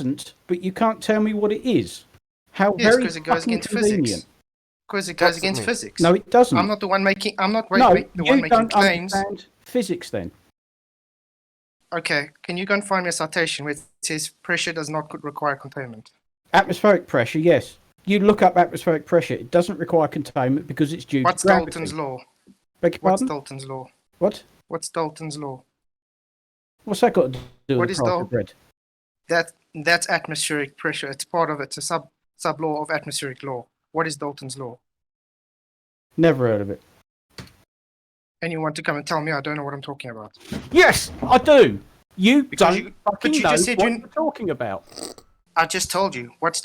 isn't, but you can't tell me what it is. How Yes, very because it goes fucking against convenient. physics. Because it goes against physics. No, it doesn't. I'm not the one making. I'm not No, the one you making don't claims. understand physics then. Okay, can you go and find me a citation where it says pressure does not require containment? Atmospheric pressure, yes. You look up atmospheric pressure. It doesn't require containment because it's due What's to gravity. Dalton's law? Beg your What's pardon? Dalton's law? What? What's Dalton's law? What's that got to do What with is the price of bread? That's atmospheric pressure. It's part of it. It's a sub law of atmospheric law. What is Dalton's law? Never heard of it. And you want to come and tell me I don't know what I'm talking about? Yes, I do. You Because don't you fucking just know said what you- you're talking about. I just told you. What's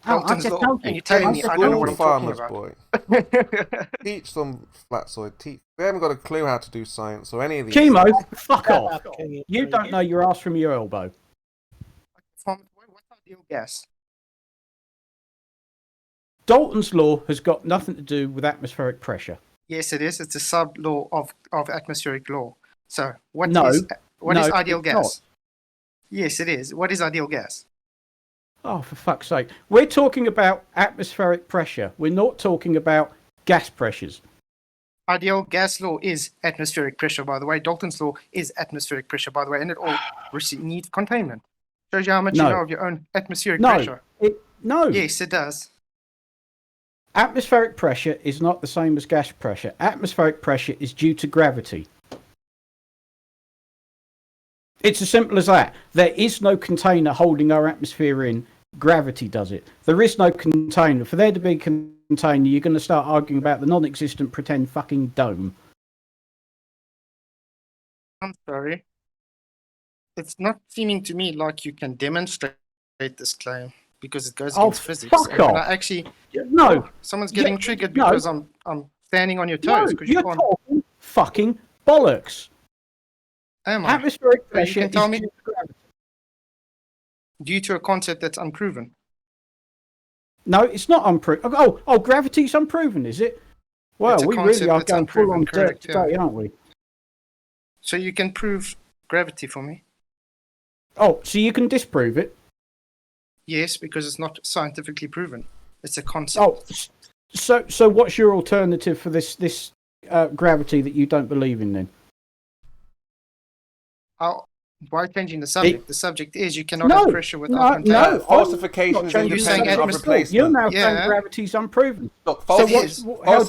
Oh, I Dalton's just law? told you. And you're telling me I don't know what I'm talking farmers, about. boy. Teach them Flatzoid. They haven't got a clue how to do science or any of these. Chemo, things. fuck off. You don't know your ass from your elbow. What's ideal gas? Dalton's law has got nothing to do with atmospheric pressure. Yes, it is. It's a sub law of atmospheric law. So what No, is ideal it's gas? not. Yes, it is. What is ideal gas? Oh, for fuck's sake. We're talking about atmospheric pressure. We're not talking about gas pressures. Ideal gas law is atmospheric pressure, by the way. Dalton's law is atmospheric pressure, by the way, and it all needs containment. Shows you how much you know of your own atmospheric pressure. No. Yes, it does. Atmospheric pressure is not the same as gas pressure. Atmospheric pressure is due to gravity. It's as simple as that. There is no container holding our atmosphere in. Gravity does it. There is no container. For there to be a container, you're going to start arguing about the non-existent pretend fucking dome. I'm sorry. It's not seeming to me like you can demonstrate this claim because it goes against physics. Fuck And off. I actually, No. someone's getting triggered no. because I'm standing on your toes. No, You you're can't. talking fucking bollocks. Am I? Atmospheric So you pressure can tell is me- due to gravity. Due to a concept that's unproven. No, it's not unproven. Oh, gravity's unproven, is it? Well, It's a we concept really are that's going full on unproven, dirt correct, yeah. today, aren't we? So you can prove gravity for me? Oh, so you can disprove it? Yes, because it's not scientifically proven. It's a concept. Oh, so what's your alternative for this gravity that you don't believe in then? Why changing the subject? The subject is you cannot have pressure without no, containment. Falsification is You're saying independent of replacement. You're now saying gravity's unproven. Look, How do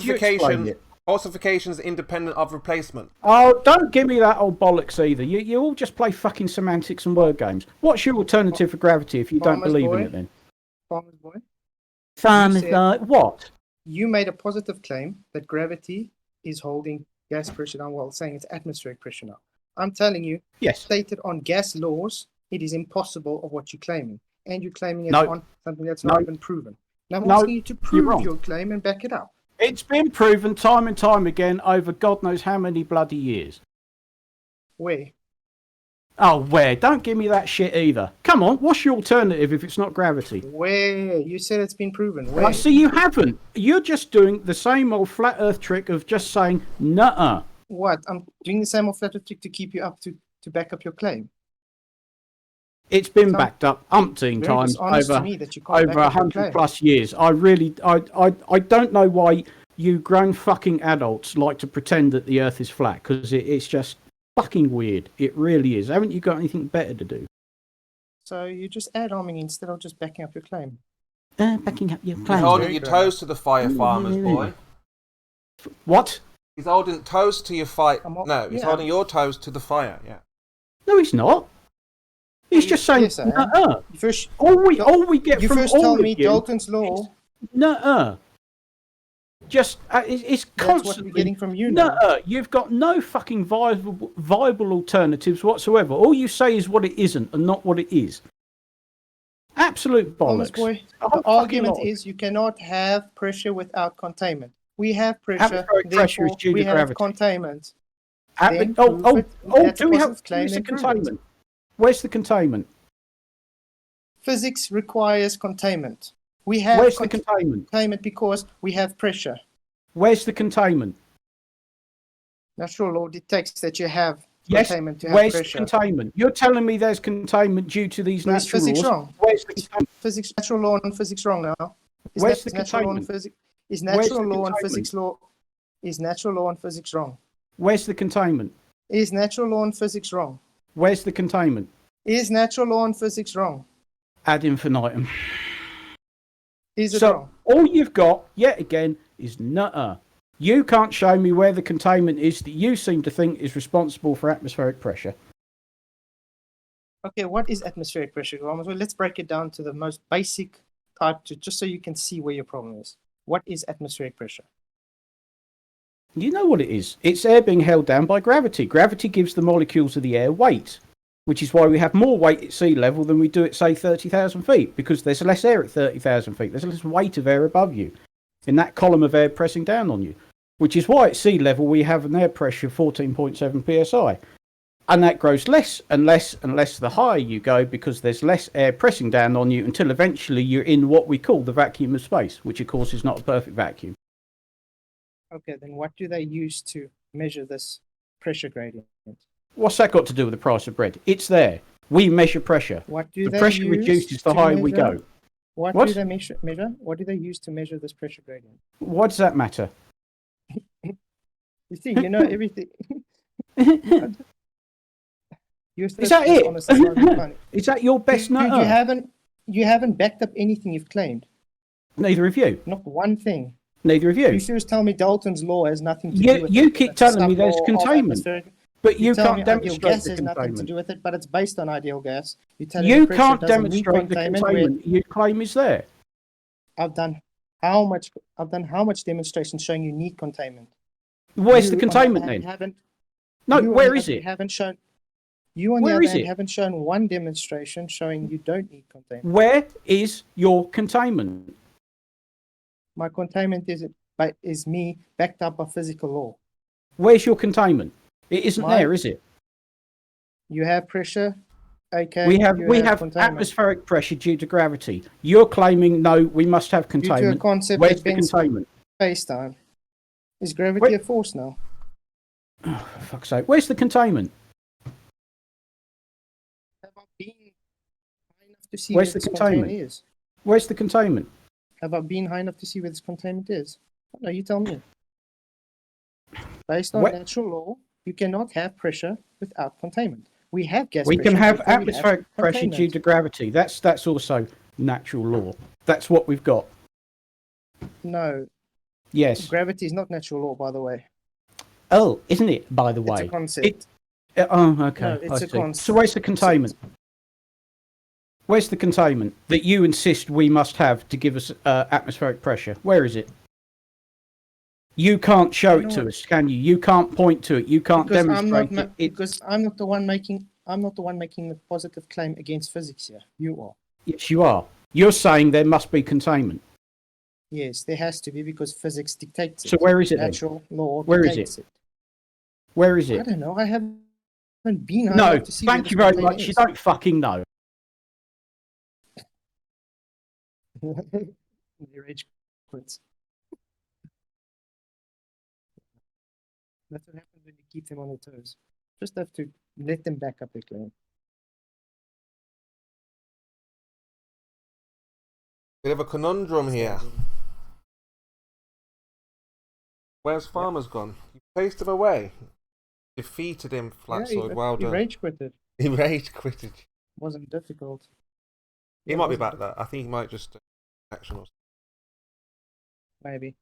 you explain it? falsification is independent of replacement. Oh, don't give me that old bollocks either. You all just play fucking semantics and word games. What's your alternative for gravity if you don't believe in it then? Farmer's boy. Farmer's said- boy. What? You made a positive claim that gravity is holding gas pressure down while saying it's atmospheric pressure now. I'm telling you, Yes. stated on gas laws, it is impossible of what you're claiming. And you're claiming it No. on something that's No. not even proven. Now I'm No, asking you to you're prove wrong. your claim and back it up. It's been proven time and time again over God knows how many bloody years. Where? Oh, where? Don't give me that shit either. Come on, what's your alternative if it's not gravity? Where? You said it's been proven. Where? I see you haven't. You're just doing the same old flat earth trick of just saying, nuh-uh. What? I'm doing the same old flat trick to keep you up to back up your claim. It's been Sounds backed up umpteen Very times dishonest to over me that you can't back over up your 100 claim. plus years. I don't know why you grown fucking adults like to pretend that the earth is flat, because it's just fucking weird. It really is. Haven't you got anything better to do? So you just ad homing instead of just backing up your claim. Backing up your He's claim. holding your toes to the fire, farmer's boy. What? He's holding toes to your fire. I'm not- No, he's yeah. holding your toes to the fire. Yeah. No, he's not. He's just saying, Yes, I am. nuh-uh. First, All we get you from first all tell of me you, Dalton's law. nuh-uh. Just, it's That's what constantly we're getting from you now. nuh-uh. You've got no fucking viable alternatives whatsoever. All you say is what it isn't and not what it is. Absolute Thomas bollocks. boy, A whole the fucking argument lot. is you cannot have pressure without containment. We have pressure, Atmospheric pressure is therefore due to we have gravity. containment. Then, Then prove it. That's do a we have positive claim, where's the then prove it. containment? Where's the containment? Physics requires containment. We have Where's the containment? containment because we have pressure. Where's the containment? Natural law dictates that you have Yes. containment to have Where's pressure. the containment? You're telling me there's containment due to these So is natural physics laws. wrong? Where's the Is containment? physics, natural law and physics wrong now? Is Where's the natural law and containment? physics? Is Where's natural the law and containment? physics law? Is natural law and physics wrong? Where's the containment? Is natural law and physics wrong? Where's the containment? Is natural law and physics wrong? Ad infinitum. Is it So wrong? all you've got, yet again, is nutter. You can't show me where the containment is that you seem to think is responsible for atmospheric pressure. Okay, what is atmospheric pressure? Well, let's break it down to the most basic type, just so you can see where your problem is. What is atmospheric pressure? You know what it is. It's air being held down by gravity. Gravity gives the molecules of the air weight, which is why we have more weight at sea level than we do at, say, 30,000 feet, because there's less air at 30,000 feet. There's less weight of air above you in that column of air pressing down on you, which is why at sea level we have an air pressure of 14.7 psi. And that grows less and less and less the higher you go, because there's less air pressing down on you until eventually you're in what we call the vacuum of space, which of course is not a perfect vacuum. Okay, then what do they use to measure this pressure gradient? What's that got to do with the price of bread? It's there. We measure pressure. What do The they pressure use reduces the to higher we measure- go. What do they measure? What do they use to measure this pressure gradient? What does that matter? You see, you know everything. You're Is that it? honest and not funny. Is that your best You nutter? haven't backed up anything you've claimed. Neither of you. Not one thing. Neither of you. You just tell me Dalton's law has nothing to do with it. You keep telling me there's Sub-law of containment, atmospheric- but you tell me can't ideal demonstrate gas the has nothing to containment. do with it, but it's based on ideal gas. You can't demonstrate the containment you claim is there. I've done how much demonstration showing you need containment. Where's You, the on containment hand, then? haven't- No, you, on where the is other it? Haven't shown. You on Where the other is hand it? haven't shown one demonstration showing you don't need containment. Where is your containment? My containment is me backed up by physical law. Where's your containment? It isn't My- there, is it? You have pressure. Okay. We have containment. atmospheric pressure due to gravity. You're claiming no, we must have Due to a containment. concept Where's that the bends containment? space-time. Is gravity Wait. a force now? Oh, for fuck's sake. Where's the containment? Have I been high enough to see Where's where the this containment? container is? Where's the containment? Have I been high enough to see where this containment is? No, you tell me. Based on What? natural law, you cannot have pressure without containment. We have gas We pressure. can have before we have atmospheric pressure due containment. to gravity. That's also natural law. That's what we've got. No, Yes. gravity is not natural law, by the way. Oh, isn't it, by the It's way? a concept. Oh, okay. No, it's I a see. concept. So where's the containment? Where's the containment that you insist we must have to give us atmospheric pressure? Where is it? You can't show You know it to what? us, can you? You can't point to it. You can't Because demonstrate it. because I'm not the one making the positive claim against physics here. You are. Yes, you are. You're saying there must be containment. Yes, there has to be because physics dictates it. So where is it then? Natural law Where is dictates it. Where is I it? don't know. I haven't been high No, enough to see where thank this you very container much. You is. don't fucking know. Your age quits. That's what happens when you keep them on their toes. Just have to let them back up their claim. We have a conundrum here. Where's Farmer's gone? You chased him away. Defeated him, Flatzoid. Well He done. rage quitted. He rage quitted. Wasn't difficult. He Yeah, might be wasn't back difficult. there. I think he might just action or Maybe.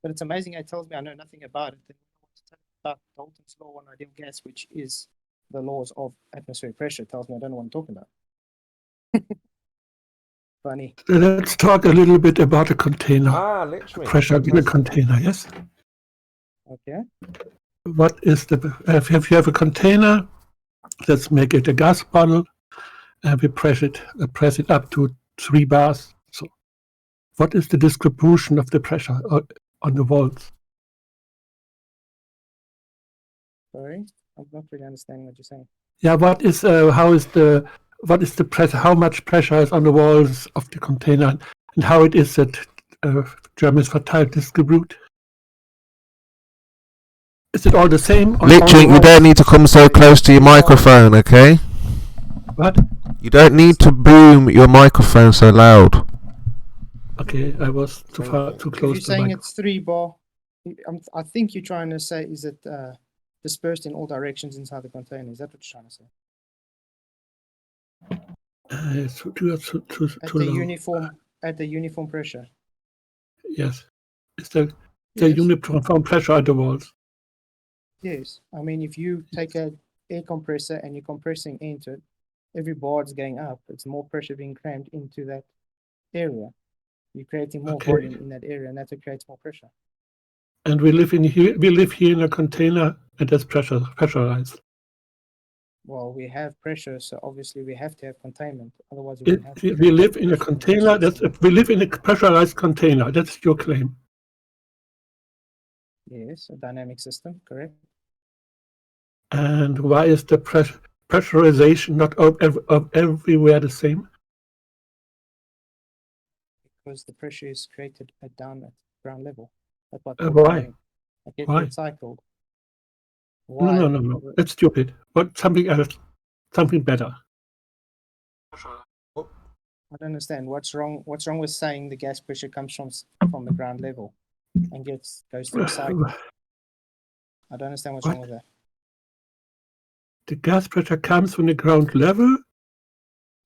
But it's amazing how it tells me I know nothing about it. Then I want to tell you about Dalton's law on ideal gas, which is the laws of atmospheric pressure. It tells me I don't know what I'm talking about. Funny. Let's talk a little bit about the container. literally. Pressure in a container, yes? Okay. What is if you have a container, let's make it a gas bottle, and we press it up to 3 bars. So what is the distribution of the pressure on the walls? Sorry. I'm not really understanding what you're saying. Yeah, what is the pressure? How much pressure is on the walls of the container, and how it is that German is verteilt distribute? Is it all the same? On Literally, all you don't need to come so close to your microphone, okay? What? You don't need to boom your microphone so loud. Okay, I was too If close you're to the saying mic. it's 3 bar, I think you're trying to say is it dispersed in all directions inside the container. Is that what you're trying to say? It's too At low. the uniform pressure. Yes. It's the Yes. uniform pressure at the walls. Yes. I mean, if you take an air compressor and you're compressing into it, every bar is going up. It's more pressure being crammed into that area. You're creating more Okay. volume in that area, and that's what creates more pressure. And we live here in a container, and that's pressurized. Well, we have pressure, so obviously we have to have containment. Otherwise, we wouldn't have. We live in a container. We live in a pressurized container. That's your claim. Yes, a dynamic system, correct. And why is the pressurization not everywhere the same? Because the pressure is created down at ground level. That's what. Why? I get Why? recycled. Why? No. That's stupid. What? Something else. Something better. I don't understand. What's wrong? What's wrong with saying the gas pressure comes from the ground level and goes through a cycle? I don't understand what's wrong with that. The gas pressure comes from the ground level.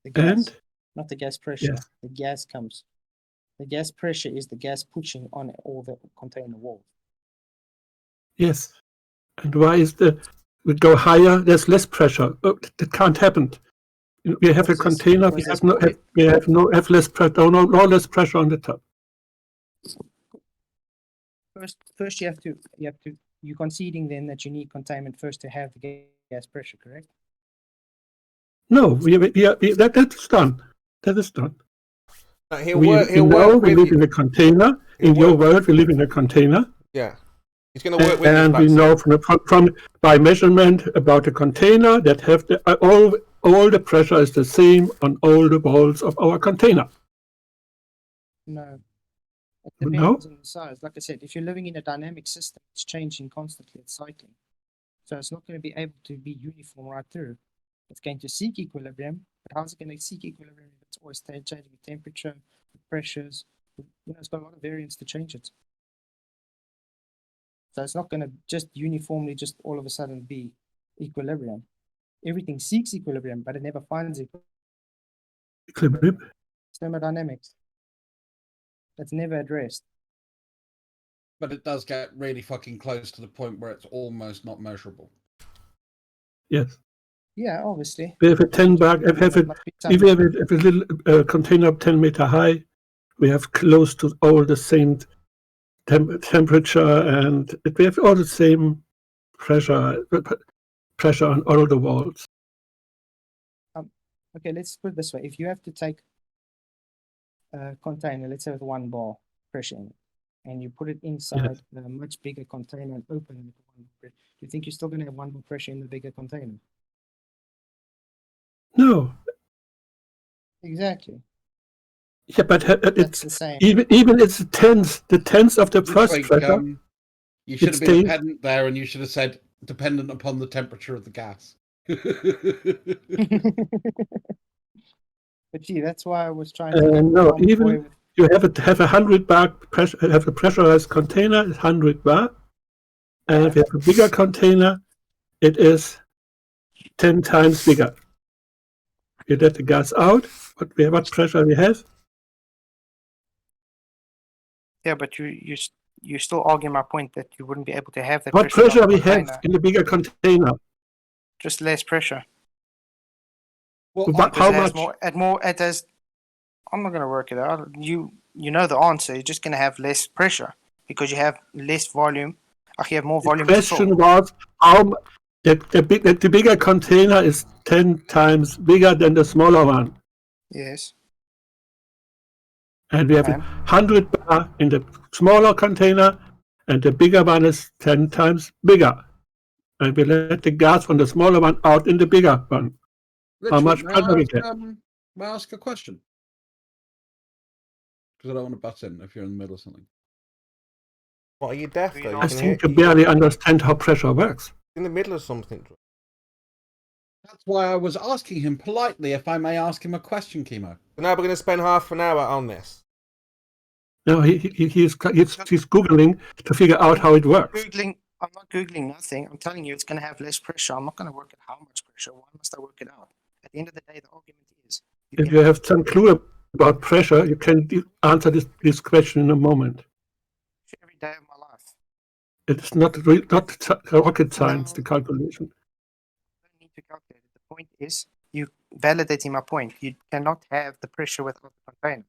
The gas, and not the gas pressure. Yes. The gas comes. The gas pressure is the gas pushing on all the container walls. Yes. And why is we go higher? There's less pressure. Oh, that can't happen. We have a container. We have less pressure. No less pressure on the top. First, you're conceding then that you need containment first to have the gas pressure, correct? No, that's done. That is done. He'll work we live in a container. In your world, we live in a container. Yeah. He's going to work with and we know from by measurement about the container that have all the pressure is the same on all the walls of our container. No. It depends on the size. Like I said, if you're living in a dynamic system, it's changing constantly, it's cycling. So it's not going to be able to be uniform right through. It's going to seek equilibrium, but how's it going to seek equilibrium if it's always changing with temperature, with pressures? It's got a lot of variance to change it. So it's not going to just uniformly, just all of a sudden be equilibrium. Everything seeks equilibrium, but it never finds equilibrium. Thermodynamics. That's never addressed. But it does get really fucking close to the point where it's almost not measurable. Yes. Yeah, obviously. We have a 10 bag. If we have a little container 10 meter high, we have close to all the same temperature, and we have all the same pressure on all the walls. Okay, let's put it this way. If you have to take a container, let's say with 1 bar pressure in it, and you put it inside a much bigger container and open it with 1 bar, do you think you're still going to have 1 bar pressure in the bigger container? No. Exactly. Yeah, but it's the same. Even it's the tenth of the first pressure. You should have been a pedant there, and you should have said dependent upon the temperature of the gas. But gee, that's why I was trying to. No, even you have a 100 bar pressure. Have a pressurized container, 100 bar, and if you have a bigger container, it is 10 times bigger. You let the gas out. What pressure we have? Yeah, but you still argue my point that you wouldn't be able to have that. What pressure we have in the bigger container? Just less pressure. Well, how much? I'm not going to work it out. You know the answer. You're just going to have less pressure because you have less volume. You have more volume. The question was how the bigger container is 10 times bigger than the smaller one. Yes. And we have 100 bar in the smaller container, and the bigger one is 10 times bigger. And we let the gas from the smaller one out in the bigger one. Richard, how much pressure we get? May I ask a question? Because I don't want to butt in if you're in the middle of something. What, are you deaf though? I think you barely understand how pressure works. In the middle of something. That's why I was asking him politely if I may ask him a question, Chemo. So now we're going to spend half an hour on this. No, he's Googling to figure out how it works. I'm not Googling nothing. I'm telling you it's going to have less pressure. I'm not going to work out how much pressure. Why must I work it out? At the end of the day, the argument is... If you have some clue about pressure, you can answer this question in a moment. Every day of my life. It's not rocket science, the calculation. You don't need to calculate it. The point is, you validating my point. You cannot have the pressure without the container.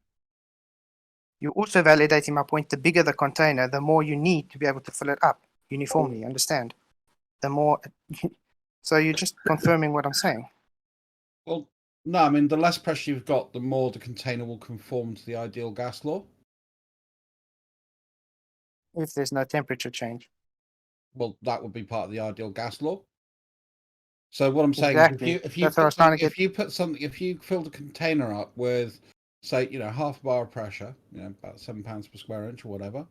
You're also validating my point. The bigger the container, the more you need to be able to fill it up uniformly. Understand? The more... So you're just confirming what I'm saying. Well, no, I mean, the less pressure you've got, the more the container will conform to the ideal gas law. If there's no temperature change. Well, that would be part of the ideal gas law. So what I'm saying Exactly. is, if you fill the container up with, say, half a bar of pressure, about 7 pounds per square inch or whatever,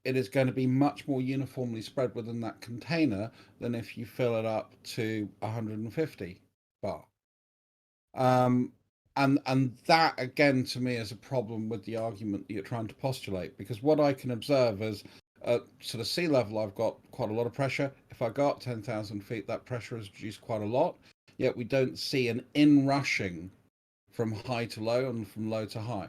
it is going to be much more uniformly spread within that container than if you fill it up to 150 bar. And that, again, to me, is a problem with the argument that you're trying to postulate, because what I can observe is at sort of sea level, I've got quite a lot of pressure. If I go up 10,000 feet, that pressure is reduced quite a lot, yet we don't see an inrushing from high to low and from low to high.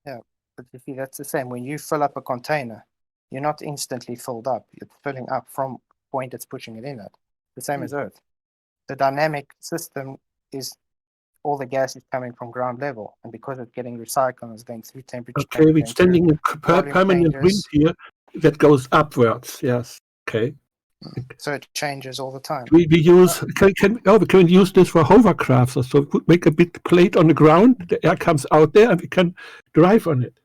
Yeah, but you see, that's the same. When you fill up a container, you're not instantly filled up. You're filling up from the point it's pushing it in at. The same as Earth. The dynamic system is all the gas is coming from ground level, and because it's getting recycled, it's going through temperature. Okay, we're standing in permanent wind here that goes upwards. Yes. Okay. So it changes all the time. We use we can use this for hovercrafts. So we could make a big plate on the ground. The air comes out there, and we can drive on it.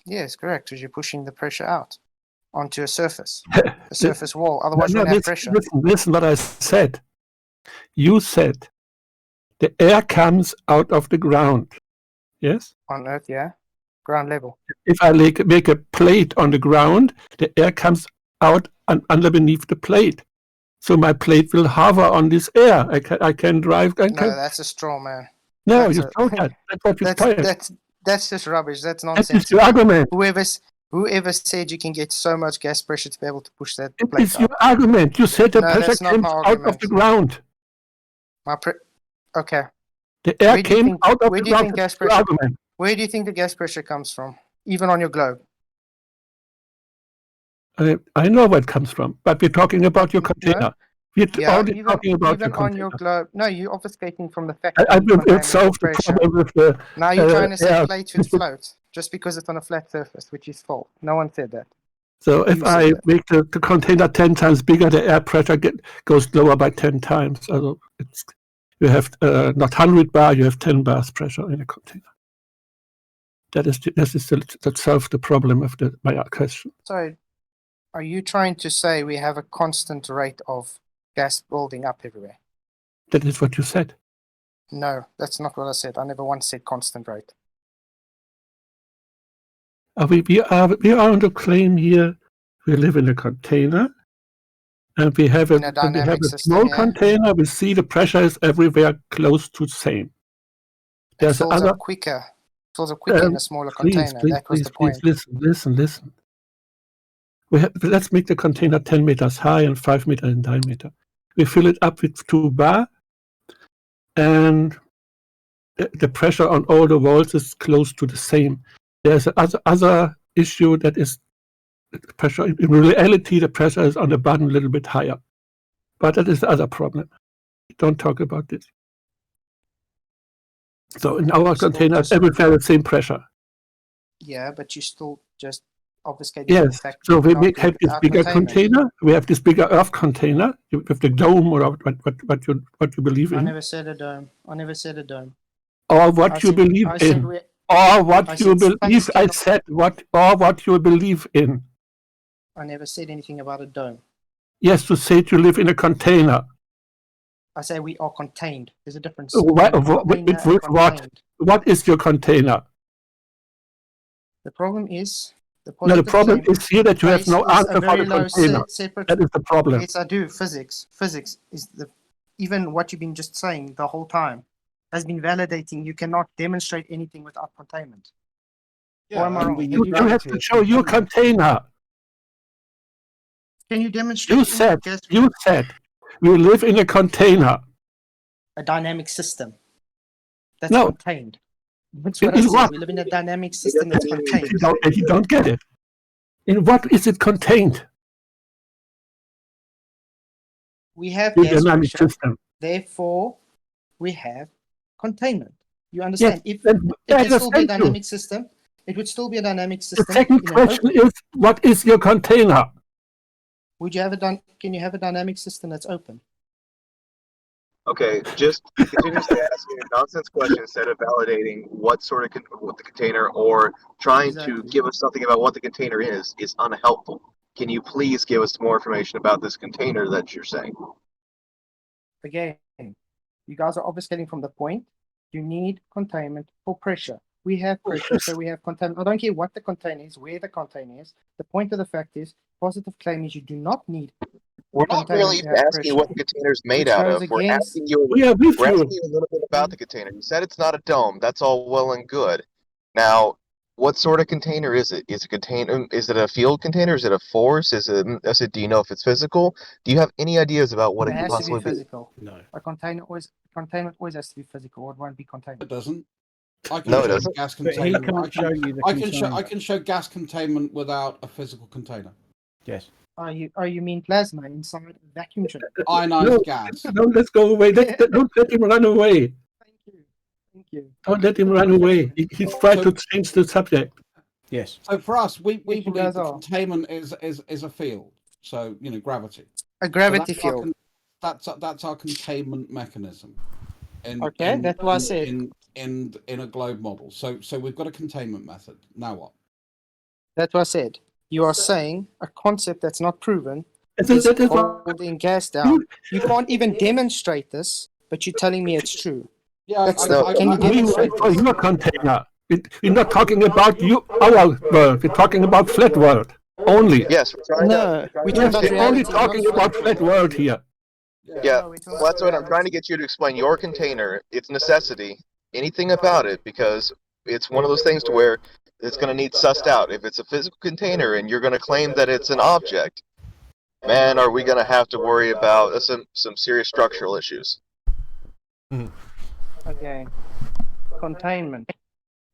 Yes, correct. Because you're pushing the pressure out onto a surface, a surface wall. Otherwise, you don't have pressure. Listen, what I said. You said the air comes out of the ground. Yes? On Earth, yeah. Ground level. If I make a plate on the ground, the air comes out under beneath the plate. So my plate will hover on this air. I can drive. That's a straw man. No, you told that. That's what you said. That's just rubbish. That's nonsense. That is your argument. Whoever said you can get so much gas pressure to be able to push that plate up? It is your argument. You said the pressure came out of the ground. Okay. The air came out of the ground. Where do you think the gas pressure comes from? Even on your globe? I know where it comes from, but we're talking about your container. We're only talking about your container. Your globe. No, you're obfuscating from the fact I will solve the problem with the... Now you're trying to say plates would float, just because it's on a flat surface, which is false. No one said that. So if I make the container 10 times bigger, the air pressure goes lower by 10 times. So you have not 100 bar, you have 10 bars pressure in a container. That solves the problem of my question. So, are you trying to say we have a constant rate of gas building up everywhere? That is what you said. No, that's not what I said. I never once said constant rate. We are on the claim here. We live in a container. And we have a small container. We see the pressure is everywhere close to the same. It fills up quicker in a smaller container. That was the point. Listen. Let's make the container 10 meters high and 5 meters in diameter. We fill it up with 2 bar, and the pressure on all the walls is close to the same. There's other issue that is pressure. In reality, the pressure is on the bottom a little bit higher. But that is the other problem. Don't talk about this. So in our containers, everywhere the same pressure. Yeah, but you still just obfuscate. Yes, so we have this bigger container. We have this bigger Earth container with the dome, or what you believe in. I never said a dome. Or what you believe in. Or what you believe. I said what you believe in. I never said anything about a dome. Yes, you said you live in a container. I say we are contained. There's a difference. What is your container? The problem is The No, the positive problem claim is here that you have base no is a answer for very the low container. separate. That is the problem. Yes, I do. Physics is even what you've been just saying the whole time has been validating. You cannot demonstrate anything without containment. Or am I and wrong? we You use have gravity to as show your containment. container. Can you demonstrate You any said, gas- we live in a container. a dynamic system that's No. contained? That's what I In said. what? We live in a dynamic system that's contained. You don't get it. In what is it contained? We have The gas dynamic pressure, system. therefore we have containment. You understand? Yes, If and it I would still be a understand you. dynamic system, it would still be a dynamic The system. second in an question open. is, what is your container? Would you have can you have a dynamic system that's open? Okay, just continuously asking a nonsense question instead of validating what sort of what the container or trying to Exactly. give us something about what the container is unhelpful. Can you please give us more information about this container that you're saying? Again, you guys are obfuscating from the point. You need containment for pressure. We have pressure, so we have containment. I don't care what the container is, where the container is. The point of the fact is, positive claim is you do not need. We're not really container to have asking you what the container is made which out goes of. We're against- asking you. We are with We're you. asking you a little bit about the container. You said it's not a dome. That's all well and good. Now, what sort of container is it? Is it a field container? Is it a force? Do you know if it's physical? Do you have any ideas about what It it could has to be possibly be? physical. No. A containment always has to be physical, or it won't be containment. It doesn't. I can No, it show doesn't. gas But he containment. can't show you the I container. can show gas containment without a physical container. Yes. You mean plasma inside a vacuum chamber? Ionized No, gas. let's go away. Don't let him run away. Thank you. Thank you. Don't let him run away. He's trying to change the subject. Yes. So for us, we Yes, you believe guys that are. containment is a field. So gravity. A gravity So that's our field. that's our containment mechanism. Okay, that's what I said. In a globe model. So we've got a containment method. Now what? That's what I said. You are saying a concept that's not proven That is is what holding gas down. You can't even demonstrate this, but you're telling me it's true. Yeah, That's can you we demonstrate wait for your container. We're not talking about our world. We're talking about flat world only. Yes, we're trying No, to. we're Yes, talking about we're only reality, talking not about flat flat world. world here. Yeah, No, we're talking well, that's what about I'm trying to get you to explain. Your container, its necessity, anything about it, because it's one of those things to where it's going to need sussed out. If it's a physical container and you're going to claim that it's an object, man, are we going to have to worry about some serious structural issues. Okay. Containment.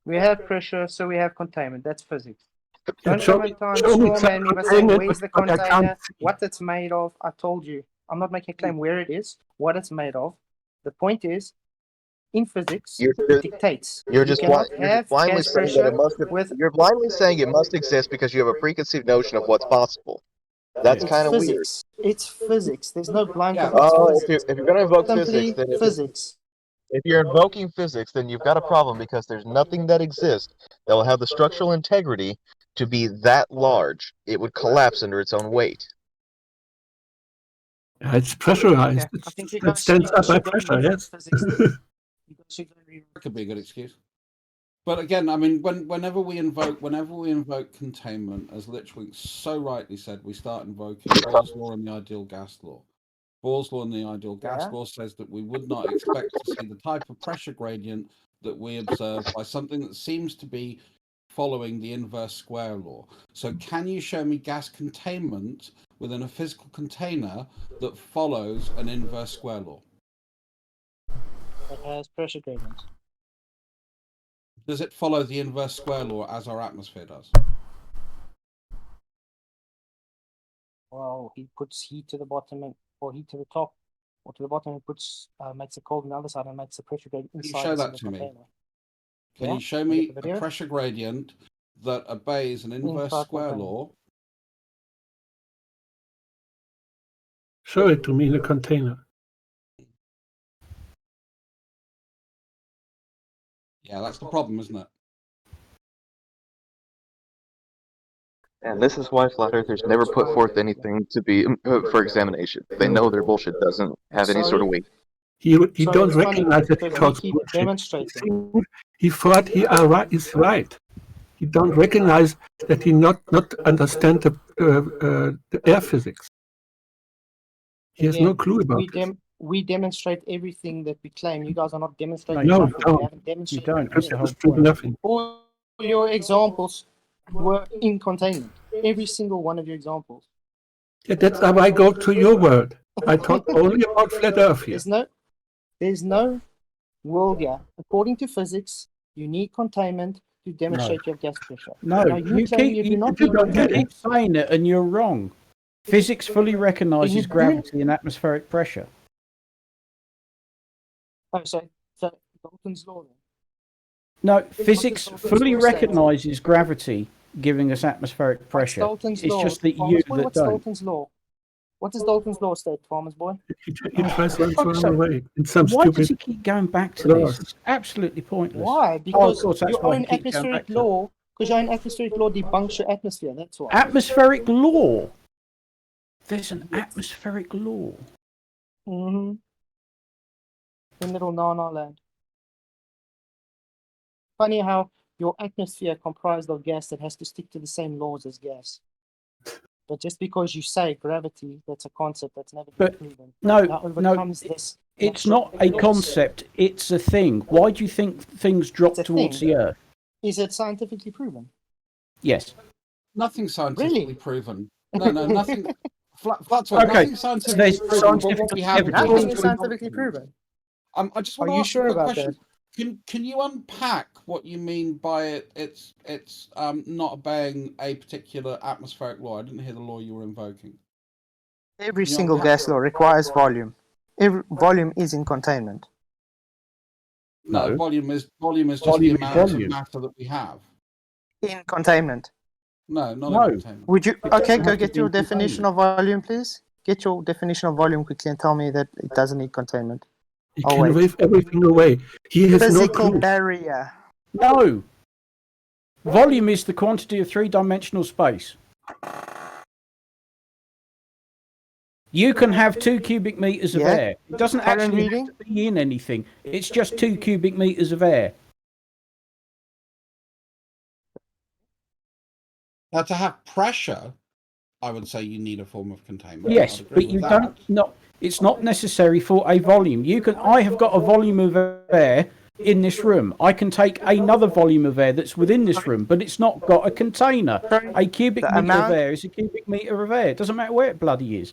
We have pressure, so we have containment. That's physics. Don't Show come me and try and some straw man me by saying container, where's the but I can't container, see. what it's made of. I told you. I'm not making a claim where it is, what it's made of. The point is, in physics, You're it dictates. You're You just cannot have blindly gas saying that pressure it must. with You're blindly saying it must exist because you have a preconceived notion of what's possible. That's it's kind of weird. physics. It's physics. There's no blind Yeah. it's Oh, physics. if you're going to invoke Simply physics, then physics. if you're invoking physics, then you've got a problem because there's nothing that exists that will have the structural integrity to be that large. It would collapse under its own weight. It's pressurized. Okay. I think you It guys stands up by should go pressure, read yes. physics. You guys should go read- That could be a good excuse. But again, I mean, whenever we invoke containment, as Litchwink so rightly said, we start invoking Bohr's law and the ideal gas law. Bohr's law and the ideal gas Yeah. law says that we would not expect to see the type of pressure gradient that we observe by something that seems to be following the inverse square law. So can you show me gas containment within a physical container that follows an inverse square law? It has pressure gradient. Does it follow the inverse square law as our atmosphere does? Well, he puts heat to the bottom or heat to the top, or to the bottom. He puts makes it cold on the other side and makes the pressure gradient Can you inside show the that single to me? container. Can Yeah, you show look me at the a video. pressure gradient that obeys an inverse Inside square container. law? Show it to me in a container. Yeah, that's the problem, isn't it? And this is why flat earthers never put forth anything to be for examination. They know their bullshit doesn't have any sort of weight. He So don't it's funny recognize that he because we talks keep bullshit. demonstrating. He thought he is right. he don't recognize that he not understand the air physics. He has no Again, clue about it. we demonstrate everything that we claim. You guys are not demonstrating No, nothing. you don't. You haven't demonstrated don't. That's the anything. whole It's true point. nothing. All your examples were in containment. Every single one of your examples. Yeah, that's how I go to your world. I talk only about flat Earth here. There's no world here. According to physics, you need containment to demonstrate your gas pressure. No, Now you claim you do not need don't get you containment. keep saying it and you're wrong. Physics fully recognises You do- gravity and atmospheric pressure. Oh, so Dalton's law then. No, physics Dalton's fully law say? recognises gravity giving us atmospheric What's pressure. Dalton's It's law? just that Farmers you boy, that what's don't. Dalton's law? What does Dalton's law state, Farmers boy? He tries to fuck's run sake. away in some Why does stupid. he keep going back to laws. this? It's absolutely pointless. Why? Oh, of Because course, that's your why he own keeps going atmospheric back to it. law, because your own atmospheric law debunks your atmosphere. That's why. Atmospheric law. There's an atmospheric law. Mm-hmm. In little Nana land. Funny how your atmosphere comprised of gas that has to stick to the same laws as gas. But just because you say gravity, that's a concept that's never been But proven. No, That no, overcomes this. it's not a concept. It's a thing. Why do you think things drop It's a towards thing. the Earth? Is it scientifically proven? Yes. Nothing scientifically Really? proven. No, nothing. Flatzoid, Okay, nothing scientifically there's proven. But scientific what we have evidence. Nothing Nothing is scientifically proven. I just want Are to you ask sure a quick about question. Can you unpack what you mean by it's not obeying a particular atmospheric law? I didn't hear the law you were invoking. Every Yeah, single we gas have- law requires volume. Every volume is in containment. No, No. volume is just Volume the is amount volume. of matter that we have. In containment. No, not No. in containment. Would you? It Okay, doesn't go have to get be your in definition of volume, please. Get your definition of volume quickly and tell me that it doesn't need containment. He Oh, can wait. wave everything away. He has no Physical clue. barrier. No. Volume is the quantity of three-dimensional space. You can have 2 cubic meters of Yeah. air. It doesn't Carry on actually reading. have to be in anything. It's just 2 cubic meters of air. Now, to have pressure, I would say you need a form of containment. Yes, I'd agree but with you that. don't. Not. It's not necessary for a volume. You can. I have got a volume of air in this room. I can take another volume of air that's within this room, but it's not got a container. A cubic The meter amount- of air is a cubic meter of air. It doesn't matter where it bloody is.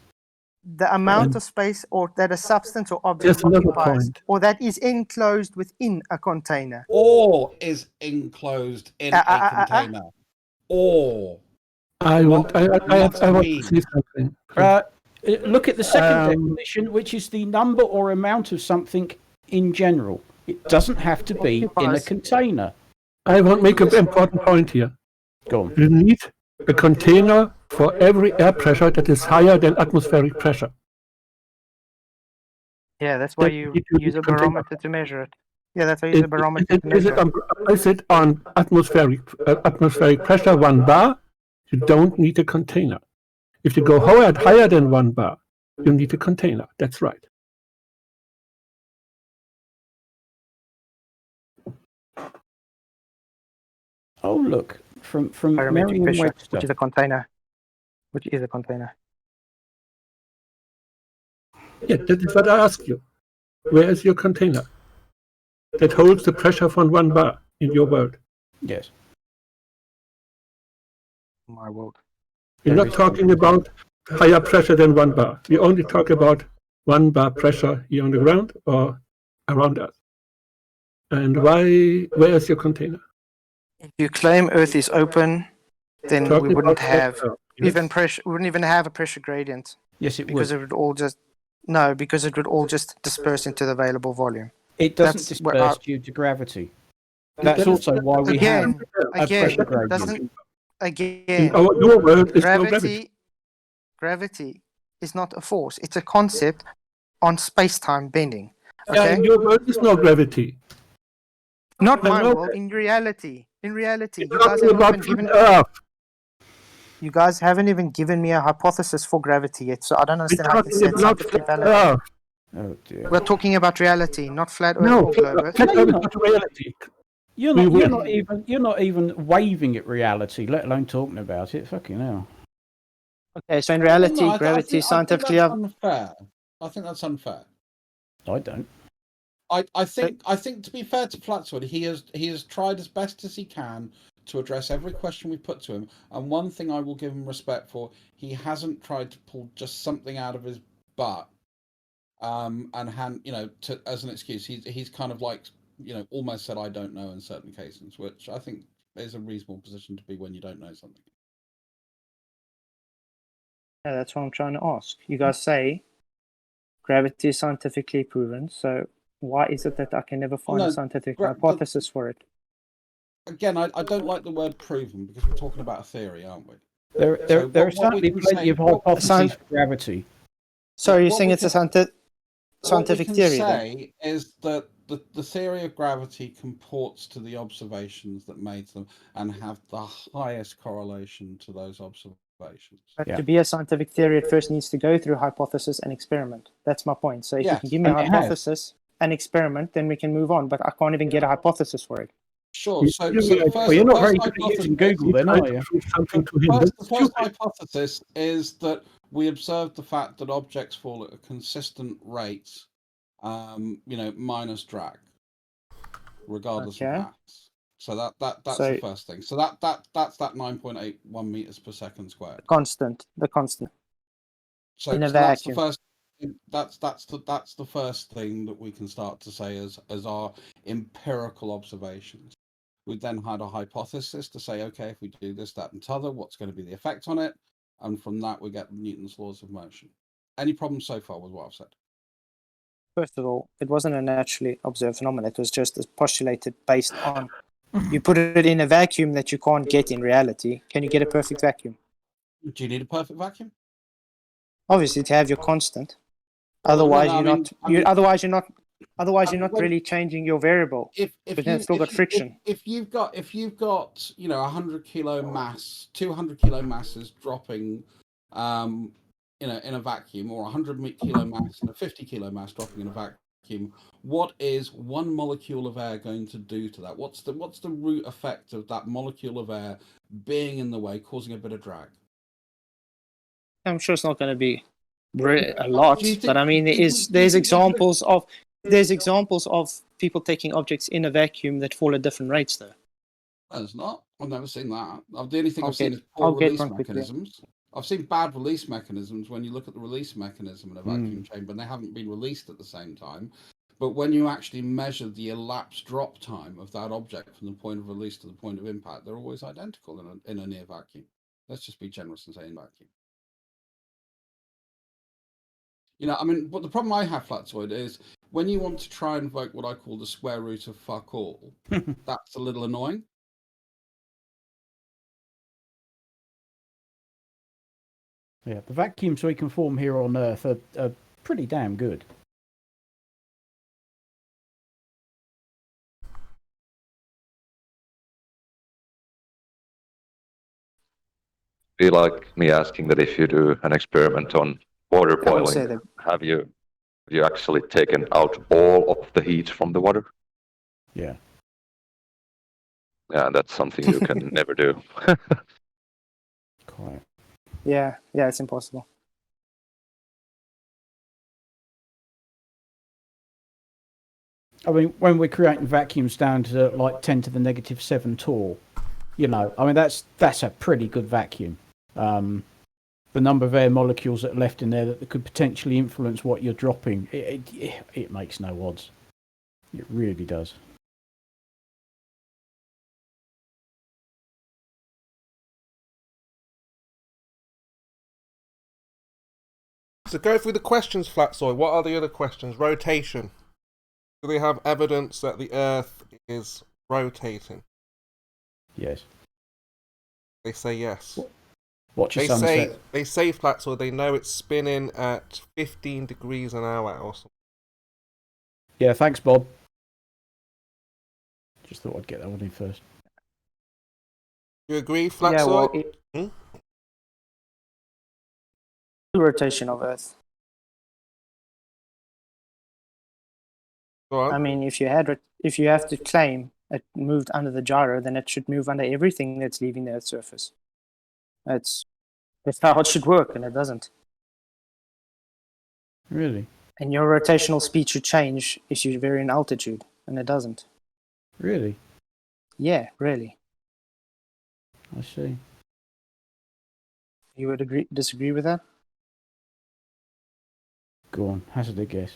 The amount of space or that a substance or object Just another occupies, point. or that is enclosed within a container. Or is enclosed in a container. Or. I want to we. say something. Look at the second Um, definition, which is the number or amount of something in general. It doesn't have to be in a Occupies. container. I want to make an important point here. Go on. You need a container for every air pressure that is higher than atmospheric pressure. Yeah, that's why That you you use a container. barometer to measure it. Yeah, that's why you use a barometer to Is measure it. it on atmospheric pressure 1 bar? You don't need a container. If you go higher than 1 bar, you need a container. That's right. Oh, look. From Barometric pressure, Merriam-Webster. which is a container. Which is a container. Yeah, that is what I ask you. Where is your container that holds the pressure from 1 bar in your world? Yes. My world. We're not talking about higher pressure than 1 bar. We only talk about 1 bar pressure here on the ground or around us. And where is your container? If you claim Earth is open, then we Talking wouldn't about have pressure, yes? even pressure. We wouldn't even have a pressure gradient Yes, it because would. it would all just because it would all just disperse into the available volume. It doesn't that's what disperse our- due to gravity. That's also why we have Again, a pressure gradient. doesn't In again your world is no gravity. gravity is not a force. It's a concept on space-time bending. Yeah, Okay, in your world is no gravity. not my know world. that. In reality, you You're guys talking haven't about even given. Earth. You guys haven't even given me a hypothesis for gravity yet, so I don't We're understand how you can talking say it's about scientifically flat valid. Earth. Oh dear. We're talking about reality, not flat Earth No, or globe Earth. flat No, Earth is not. not reality. You're We not. will- You're not even. You're not even waving at reality, let alone talking about it. Fucking hell. Okay, so in No, reality, I gravity is think scientifically that's unfair. I think that's unfair. I don't. I think to be fair to Flatzoid, he has tried as best as he can to address every question we put to him. And one thing I will give him respect for, he hasn't tried to pull just something out of his butt, and hand as an excuse. He's kind of like almost said I don't know in certain cases, which I think is a reasonable position to be when you don't know something. Yeah, that's what I'm trying to ask. You guys say gravity is scientifically proven, so why is it that I can never find No, a scientific the- hypothesis for it? Again, I don't like the word proven because we're talking about a theory, aren't we? There So are what we certainly can plenty say- of what- hypotheses for gravity. So you're what saying we it's a can- scientific what we can theory then? say is that the theory of gravity comports to the observations that made them and have the highest correlation to those observations. But Yeah. to be a scientific theory, it first needs to go through hypothesis and experiment. That's my point. So if you Yes, can give me a and it has. hypothesis and experiment, then we can move on. But I can't even get a hypothesis for it. Sure. So You're the right. first, Well, you're not first very good at hypothesis- using Google, then, Try are to you? prove something to him. The That's first stupid. hypothesis is that we observed the fact that objects fall at a consistent rate, minus drag, regardless Okay. of mass. So that's So- the first thing. So that's that 9.81 meters per second squared. The constant. So, in a so that's the vacuum. first. That's the first thing that we can start to say as our empirical observations. We then had a hypothesis to say, okay, if we do this, that, and t'other, what's going to be the effect on it? And from that, we get Newton's laws of motion. Any problems so far with what I've said? First of all, it wasn't a naturally observed phenomenon. It was just postulated based on you put it in a vacuum that you can't get in reality. Can you get a perfect vacuum? Do you need a perfect vacuum? Obviously, to have your constant. Well, no, Otherwise, no, you're I mean- not. I mean- Otherwise, you're not. Otherwise, you're not when- really changing your variable. If But then it's still got friction. If you've got 100 kilo mass, 200 kilo masses dropping, in a vacuum, or 100 kilo mass and a 50 kilo mass dropping in a vacuum, what is one molecule of air going to do to that? What's the root effect of that molecule of air being in the way, causing a bit of drag? I'm sure it's not going to be a lot, Do you think- but I mean, do you think- do you there's think examples of people taking objects in a vacuum that fall at different rates, though. There's not. I've never seen that. The only thing I'll I've seen get- is poor I'll get release one quickly. mechanisms. I've seen bad release mechanisms when you look at the release mechanism in a vacuum chamber, and they haven't been released at the same time. But when you actually measure the elapsed drop time of that object from the point of release to the point of impact, they're always identical in a near vacuum. Let's just be generous and say in vacuum. But the problem I have, Flatzoid, is when you want to try and invoke what I call the square root of fuck all, that's a little annoying. Yeah, the vacuums we can form here on Earth are pretty damn good. Be like me asking that if you do an experiment on water I would say boiling, that have you actually taken out all of the heat from the water? Yeah. Yeah, that's something you can never do. Quite. yeah, it's impossible. I mean, when we're creating vacuums down to like 10 to the negative 7 torr, that's a pretty good vacuum. The number of air molecules that are left in there that could potentially influence what you're dropping, it makes no odds. It really does. So go through the questions, Flatzoid. What are the other questions? Rotation. Do they have evidence that the Earth is rotating? Yes. They say yes. Watch your They sunset. say Flatzoid, they know it's spinning at 15 degrees an hour or something. Yeah, thanks, Bob. Just thought I'd get that one in first. You agree, Yeah, Flatzoid? well, the rotation of Earth. Go on. I mean, if you have to claim it moved under the gyro, then it should move under everything that's leaving the Earth's surface. That's how it should work, and it doesn't. Really? And your rotational speed should change if you vary in altitude, and it doesn't. Really? Yeah, really. I see. You would disagree with that? Go on, hazard a guess.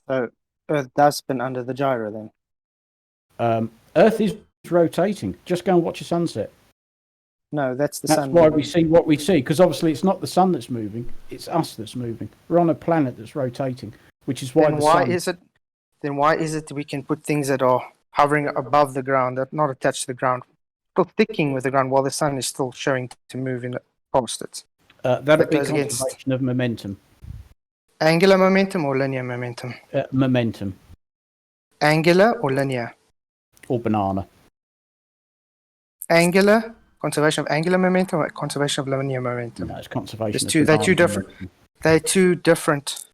So Earth does spin under the gyro then? Earth is rotating. Just go and watch a sunset. No, that's the That's sun. why we see what we see, because obviously it's not the sun that's moving, it's us that's moving. We're on a planet that's rotating, which is why Then why is it we can put things that are hovering above the ground, that not attached to the ground, still sticking with the ground while the sun is still showing to move in past it? That'd be goes against- conservation of momentum. Angular momentum or linear momentum? Momentum. Angular or linear? Or banana. Angular, conservation of angular momentum or conservation of linear momentum? No, it's conservation There's of two- they're two banana different. momentum. They're two different.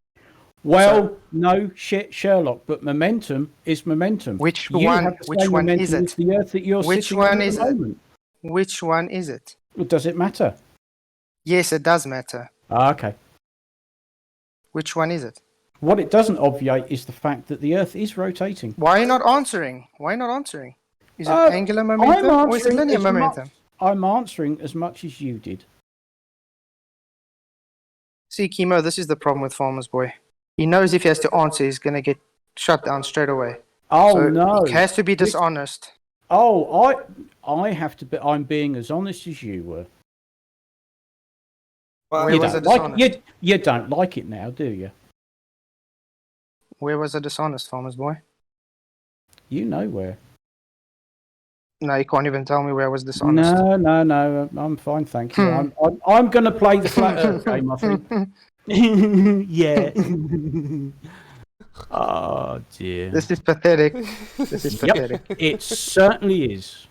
Well, no shit, Sherlock, but momentum is momentum. Which You one? have the Which same one momentum is as it? the Earth that you're Which sitting one on at is the it? moment. Which one is it? Well, does it matter? Yes, it does matter. Okay. Which one is it? What it doesn't obviate is the fact that the Earth is rotating. Why are you not answering? Why are you not answering? Is it Uh, angular momentum or is it answering linear as much- momentum? I'm answering as much as you did. See, Chemo, this is the problem with Farmer's Boy. He knows if he has to answer, he's going to get shut down straight away. Oh So no! he has to be dishonest. Oh, I have to be. I'm being as honest as you were. Well, Where You was don't it like dishonest? you don't like it now, do you? Where was it dishonest, Farmer's Boy? You know where. No, you can't even tell me where I was dishonest. No. I'm fine, thank you. I'm going to play the flat Earth game, I think. Yeah. Oh dear. This is pathetic. This is Yep. pathetic. It certainly is.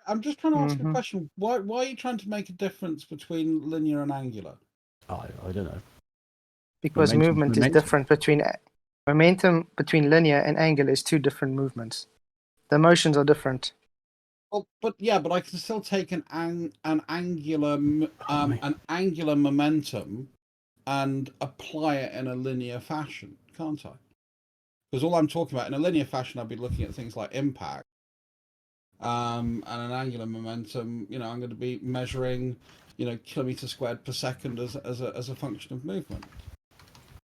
I'm just trying to ask a Mhm. question. Why are you trying to make a difference between linear and angular? I don't know. Because Momentum's movement is momentum. different between momentum between linear and angular is two different movements. The motions are different. Well, but I can still take an angular momentum and apply it in a linear fashion, can't I? Because all I'm talking about in a linear fashion, I'd be looking at things like impact, and an angular momentum. I'm going to be measuring, kilometers squared per second as a function of movement.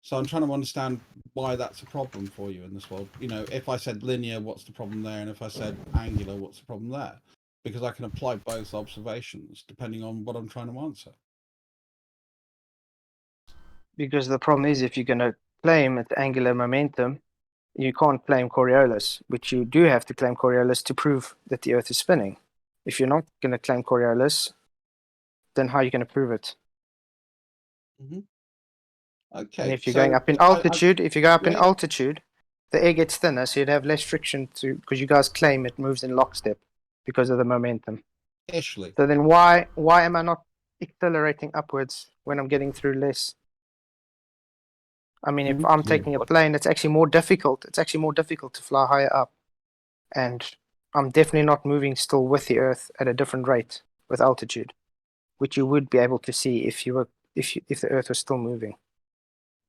So I'm trying to understand why that's a problem for you in this world. If I said linear, what's the problem there? And if I said angular, what's the problem there? Because I can apply both observations depending on what I'm trying to answer. Because the problem is, if you're going to claim it's angular momentum, you can't claim Coriolis, which you do have to claim Coriolis to prove that the Earth is spinning. If you're not going to claim Coriolis, then how are you going to prove it? Okay. And if you're so going up in altitude, the air gets thinner, so you'd have less friction because you guys claim it moves in lockstep because of the momentum. Ishly. So then why am I not accelerating upwards when I'm getting through less? I mean, if I'm taking a plane, it's actually more difficult. It's actually more difficult to fly higher up. And I'm definitely not moving still with the Earth at a different rate with altitude, which you would be able to see if the Earth was still moving.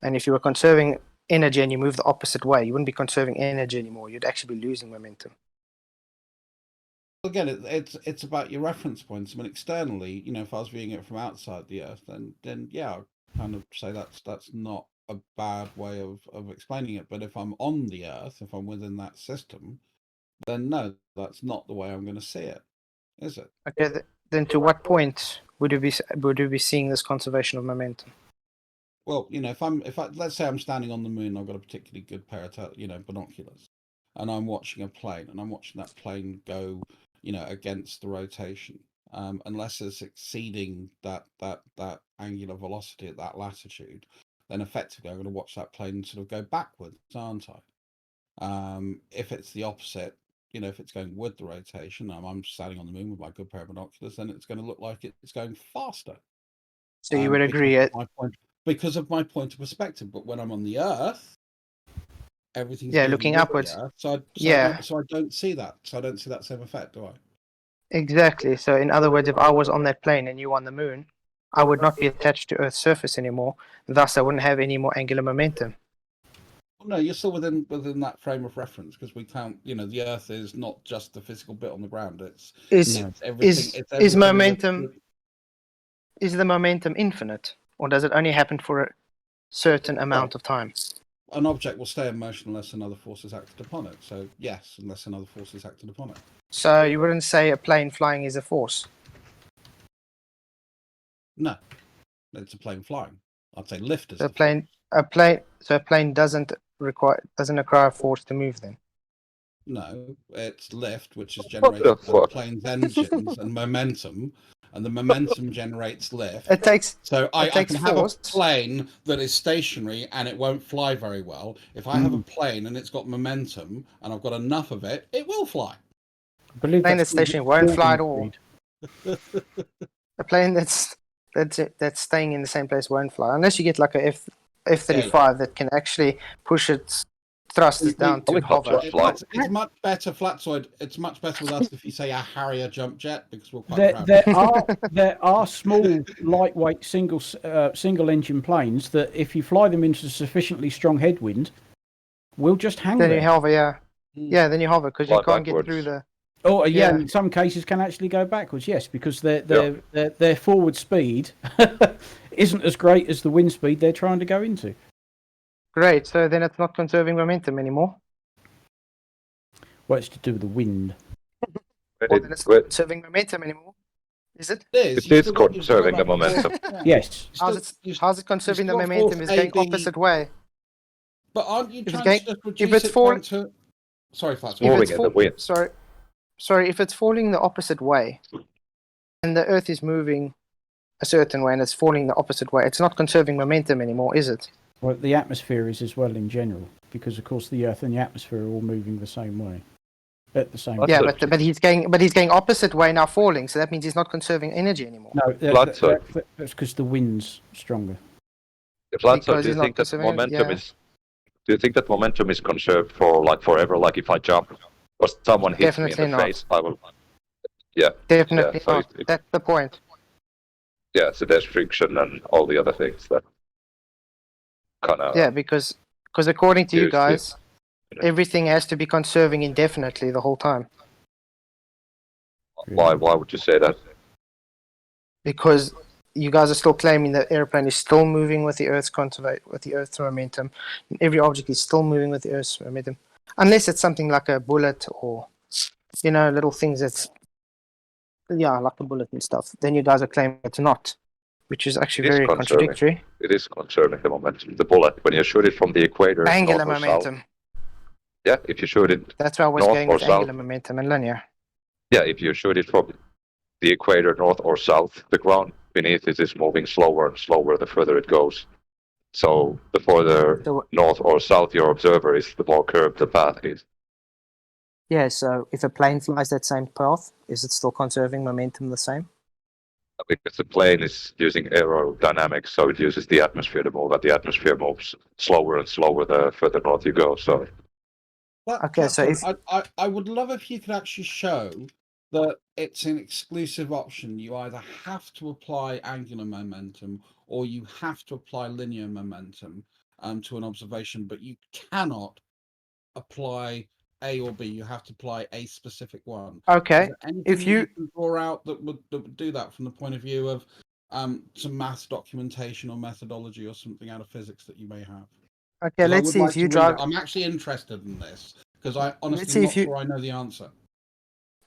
And if you were conserving energy and you move the opposite way, you wouldn't be conserving energy anymore. You'd actually be losing momentum. Again, it's about your reference points. I mean, externally, if I was viewing it from outside the Earth, then yeah, I'd kind of say that's not a bad way of explaining it. But if I'm on the Earth, if I'm within that system, then no, that's not the way I'm going to see it, is it? Okay, then to what point would you be seeing this conservation of momentum? Well, let's say I'm standing on the moon, I've got a particularly good pair of binoculars, and I'm watching a plane, and I'm watching that plane go, against the rotation. Unless it's exceeding that angular velocity at that latitude, then effectively I'm going to watch that plane sort of go backwards, aren't I? If it's the opposite, if it's going with the rotation, I'm standing on the moon with my good pair of binoculars, then it's going to look like it's going faster. So you would agree because of my point of perspective. But when I'm on the Earth, everything's Yeah, moving looking with upwards. the Earth. So Yeah. I don't see that. So I don't see that same effect, do I? Exactly. So in other words, if I was on that plane and you on the moon, I would not be attached to Earth's surface anymore. Thus, I wouldn't have any more angular momentum. Well, no, you're still within that frame of reference because we count. The Earth is not just the physical bit on the ground. It's Is everything. It's is everything momentum is the momentum infinite, or does it only happen for a certain amount of time? An object will stay in motion unless another force is acted upon it. So yes, unless another force is acted upon it. So you wouldn't say a plane flying is a force. No, it's a plane flying. I'd say lift is So the force. a plane doesn't require a force to move then. No, it's lift, which is What the generated by the fuck? plane's engines and momentum, and the momentum generates lift. It takes So I takes can have force. a plane that is stationary and it won't fly very well. If I have a plane and it's got momentum and I've got enough of it, it will fly. I believe plane that's that's stationary won't fly at falling all. speed. A plane that's staying in the same place won't fly unless you get like a F-35 that can actually push its thrusters down to Helicopter. hover. Fly. It's much better, Flatzoid. It's much better with us if you say a Harrier jump jet because we're quite proud. There are small, lightweight single engine planes that, if you fly them into sufficiently strong headwind, will just hang Then there. you hover, yeah. Yeah, then you hover because you Fly can't get backwards. through the. Oh yeah, Yeah. in some cases can actually go backwards. Yes, because their forward speed isn't as great as the wind speed they're trying to go into. Great, so then it's not conserving momentum anymore. Well, it's to do with the wind. Well, then it's not conserving momentum anymore. Is it? It is conserving the momentum. Yes. How's it conserving the still got momentum? It's force going AB. opposite way. But aren't you If it's trying going- to just if reduce it's it for- down to... Sorry, Flatzoid. Moving in the wind. Sorry, if it's falling the opposite way, and the Earth is moving a certain way, and it's falling the opposite way, it's not conserving momentum anymore, is it? Well, the atmosphere is as well in general, because of course the Earth and the atmosphere are all moving the same way at the same Yeah, time. but he's going opposite way now, falling. So that means he's not conserving energy anymore. No, that's because the wind's stronger. Flatzoid, Because do you he's not think that conserving it, momentum yeah. is? Do you think that momentum is conserved for like forever? Like if I jump or someone hits me in Definitely the not. face, I will. Yeah. Definitely Yeah, so not. That's the point. Yeah, so there's friction and all the other things that kind of. Yeah, because according to you Used to. guys, everything has to be conserving indefinitely the whole time. Why would you say that? Because you guys are still claiming that airplane is still moving with the Earth's momentum. Every object is still moving with the Earth's momentum, unless it's something like a bullet or little things that's like a bullet and stuff. Then you guys are claiming it's not, which is actually It is very conserving. contradictory. It is conserving the momentum. The bullet, when you shoot it from the equator, Angular north or momentum. south. Yeah, if you shoot it. That's why I was north going or with angular south. momentum and linear. Yeah, if you shoot it from the equator, north or south, the ground beneath it is moving slower and slower the further it goes. So the further north or south your observer is, the more curved the path is. Yeah, so if a plane flies that same path, is it still conserving momentum the same? Because the plane is using aerodynamics, so it uses the atmosphere to move, and the atmosphere moves slower and slower the further north you go. So Okay, so if I would love if you could actually show that it's an exclusive option. You either have to apply angular momentum or you have to apply linear momentum to an observation, but you cannot apply A or B. You have to apply a specific one. okay, Is there anything if that you can draw out that would do that from the point of view of some maths documentation or methodology or something out of physics that you may have? okay, 'Cause I let's would see like if to you read drive. it. I'm actually interested in this because I Let's honestly see am if not you- sure I know the answer.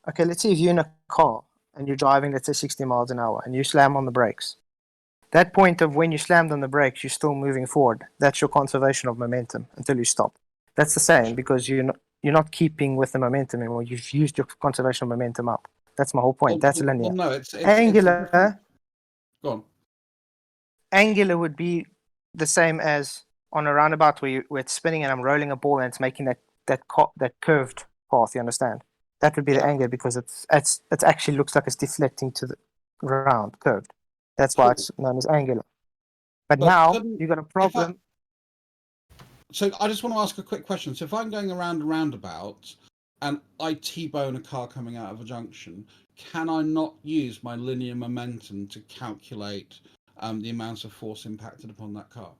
Okay, let's see if you're in a car and you're driving, let's say 60 miles an hour, and you slam on the brakes. That point of when you slammed on the brakes, you're still moving forward. That's your conservation of momentum until you stop. That's the same because you're not keeping with the momentum anymore. You've used your conservation of momentum up. That's my whole point. That's linear. Well, no, it's Angular, Go on. angular would be the same as on a roundabout where it's spinning and I'm rolling a ball and it's making that curved path. You understand? That would be the angle because it actually looks like it's deflecting to the ground, curved. That's why it's known as angular. But now couldn't- you got a problem. So I just want to ask a quick question. So if I'm going around a roundabout and I T-bone a car coming out of a junction, can I not use my linear momentum to calculate the amount of force impacted upon that car?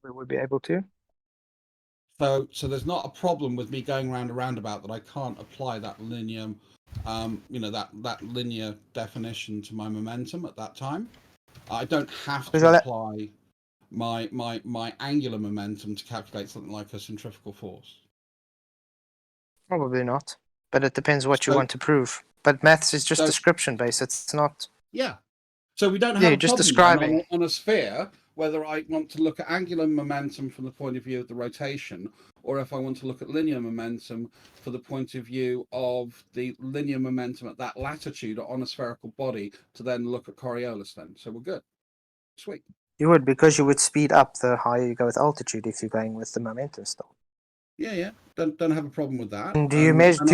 We would be able to. So there's not a problem with me going around a roundabout that I can't apply that linear, that linear definition to my momentum at that time. I don't have to apply my angular momentum to calculate something like a centrifugal force. Probably not, but it depends what you want to prove. But maths is just description based. It's not. Yeah. So we don't have Yeah, a just problem describing. on a sphere whether I want to look at angular momentum from the point of view of the rotation, or if I want to look at linear momentum for the point of view of the linear momentum at that latitude on a spherical body, to then look at Coriolis then. So we're good. Sweet. You would, because you would speed up the higher you go with altitude if you're going with the momentum still. Yeah. Don't have a problem with that. And do you measure?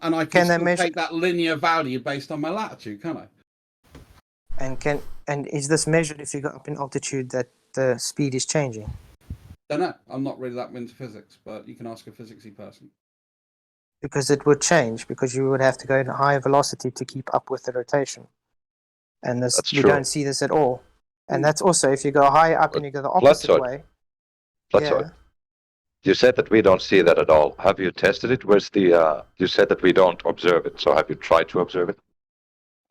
And I can still take that linear value based on my latitude, can I? And is this measured if you go up in altitude that the speed is changing? Don't know. I'm not really that into physics, but you can ask a physicsy person. Because it would change, because you would have to go at a higher velocity to keep up with the rotation. And this we don't see this at all. And that's also if you go higher up and you go the opposite way. Flatzoid. Yeah. You said that we don't see that at all. Have you tested it? Where's the? You said that we don't observe it. So have you tried to observe it?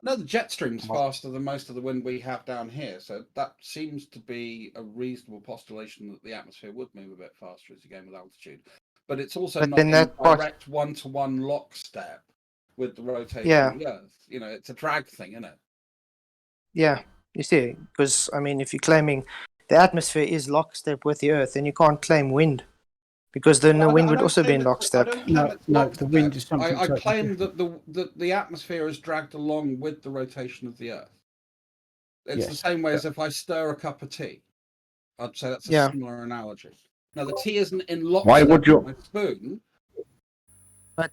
No, the jet stream's faster than most of the wind we have down here, so that seems to be a reasonable postulation that the atmosphere would move a bit faster as you gain with altitude. But it's also not in direct one-to-one lockstep with the rotation of the Earth. You know, it's a drag thing, isn't it? Yeah, you see, because I mean, if you're claiming the atmosphere is lockstep with the Earth, then you can't claim wind. Because then the wind would also be in lockstep. No, the wind is something. I claim that the atmosphere is dragged along with the rotation of the Earth. It's the same way as if I stir a cup of tea. I'd say that's a similar analogy. Now the tea isn't in lockstep with my spoon. But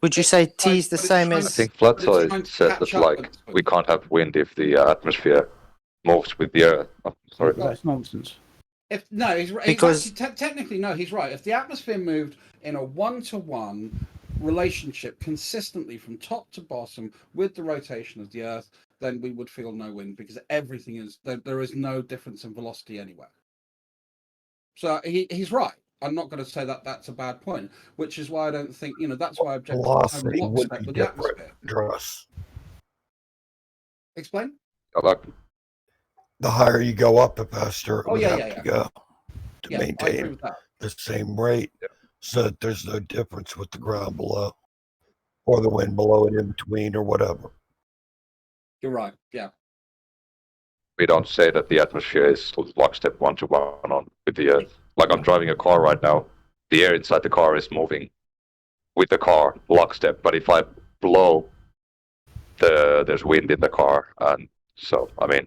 would you say tea is the same as? I think Flatzoid said that like we can't have wind if the atmosphere moves with the Earth. Oh, sorry, that's nonsense. Technically no, he's right. If the atmosphere moved in a one-to-one relationship consistently from top to bottom with the rotation of the Earth, then we would feel no wind because everything is there is no difference in velocity anywhere. So he's right. I'm not going to say that that's a bad point, which is why I don't think that's why I object to lockstep with the atmosphere. Explain. The higher you go up, the faster it would have to go to maintain the same rate, so that there's no difference with the ground below or the wind below and in between or whatever. You're right. Yeah. We don't say that the atmosphere is lockstep one-to-one on with the Earth. Like I'm driving a car right now, the air inside the car is moving with the car lockstep. But if I blow, there's wind in the car, and so I mean,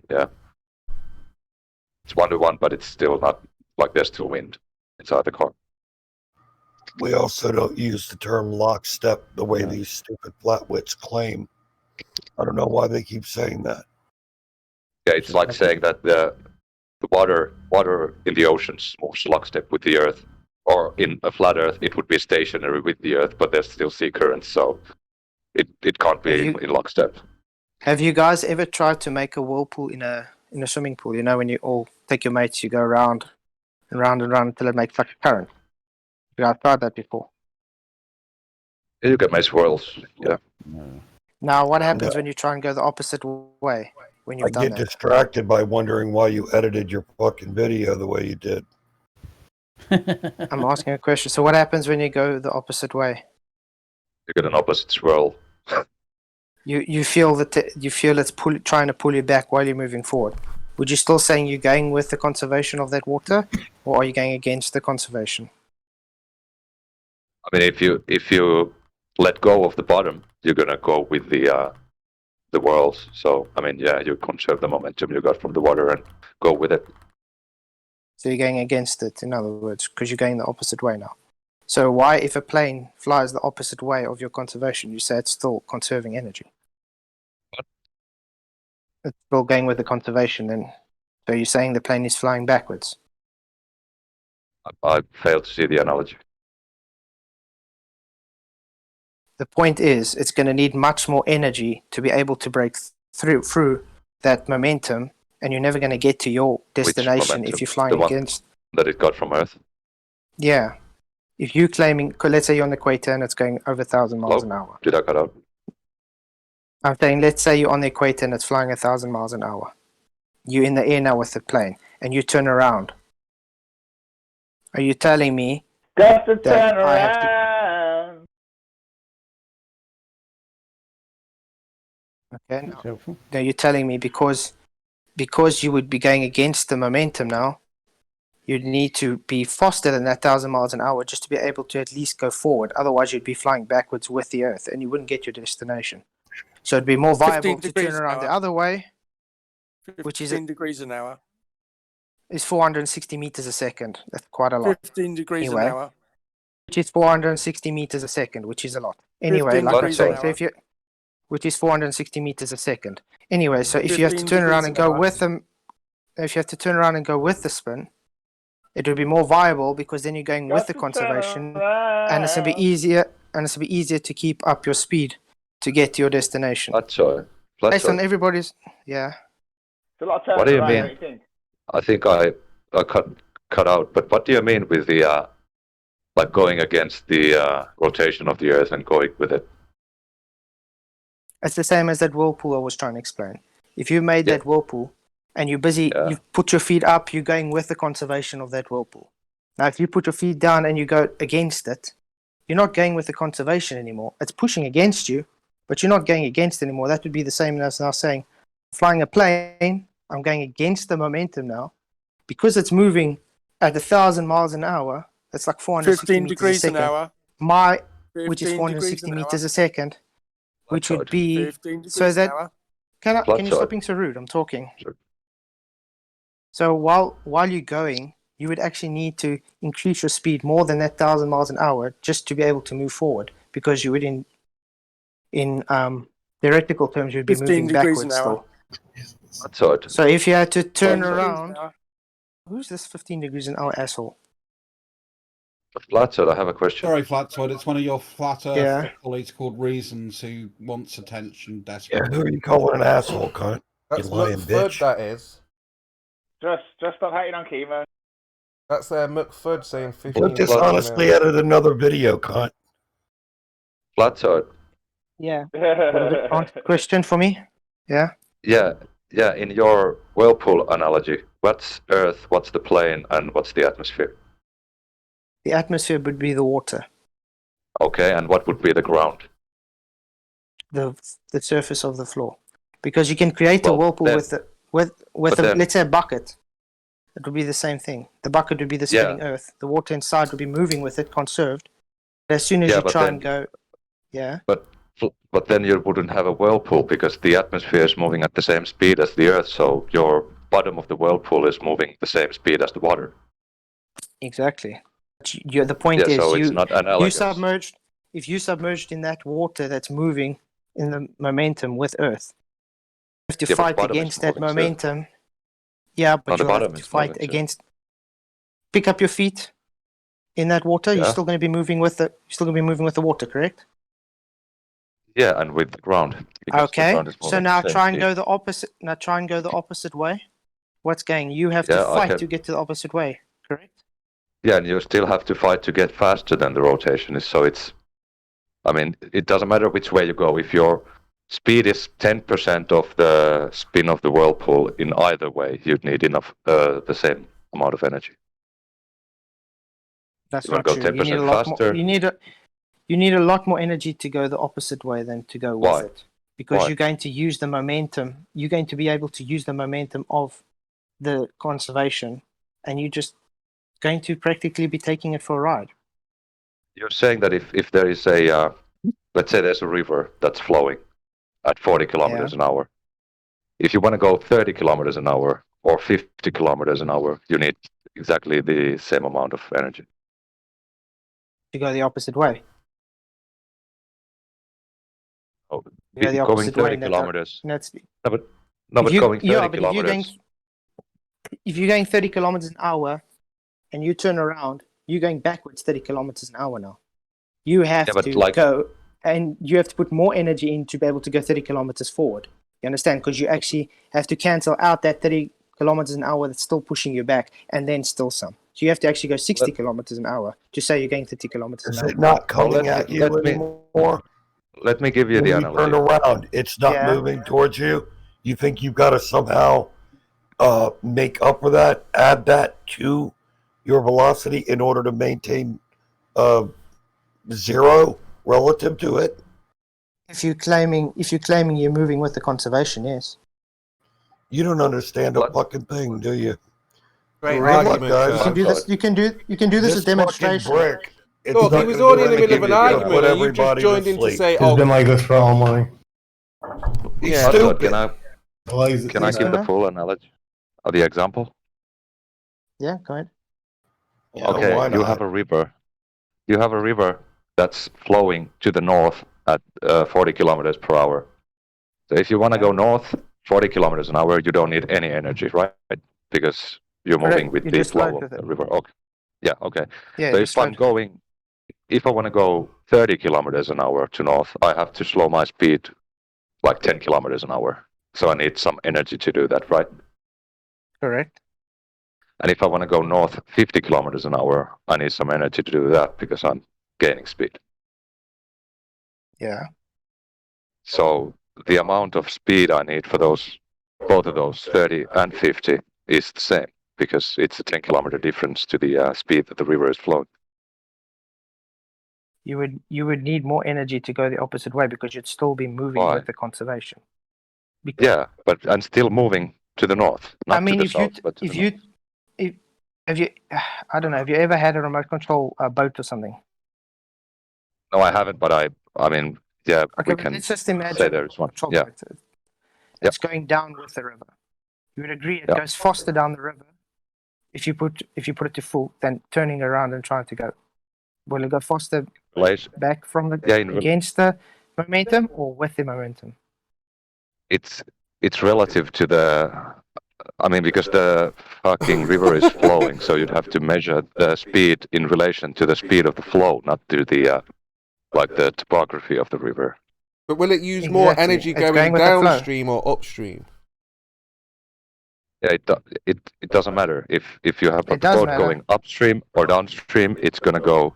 it's one-to-one, but it's still not like there's still wind inside the car. We also don't use the term lockstep the way these stupid flatwits claim. I don't know why they keep saying that. Yeah, it's like saying that the water in the oceans moves lockstep with the Earth, or in a flat Earth it would be stationary with the Earth, but there's still sea currents, so it can't be in lockstep. Have you guys ever tried to make a whirlpool in a swimming pool? You know, when you all take your mates, you go around and round and round until it makes like a current. You guys tried that before? Yeah, you get nice whirls. Yeah. Now, what happens when you try and go the opposite way? When you've done I get distracted by wondering why you edited your fucking video the way you did. I'm asking a question. So what happens when you go the opposite way? You get an opposite swirl. You feel it's trying to pull you back while you're moving forward. Would you still saying you're going with the conservation of that water, or are you going against the conservation? I mean, if you let go of the bottom, you're gonna go with the whirls. So I mean, you conserve the momentum you got from the water and go with it. So you're going against it, in other words, because you're going the opposite way now. So why, if a plane flies the opposite way of your conservation, you say it's still conserving energy? What? It's still going with the conservation then. So you're saying the plane is flying backwards? I failed to see the analogy. The point is, it's going to need much more energy to be able to break through that momentum, and you're never going to get to your destination if momentum? you're flying The one against. that it got from Earth? Yeah. If you're claiming, let's say you're on the equator and it's going over 1,000 miles an hour. Did I cut out? I'm saying, let's say you're on the equator and it's flying 1,000 miles an hour. You're in the air now with the plane, and you turn around. Are you telling me Got to that turn I have to? around. Okay. That's helpful. Now you're telling me because you would be going against the momentum now, you'd need to be faster than that 1,000 miles an hour just to be able to at least go forward. Otherwise, you'd be flying backwards with the Earth, and you wouldn't get your destination. So it'd be more viable to turn around the other way, which is 15 degrees an hour. is 460 meters a second. That's quite a lot. 15 degrees Anyway. an hour. Which is 460 meters a second, which is a lot. Anyway, 15 like I'm degrees saying, an so if you, which is 460 meters a second. Anyway, so if you have to 15 turn around degrees and an go hour. with them, if you have to turn around and go with the spin, it would be more viable because then you're going with the conservation, and it's gonna be easier, to keep up your speed to get to your destination. Flatzoid. Based on everybody's, yeah. It's a lot of turning What do you around, mean? don't you think? I think I cut out, but what do you mean with the like going against the rotation of the Earth and going with it? It's the same as that whirlpool I was trying to explain. If you made that whirlpool and you're busy, you put your feet up, you're going with the conservation of that whirlpool. Now, if you put your feet down and you go against it, you're not going with the conservation anymore. It's pushing against you, but you're not going against anymore. That would be the same as now saying, flying a plane, I'm going against the momentum now. Because it's moving at 1,000 miles an hour, that's like 460 15 meters a degrees an second. hour. Which is 15 460 degrees an meters hour. a second, which would be 15 degrees so an that hour. can you stop being so rude? I'm talking. Sure. So while you're going, you would actually need to increase your speed more than that 1,000 miles an hour just to be able to move forward, because you would in theoretical terms you'd be 15 moving degrees an backwards hour. still. Flatzoid. So if you had to turn 15 degrees an around, hour. who's this 15 degrees an hour asshole? Flatzoid, I have a question. Sorry, Flatzoid. It's one of your flat Earth Yeah. colleagues called Reasons who wants attention Yeah, desperately. who are you calling an asshole, cunt? That's You lying McFud, bitch. that is. Just stop hating on chemo. That's McFud saying 15 Look, dishonestly edited another video, cunt. Flatzoid. Yeah. Answer question for me? Yeah. Yeah, in your whirlpool analogy, what's Earth, what's the plane, and what's the atmosphere? The atmosphere would be the water. Okay, and what would be the ground? The surface of the floor, because you can create a Well, whirlpool then- with but then- let's say a bucket. It would be the same thing. The bucket would be the spinning earth. The water inside would be moving with it, conserved. But as soon as you but try then- and go, yeah, But then you wouldn't have a whirlpool because the atmosphere is moving at the same speed as the Earth, so your bottom of the whirlpool is moving the same speed as the water. exactly. The point Yeah, is so it's you not analogous. submerged. If you submerged in that water that's moving in the momentum with Earth, you have to Yeah, but fight bottom is against that moving, too. momentum. Yeah, No, but the you'll have bottom to is fight moving, too. against. Pick up your feet in that water. You're Yeah. still going to be moving with the. You're still going to be moving with the water, correct? Yeah, and with the ground. because the Okay. ground is So moving now the same try and speed. go the opposite. Now try and go the opposite way. What's going? You have Yeah, to I fight can- to get to the opposite way, correct? Yeah, and you still have to fight to get faster than the rotation is, so it's... I mean, it doesn't matter which way you go. If your speed is 10% of the spin of the whirlpool in either way, you'd need enough, the same amount of energy. That's You wanna not go true. You need 10% a lot more. faster? You need a lot more energy to go the opposite way than to go with Why? it, because Why? you're going to use the momentum. You're going to be able to use the momentum of the conservation, and you're just going to practically be taking it for a ride. You're saying that if there is a, let's say there's a river that's flowing at 40 kilometers an hour. If you want to go 30 kilometers an hour or 50 kilometers an hour, you need exactly the same amount of energy. To go the opposite way. Oh, You go the going opposite way. 30 in that kilometers. That's No, but going 30 yeah, but kilometers. if you're going 30 kilometers an hour and you turn around, you're going backwards 30 kilometers an hour now. You have but to like- go, and you have to put more energy in to be able to go 30 kilometers forward. You understand? Because you actually have to cancel out that 30 kilometers an hour that's still pushing you back, and then still some. So you have to actually go 60 kilometers an hour to say you're going 30 kilometers Is an hour. it not coming let at me- you let me- anymore? Let me give you When the you turn analogy. around, it's not Yeah. moving towards you. You think you've got to somehow make up for that, add that to your velocity in order to maintain zero relative to it? If you're claiming you're moving with the conservation, yes. You don't understand a What? fucking thing, do you? Great Right, argument, guys. You John. can do this. You can do this as fucking demonstration. brick. It's Look, not he was gonna already do in the middle of an anything but argument, put and you just everybody joined in to sleep. say, It's "Oh, been like this for all morning. He's yeah." Flatzoid, stupid. can I Yes, give go the full analogy of the example? Yeah, go ahead. Yeah, Okay, why you not? have a river. You have a river that's flowing to the north at 40 kilometers per hour. So if you want to go north 40 kilometers an hour, you don't need any energy, right? Because you're Correct. moving with You the just float flow of with the it. river. Okay. Yeah, okay. Yeah, So just if I'm going, if I want to go 30 kilometers an hour to north, I have to slow my speed like 10 kilometers an hour. So I need some energy to do that, right? correct. And if I want to go north 50 kilometers an hour, I need some energy to do that because I'm gaining speed. Yeah. So the amount of speed I need for both of those 30 and 50 is the same because it's a 10 kilometer difference to the speed that the river is flowing. You would need more energy to go the opposite way because you'd still be moving Why? with the conservation. Yeah, but I'm still moving to the north, not I mean, to the if south, but to if the you north. if have you I don't know, have you ever had a remote control boat or something? No, I haven't, but I mean, yeah, Okay, we but can let's just say imagine there is one. control Yeah, boat. It's going down with the river. You would agree it Yeah. goes faster down the river if you put it to full than turning around and trying to go. Will it go faster relation. back from the Yeah, against the momentum or with the momentum? It's relative to the. I mean, because the fucking river is flowing, so you'd have to measure the speed in relation to the speed of the flow, not to the like the topography of the river. But will it use more Exactly. energy It's going going with the flow. downstream or upstream? Yeah, it doesn't matter if you have a It does boat matter. going upstream or downstream. It's gonna go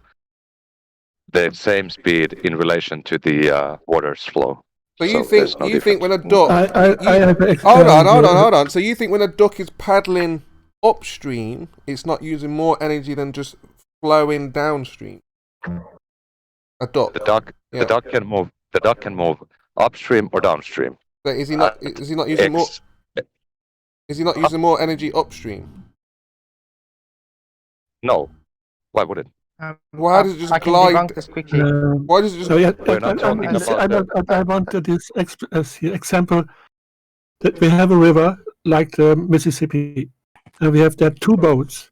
the same speed in relation to the water's flow. So you there's think no you think when a difference. duck? I have Hold on. So you think when a duck is paddling upstream, it's not using more energy than just flowing downstream? A duck. The duck can move. The duck can move upstream or downstream. But is he not using more? Is he not using more energy upstream? No. Why would it? Why does it just I can glide? debunk this quickly. Why does it just? So yeah, We're not talking about I wanted this example that we have a river like the Mississippi, and we have there two boats,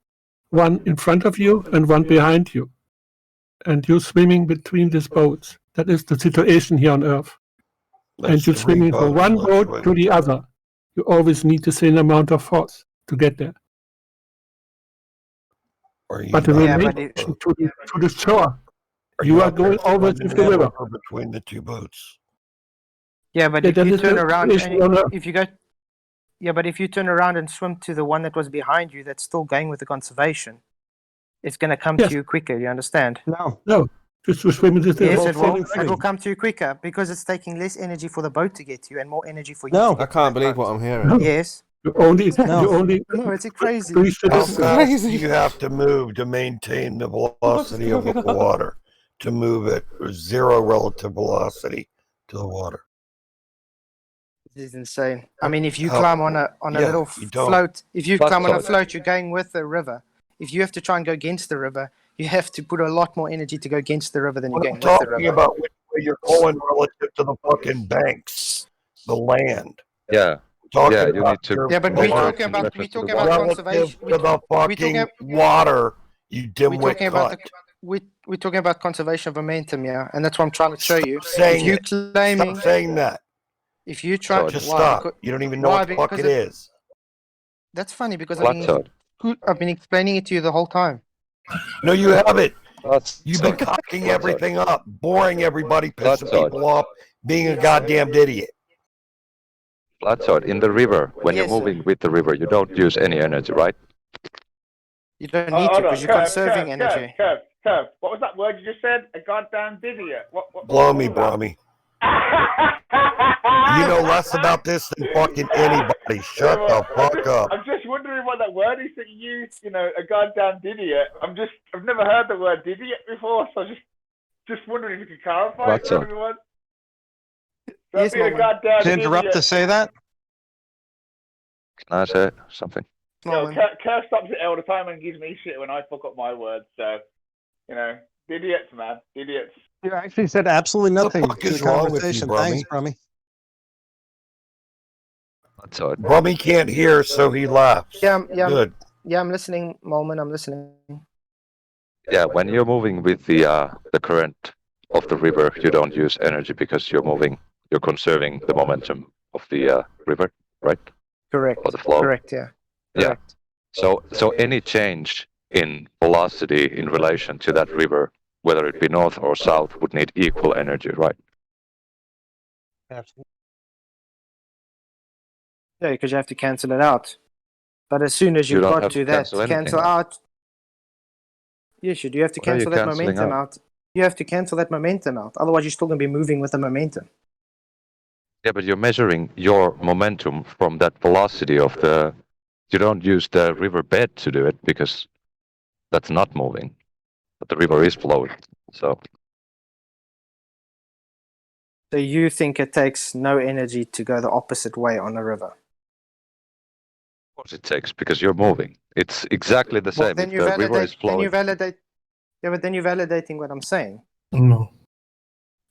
one in front of you and one behind you, and you're swimming between these boats. That is the situation here on Earth. And That's you're three swimming from boats, one let's boat swim. to the other. You always need the same amount of force to get there. Are you But the not- Yeah, but relation to the shore, are you are not gonna going always swim with the river. between the two boats? Yeah, but Yeah, if that you is turn the around situation and on Earth. if you go, yeah, but if you turn around and swim to the one that was behind you, that's still going with the conservation. It's going to come Yes. to you quicker. You understand? No, just to swim in this Yes, river. it will. It will come to you quicker because it's taking less energy for the boat to get to you and more energy for you. No. to get I to can't that believe boat. what I'm hearing. No. Yes. You only No, it's crazy. reach the How distance. fast crazy. do you have to move to maintain the velocity of the going on? water? To move at zero relative velocity to the water. This is insane. I mean, if you How- climb on a yeah, little you don't. float, if you But climb on a sorry. float, you're going with the river. If you have to try and go against the river, you have to put a lot more energy to go against the river than you're What going I'm with the talking river. about which way you're going relative to the fucking banks, the land. Yeah. Talking Yeah, you about need to- your Yeah, but Well, we're water talking in about relation we're to the talking water. about relative conservation. to the fucking water, you We're dimwit talking about cunt. we're talking about conservation of momentum, yeah, and that's what I'm trying to show you. Stop saying If you it. claiming, Stop saying that. if you try, Just why? stop. Because, You don't even know why? what the fuck Because it is. that's funny because I mean, Flatzoid. I've been explaining it to you the whole time. No, you haven't. That's You've been cocking everything up, boring everybody, pissing people off, being a goddamn idiot. Flatzoid, in the river, when Yes, you're sir. moving with the river, you don't use any energy, right? You don't Oh, need to hold on, because you're conserving energy. Curve. What was that word you just said? A goddamn idiot. What Blow me, was that? Brummy. You know less about this than fucking anybody. Shut the fuck up. I'm just wondering what that word is that you use. You know, a goddamn idiot. I've never heard the word idiot before, so just wondering if you could clarify it What's for up? everyone. Yes, Don't be a Mama. goddamn To interrupt idiot. to say that? Can I say something? Yo, Norman. Kerr stops it all the time and gives me shit when I fuck up my words. So, you know, idiots, man, idiots. You actually said absolutely What nothing the fuck to is the wrong with you, conversation. Brummy? Thanks, Brummy. Flatzoid. Brummy can't hear, so he laughs. Yeah, Good. I'm listening, Moment. I'm listening. Yeah, when you're moving with the current of the river, you don't use energy because you're conserving the momentum of the river, right? Correct. Or the flow. Correct. Yeah. Yeah. Correct. So any change in velocity in relation to that river, whether it be north or south, would need equal energy, right? Absolutely. Yeah, because you have to cancel it out. But as soon as You you don't got have to to that, cancel anything cancel out. out. Yes, you do. You have to What are you cancel that cancelling momentum out? out. You have to cancel that momentum out. Otherwise, you're still going to be moving with the momentum. Yeah, but you're measuring your momentum from that velocity of the. You don't use the river bed to do it because that's not moving, but the river is flowing. So So you think it takes no energy to go the opposite way on a river? of course it takes because you're moving. It's exactly the Well, same. then If you the river is validate. Then you flowing. validate. Yeah, but then you're validating what I'm saying. No.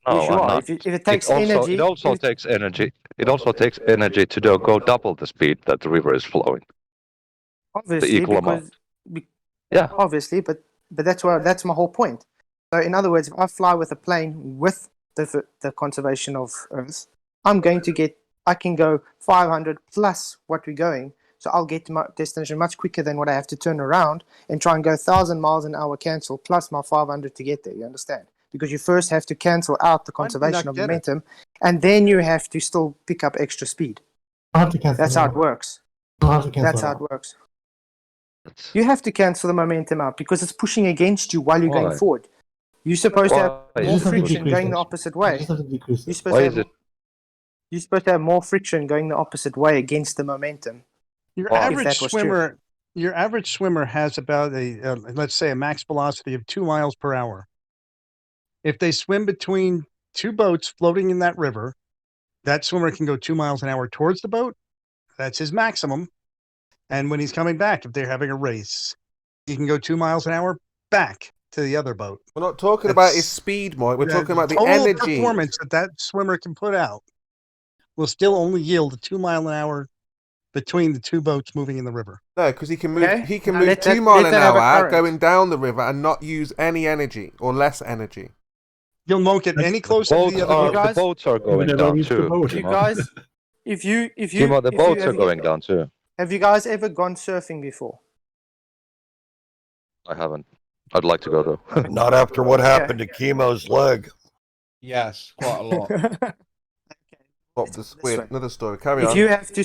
No, Yes, you I'm are. not. If it takes it also, energy, It also takes energy. It also takes energy to go double the speed that the river is flowing. obviously, equal because amount. Yeah. obviously, but that's my whole point. So, in other words, if I fly with a plane with the conservation of Earth, I can go 500 plus what we're going. So I'll get to my destination much quicker than what I have to turn around and try and go 1,000 miles an hour cancel plus my 500 to get there. You understand? Because you first have to cancel out the Why do you conservation not of get it? momentum, and then you have to still pick up extra speed. I have to cancel That's how it works. I have to cancel That's how it works. You have to cancel the momentum out because it's pushing against you while you're going Why? forward. You're supposed to have Why more is it friction pushing? going the opposite way. You're supposed Why to is have, it? you're supposed to have more friction going the opposite way against the momentum. Your Wow. average that was true. swimmer, your average swimmer has about let's say a max velocity of 2 miles per hour. If they swim between two boats floating in that river, that swimmer can go 2 miles an hour towards the boat. That's his maximum. And when he's coming back, if they're having a race, he can go 2 miles an hour back to the other boat. We're not talking about his That's- speed, Mike. We're The talking about the total energy. performance that swimmer can put out will still only yield a 2 mile an hour between the two boats moving in the river. No, because he can move. Okay. He can Now move let 2 that- miles let an that have a hour current. going down the river and not use any energy or less energy. You won't get any closer to the other are- boat. guys- The boats are going never down reach the too. boat. You Timo. guys, if you Timo, the if you- boats have are you- going down too. Have you guys ever gone surfing before? I haven't. I'd like to go though. Not after what happened to Chemo's leg. Yes, quite a lot. What This weird? way. Another story. Carry If on. you have to,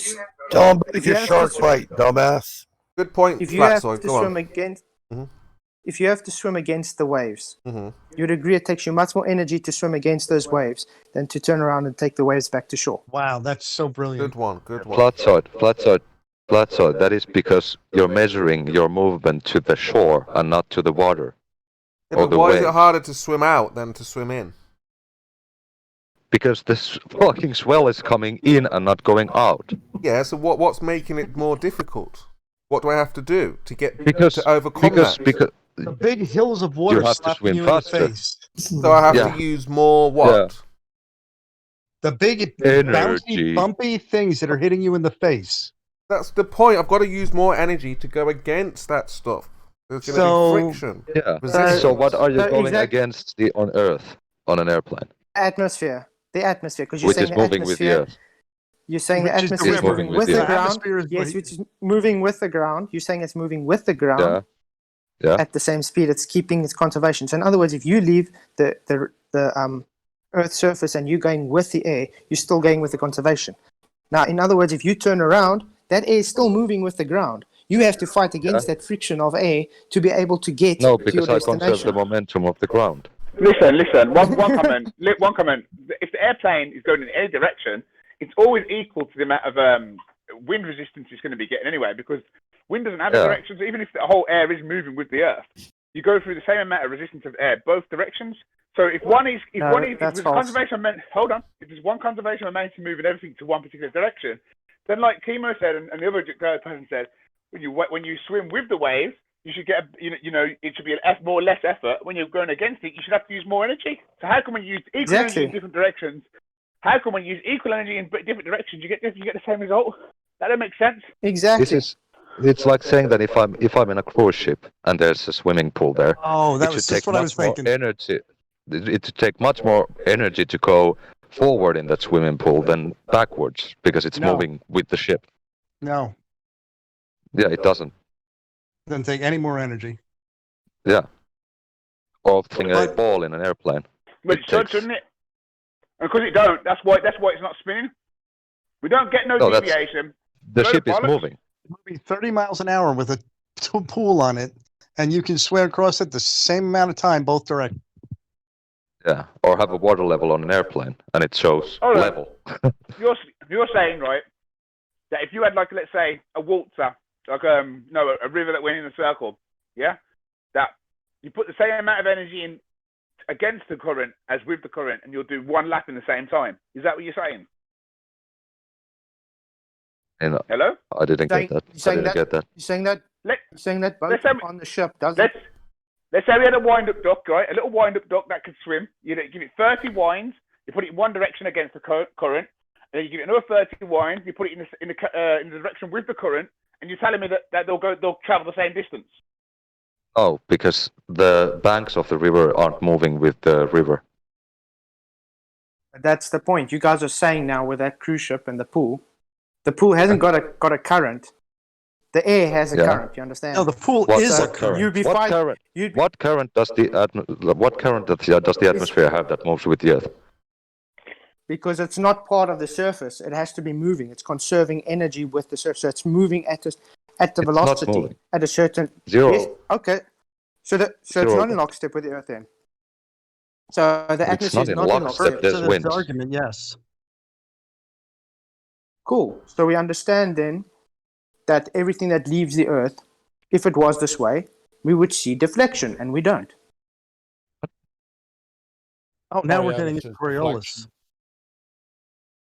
Tell him about If you your have shark to- bite, dumbass. Good point, if you have Flatzoid. to Go swim on. against, Mhm. if you have to swim against the waves, hmm you'd agree it takes you much more energy to swim against those waves than to turn around and take the waves back to shore. Wow, that's so brilliant. Good one. Good one. Flatzoid. That is because you're measuring your movement to the shore and not to the water. Yeah, or but the why is it waves. harder to swim out than to swim in? Because this fucking swell is coming in and not going out. Yeah. So what's making it more difficult? What do I have to do to get Because to overcome that? The big hills of water You have to slapping swim you faster. in the face. So I have Yeah. to use more what? Yeah. The big Energy. bouncy, bumpy things that are hitting you in the face. That's the point. I've got to use more energy to go against that stuff. There's going to So- be friction. Yeah. Resistance. So what are you So going exact- against on Earth on an airplane, Atmosphere, the atmosphere, because you're which saying is moving with the Earth? You're saying the Which is the atmosphere is river. moving Moving with with the the ground. atmosphere is Yes, which is moving with the ground. You're saying it's moving with the ground Yeah. at the same speed. It's keeping its conservation. So in other words, if you leave the Earth's surface and you're going with the air, you're still going with the conservation. Now, in other words, if you turn around, that air is still moving with the ground. You have to fight against that friction of air to be able to get No, to your because I conserve destination. the momentum of the ground. Listen. One comment. One comment. If the airplane is going in any direction, it's always equal to the amount of wind resistance it's going to be getting anyway. Because wind doesn't have a direction, so even if the whole air is moving with the Earth, you go through the same amount of resistance of air both directions. So if there's conservation hold on, if there's one conservation momentum moving everything to one particular direction, then like Kimo said and the other person said, when you swim with the waves, you should get it should be more or less effort. When you're going against it, you should have to use more energy. So how come when you use equal energy in different directions? How come when you use equal energy in different directions, you get the same result? That don't make sense. Exactly. It's like saying that if I'm in a cruise ship and there's a swimming pool there, Oh, that it was should just take what I was much more thinking. energy. It should take much more energy to go forward in that swimming pool than backwards because it's No. moving with the ship. No, Yeah, it doesn't. doesn't take any more energy. Yeah. Or throwing a But- ball in an airplane. But it should, shouldn't it? And because it don't, that's why it's not spinning. We don't get no deviation. The No ship is bollocks. moving. Moving 30 miles an hour with a pool on it, and you can swim across it the same amount of time both directions. Yeah. Or have a water level on an airplane and it shows All right. level. You're saying, right, that if you had like, let's say, a waltzer, like a river that went in a circle, yeah, that you put the same amount of energy in against the current as with the current, and you'll do one lap in the same time. Is that what you're saying? Hello? I didn't get that. I didn't get that. You're saying that boat let's say- on the ship does it? Let's say we had a wind-up duck, right? A little wind-up duck that could swim. You give it 30 winds. You put it in one direction against the current, and then you give it another 30 winds. You put it in the direction with the current, and you're telling me that they'll travel the same distance. Oh, because the banks of the river aren't moving with the river. That's the point. You guys are saying now with that cruise ship and the pool hasn't got a current. The air has a current. You understand? No, the pool What- is a what current. You'd be What fine. current? What current does the atmosphere have that moves with the Earth? Because it's not part of the surface. It has to be moving. It's conserving energy with the surface. So it's moving at the not velocity moving. at a certain Zero. Yes, okay. So it's Zero. not in lockstep with the Earth then. So the atmosphere not is in not in lockstep, lockstep. there's So that's winds. the argument, yes. Cool. So we understand then that everything that leaves the Earth, if it was this way, we would see deflection, and we don't. Oh, now we're yeah, getting this into is Coriolis. deflection.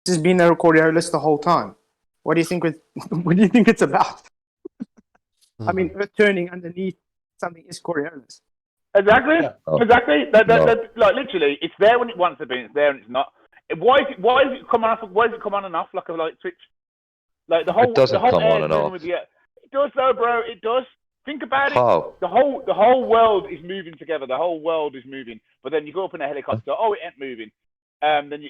This has been a Coriolis the whole time. What do you think? What do you think it's about? I mean, Earth turning underneath something is Coriolis. Exactly. Yeah. Oh. Exactly. That, No. like literally, it's there when it wants to be. It's there and it's not. Why is it come on? Why does it come on and off like a light switch? Like the whole doesn't come air on is and moving off. with the air. It does though, bro. It does. Think about it. How? The whole world is moving together. The whole world is moving. But then you go up in a helicopter. Oh, it ain't moving. Then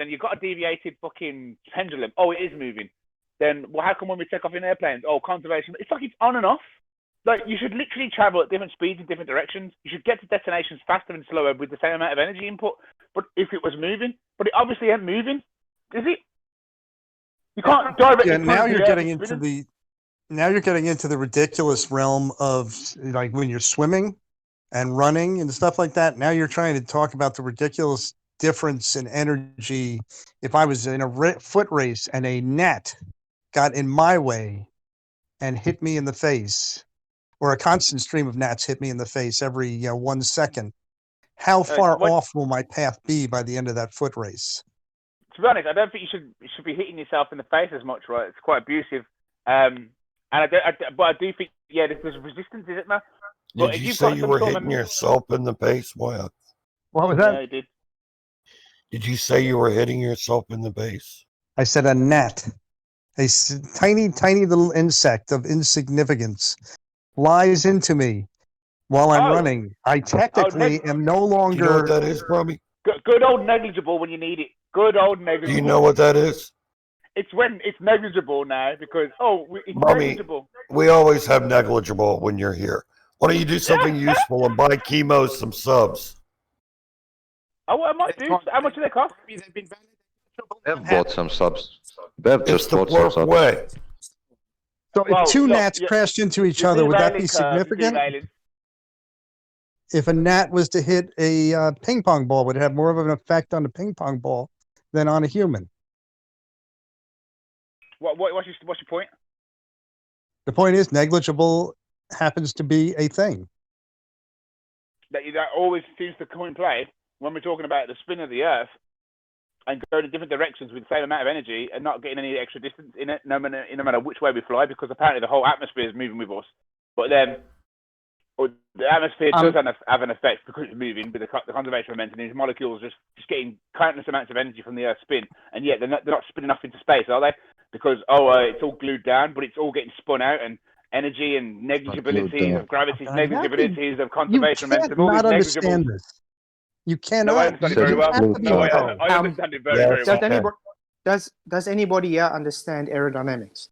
you got a deviated fucking pendulum. Oh, it is moving. Then how come when we take off in airplanes? Oh, conservation. It's like it's on and off. Like you should literally travel at different speeds in different directions. You should get to destinations faster and slower with the same amount of energy input. But if it was moving, but it obviously ain't moving, is it? You can't directly. Yeah, now point you're the air getting that's spinning. into the ridiculous realm of like when you're swimming and running and stuff like that. Now you're trying to talk about the ridiculous difference in energy. If I was in a foot race and a net got in my way and hit me in the face, or a constant stream of gnats hit me in the face every 1 second, how far off will my path be by the end of that foot race? To be honest, I don't think you should be hitting yourself in the face as much, right? It's quite abusive. And I do think, yeah, there's resistance, is it, man? But Did if you you've say got you some were sort of- hitting yourself in the face? Wow. What was Yeah, that? I did. Did you say you were hitting yourself in the base? I said a gnat. A tiny, tiny little insect of insignificance flies into me while I'm Oh. running. I technically am no Do you know what longer. that is, Brummy? Good old negligible when you need it. Good old Do negligible. you know what that is? It's when it's negligible now because it's Mommy. negligible. We always have negligible when you're here. Why don't you do something useful and buy Chemo some subs? Oh, I might do. How much do they cost? Bev bought some subs. Bev It's just the bought some work subs. way. So if Well, two look, gnats crashed into each other, would that be significant? If a gnat was to hit a ping pong ball, would it have more of an effect on the ping pong ball than on a human? What's your point? The point is, negligible happens to be a thing. That always seems to come in play when we're talking about the spin of the Earth and going in different directions with the same amount of energy and not getting any extra distance in it, no matter which way we fly, because apparently the whole atmosphere is moving with us. But then the atmosphere does have an effect because it's moving with the conservation of momentum. These molecules just getting countless amounts of energy from the Earth's spin, and yet they're not spinning off into space, are they? Because it's all glued down, but it's all getting spun out, and energy and negligibilities of gravity, negligibilities of conservation momentum. You All cannot these negligible. understand this. You cannot. No, I understand it very well. I understand it very well. Does anybody here understand aerodynamics?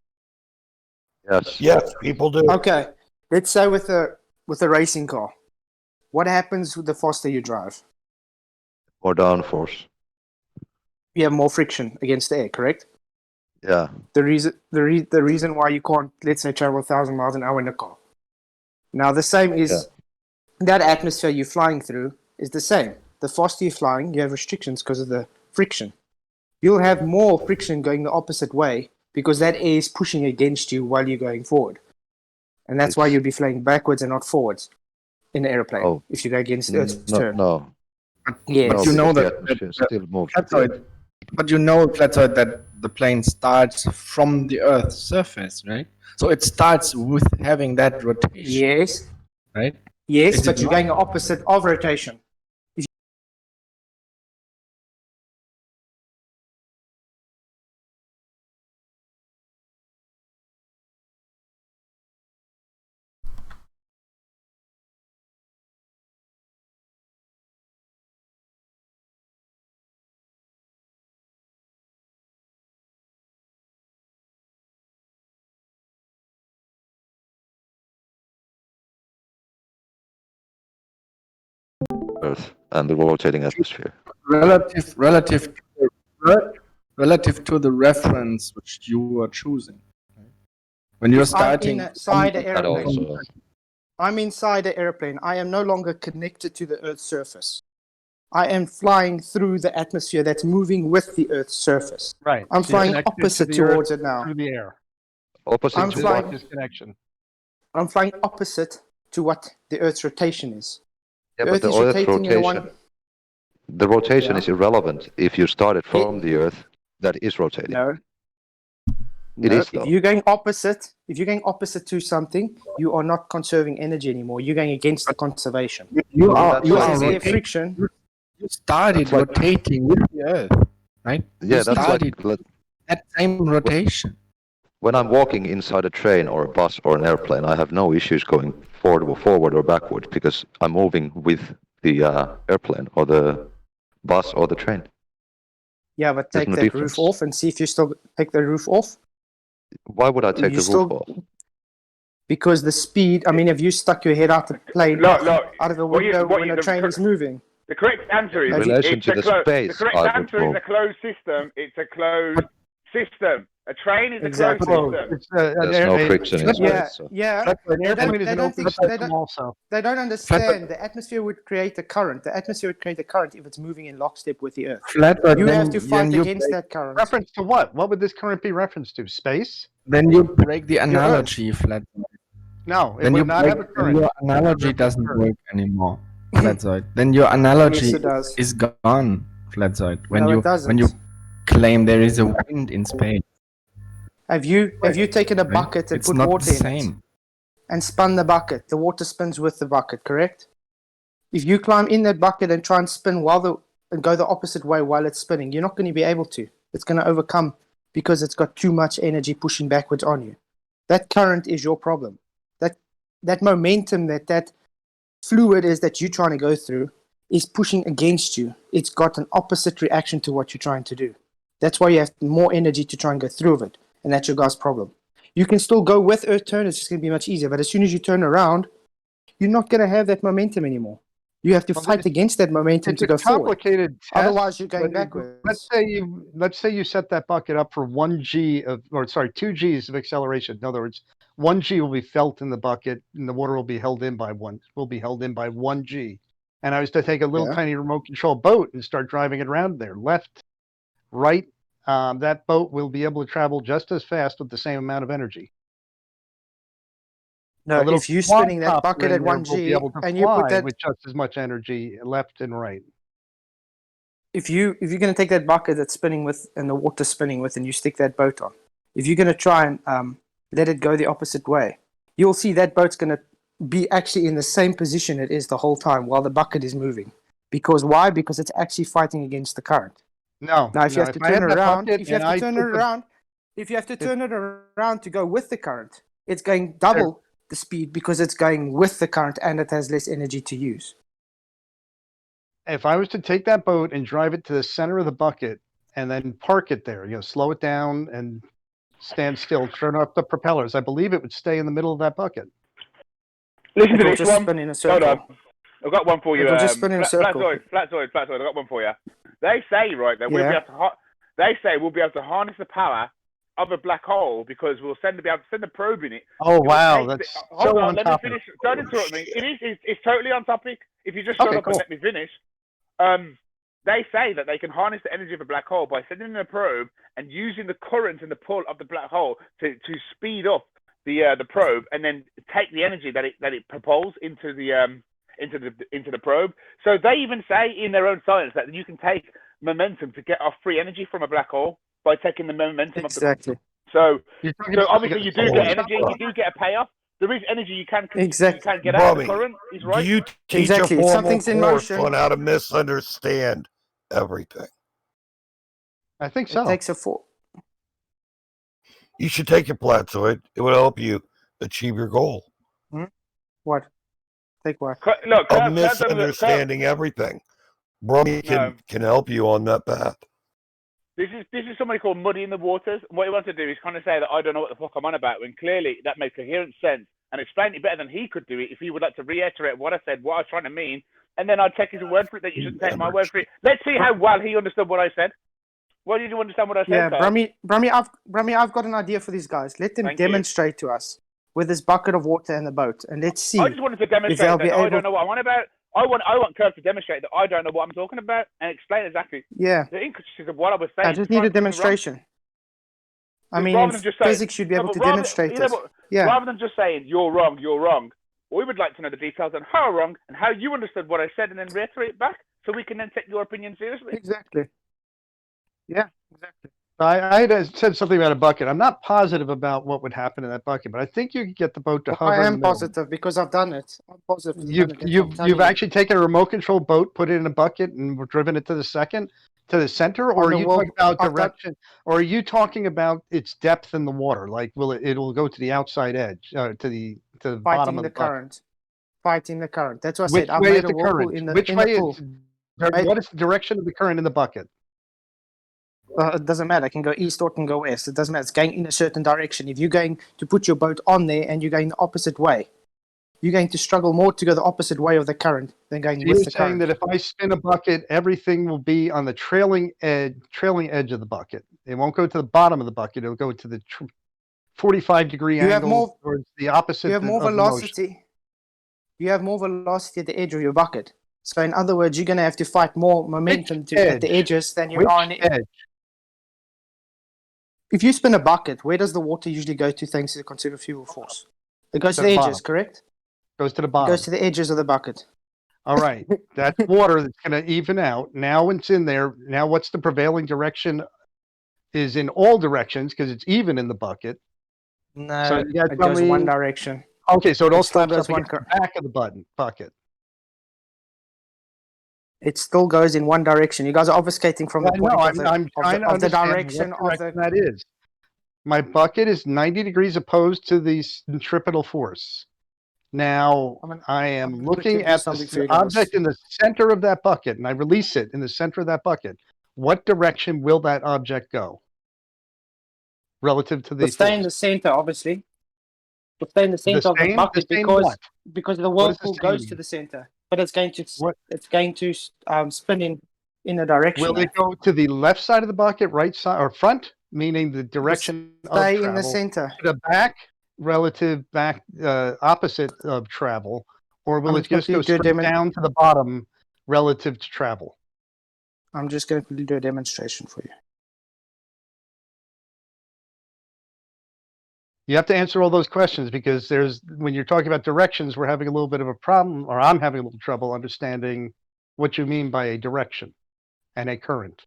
Yes. Yes, people do. Okay, let's say with a racing car, what happens the faster you drive? More downforce. You have more friction against the air, correct? Yeah. The reason why you can't, let's say, travel 1,000 miles an hour in a car. Now the same is that atmosphere you're flying through is the same. The faster you're flying, you have restrictions because of the friction. You'll have more friction going the opposite way because that air is pushing against you while you're going forward. And that's why you'll be flying backwards and not forwards in the airplane if you go against Earth's turn. No. Yes. But you know that still moves. But you know, Flatzoid, that the plane starts from the Earth's surface, right? So it starts with having that rotation. Yes. Right? Yes, but you're going opposite of rotation. Earth and the rotating atmosphere. Relative to the reference which you are choosing. When you're starting, I'm inside the airplane. I am no longer connected to the Earth's surface. I am flying through the atmosphere that's moving with the Earth's surface. Right. I'm So you're flying connected opposite to the Earth towards it now. through the air. Opposite I'm to flying- what? This connection. I'm flying opposite to what the Earth's rotation is. Yeah, the but Earth the is Earth rotating in rotation. The rotation Yeah. is irrelevant if you started from the Earth that is rotating. No. It is though. If you're going opposite to something, you are not conserving energy anymore. You're going against the conservation. you are Because there's air rotating. friction. You started That's like- rotating with the Earth, right? Yeah, You that's started like that same rotation. when I'm walking inside a train or a bus or an airplane, I have no issues going forward or backward because I'm moving with the airplane or the bus or the train. Yeah, but There's take no that difference. roof off and see if you still take the roof off. Why would I take You the roof off? Because the speed, I mean, if you stuck your head out the plane, Look, out of the what you- window what when you- a the train cor- is moving. The correct answer is In relation it's to a the space, The correct I would answer is move. a closed system. It's a closed system. A train is Exactly. a closed system. It's, an There's air- no a- friction in Flatzoid- Yeah, space. So. yeah. An They airplane don't, is they an don't open think, system also. they don't understand the atmosphere would create a current. The atmosphere would create a current if it's moving in lockstep with the Earth. Flatwood, You then, have to fight then you against that current. Reference to what? What would this current be referenced to? Space? then you break the analogy, Flatwood. No, it Then would you not break, have a then current. your analogy doesn't current. work anymore, Flatzoid. Then your analogy Yes, it does. is gone, Flatzoid. When No, it you doesn't. claim there is a wind in space, Have you taken a right? bucket and It's put not water the in it same. and spun the bucket? The water spins with the bucket, correct? If you climb in that bucket and try and spin and go the opposite way while it's spinning, you're not going to be able to. It's going to overcome because it's got too much energy pushing backwards on you. That current is your problem. That momentum that fluid is that you're trying to go through is pushing against you. It's got an opposite reaction to what you're trying to do. That's why you have more energy to try and go through of it. And that's your guy's problem. You can still go with earth turn, it's just going to be much easier. But as soon as you turn around, you're not going to have that momentum anymore. You have to fight against that momentum to go forward. Complicated test, Otherwise, you're going but backwards. Let's say you set that bucket up for 2 Gs of acceleration. In other words, 1 G will be felt in the bucket, and the water will be held in by 1 G. And I was to take a little tiny remote control boat and start driving it around there, left, right. That boat will be able to travel just as fast with the same amount of energy. No, if you're spinning that bucket at 1 G and you put that with just as much energy left and right. If you're going to take that bucket that's spinning with and the water spinning with, and you stick that boat on, if you're going to try and let it go the opposite way, you'll see that boat's going to be actually in the same position it is the whole time while the bucket is moving. Because why? Because it's actually fighting against the current. No. Now, if you have to turn it around, if you have to turn it around to go with the current, it's going double the speed because it's going with the current and it has less energy to use. If I was to take that boat and drive it to the center of the bucket and then park it there, slow it down and stand still, turn off the propellers, I believe it would stay in the middle of that bucket. Listen to It'll this just one. spin in a circle. Hold on. I've got one for you. It'll just spin in a circle. Flatzoid, I've got one for you. They say, right, that we'll be able to harness the power of a black hole because we'll be able to send a probe in it. Oh, wow. That's hold so on, on let me topic. finish. Don't interrupt me. It's totally on topic. If you just shut up and let me finish. They say that they can harness the energy of a black hole by sending in a probe and using the current and the pull of the black hole to speed up the probe and then take the energy that it propels into the probe. So they even say in their own science that you can take momentum to get off free energy from a black hole by taking the momentum of the. So obviously you do get energy, you do get a payoff. There is energy you can get out of the current. He's right. Do you teach a formal course on how to misunderstand everything? I think so. It takes a four. You should take it, Flatzoid. It will help you achieve your goal. What? Take what? Look, of misunderstanding everything. Brummy can help you on that path. This is somebody called Muddy in the Waters. What he wants to do is kind of say that I don't know what the fuck I'm on about, when clearly that makes coherent sense and explain it better than he could do it if he would like to reiterate what I said, what I was trying to mean, and then I'd take his word for it that you shouldn't take my word for it. Let's see how well he understood what I said. Why did you understand what I said? Yeah, Brummy, I've got an idea for these guys. Let them demonstrate to us with this bucket of water and the boat, and let's see. I just wanted to demonstrate that I don't know what I'm on about. I want Kirk to demonstrate that I don't know what I'm talking about and explain exactly the intricacies of what I was saying. I just need a demonstration. I mean, in physics, you'd be able to demonstrate this. Rather than just saying, you're wrong, we would like to know the details on how wrong and how you understood what I said and then reiterate it back so we can then take your opinion seriously. Exactly. Yeah, exactly. I had said something about a bucket. I'm not positive about what would happen in that bucket, but I think you could get the boat to hover. I am positive because I've done it. I'm positive. You've actually taken a remote control boat, put it in a bucket, and driven it to the center, or are you talking about direction, or are you talking about its depth in the water? Like, it'll go to the outside edge, to the bottom of the current. Fighting the current. That's what I said. I've made a whirlpool in the pool. What is the direction of the current in the bucket? It doesn't matter. It can go east or it can go west. It doesn't matter. It's going in a certain direction. If you're going to put your boat on there and you're going the opposite way, you're going to struggle more to go the opposite way of the current than going with the current. You're saying that if I spin a bucket, everything will be on the trailing edge of the bucket. It won't go to the bottom of the bucket. It'll go to the 45-degree angle towards the opposite. You have more velocity. You have more velocity at the edge of your bucket. So in other words, you're going to have to fight more momentum at the edges than you are on the edge. If you spin a bucket, where does the water usually go to thanks to the centrifugal force? It goes to the edges, correct? Goes to the bottom. It goes to the edges of the bucket. All right. That's water that's going to even out. Now it's in there. Now what's the prevailing direction is in all directions because it's even in the bucket. No, so it goes one direction. Okay, so it all slaps up against the back of the bucket. It still goes in one direction. You guys are obfuscating from the point of the direction of the. That is. My bucket is 90 degrees opposed to the centripetal force. Now I am looking at the object in the center of that bucket, and I release it in the center of that bucket. what direction will that object go relative to the It'll stay in force? the center, obviously. It'll stay in the center of the same- bucket the same because what? the What does the whirlpool same goes mean? to the center, but it's going to What? spin in a direction. Will it go to the left side of the bucket, right side, or front, meaning the direction of Stay travel? in the center. To the back, opposite of travel, or will I'm it just go quickly do a straight down to the bottom relative to travel? I'm just going to do a demonstration for you. You have to answer all those questions because when you're talking about directions, we're having a little bit of a problem, or I'm having a little trouble understanding what you mean by a direction and a current.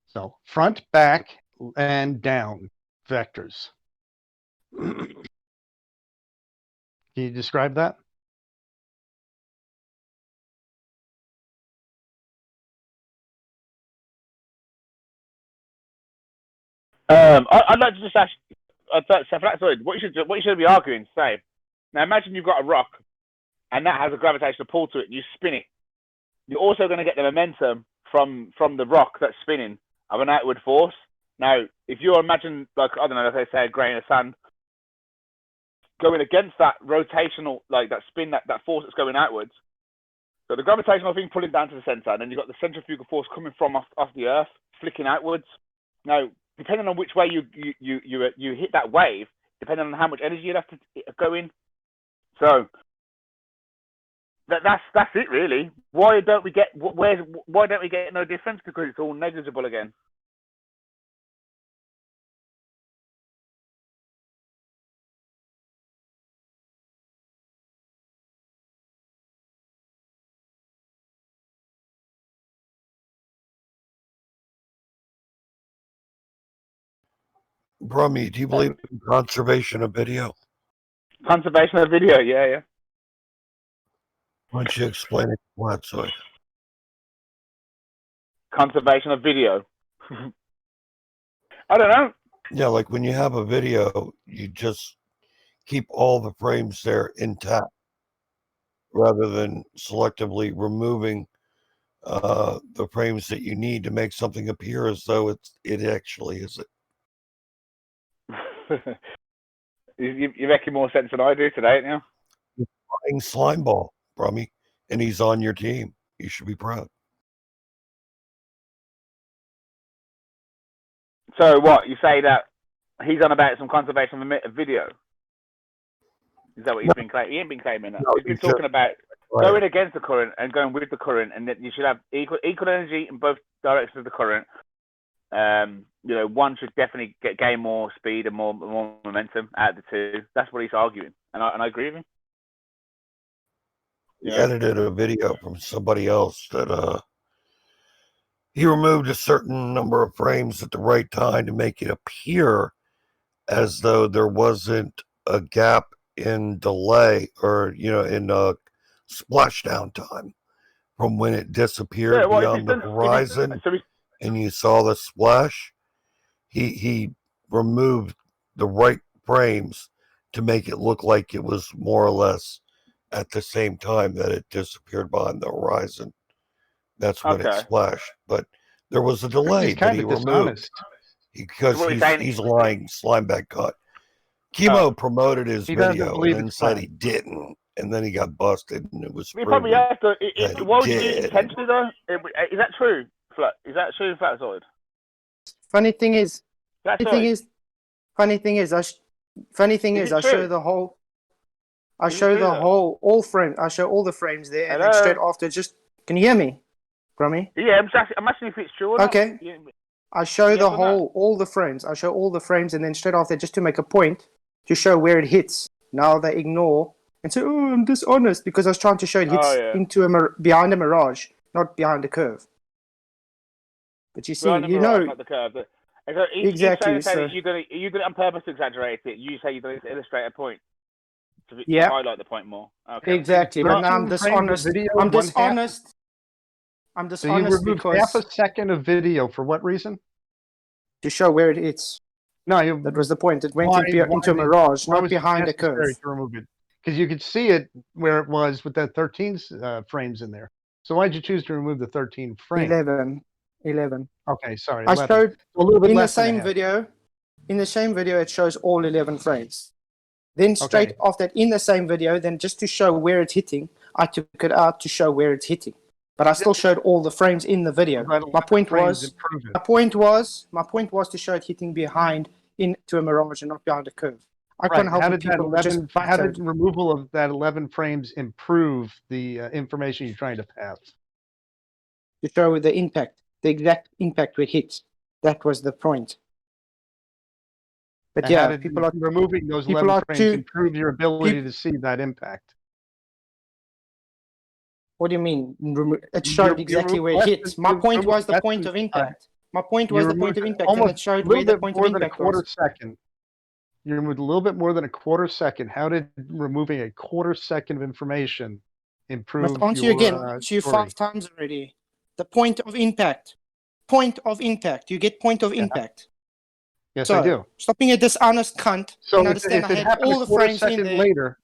So front, back, and down vectors. Can you describe that? I'd like to just ask, so Flatzoid, what you should be arguing, say, now imagine you've got a rock, and that has a gravitational pull to it, and you spin it. You're also going to get the momentum from the rock that's spinning of an outward force. Now, if you imagine, like, I don't know, let's say a grain of sand, going against that rotational, like that spin, that force that's going outwards, so the gravitational thing pulling down to the center, and then you've got the centrifugal force coming from off the Earth, flicking outwards. Now, depending on which way you hit that wave, depending on how much energy you'd have to go in. So that's it really. Why don't we get no difference? Because it's all negligible again. Brummy, do you believe in conservation of video? Conservation of video, yeah. Why don't you explain it, Flatzoid? Conservation of video. I don't know. Yeah, like when you have a video, you just keep all the frames there intact rather than selectively removing the frames that you need to make something appear as though it actually isn't. You're making more sense than I do today now. You're playing slime ball, Brummy, and he's on your team. You should be proud. So what, you say that he's on about some conservation of video? Is that what he's been claiming? He ain't been claiming that. No, he's been talking about going against the current and going with the current, and that you should have equal energy in both directions of the current. One should definitely gain more speed and more momentum out of the two. That's what he's arguing, and I agree with him. He edited a video from somebody else that he removed a certain number of frames at the right time to make it appear as though there wasn't a gap in delay or in splashdown time from when it disappeared beyond the horizon and you saw the splash. He removed the right frames to make it look like it was more or less at the same time that it disappeared behind the horizon. That's when it splashed. But there was a delay that he removed because he's a lying slimebag cut. Chemo promoted his video and then said he didn't, and then he got busted, and it was. He probably has to. Why would you do it intentionally though? Is that true? Is that true, Flatzoid? Funny thing is, I show the whole. I show the whole, all frame. I show all the frames there, and then straight after, can you hear me, Brummy? Yeah, I'm asking if it's true or not. Okay. Yeah. I show the whole, all the frames. I show all the frames, and then straight after, just to make a point, to show where it hits. Now they ignore and say, "Oh, I'm dishonest," because I was trying to show it hits behind a mirage, not behind a curve. But you see, not the curve. Exactly. You did it on purpose to exaggerate it. You say you did it to illustrate a point. To highlight the point more. Okay. Exactly. But now I'm dishonest. I'm dishonest. So you removed half a second of video for what reason? To show where it hits. No, that was the point. It went into a mirage, not behind a curve. To remove it? Because you could see it where it was with that 13 frames in there. So why'd you choose to remove the 13 frames? 11. Okay, sorry. I 11. showed a little bit in the less than a same half. video. In the same video, it shows all 11 frames. Then straight Okay. off that, in the same video, then just to show where it's hitting, I took it out to show where it's hitting. But I still showed all the frames in the video. About My point 11 was, frames improve it. my point was to show it hitting behind into a mirage and not behind a curve. I Right. can't help How it. did that People were just 11? How did buttered removal of that 11 frames improve the information you're trying to pass? to show the impact, the exact impact where it hits. That was the point. But And how yeah, did people are removing those people 11 are frames too- improve your ability to see that impact? What do you mean? It You showed re- exactly you where it less hits. than- My you point remove was the less point than- of impact. My point You was the point removed of impact, and almost it showed a where little the bit point of more than a impact quarter was. second. You removed a little bit more than a quarter second. How did removing a quarter second of information improve Must answer your you again. Answer you story? 5 times already. The point of impact. Point of impact. You get point of impact. Yes, So, I do. stop being a dishonest cunt. So and if understand it I had happened all a the quarter frames in second there. later,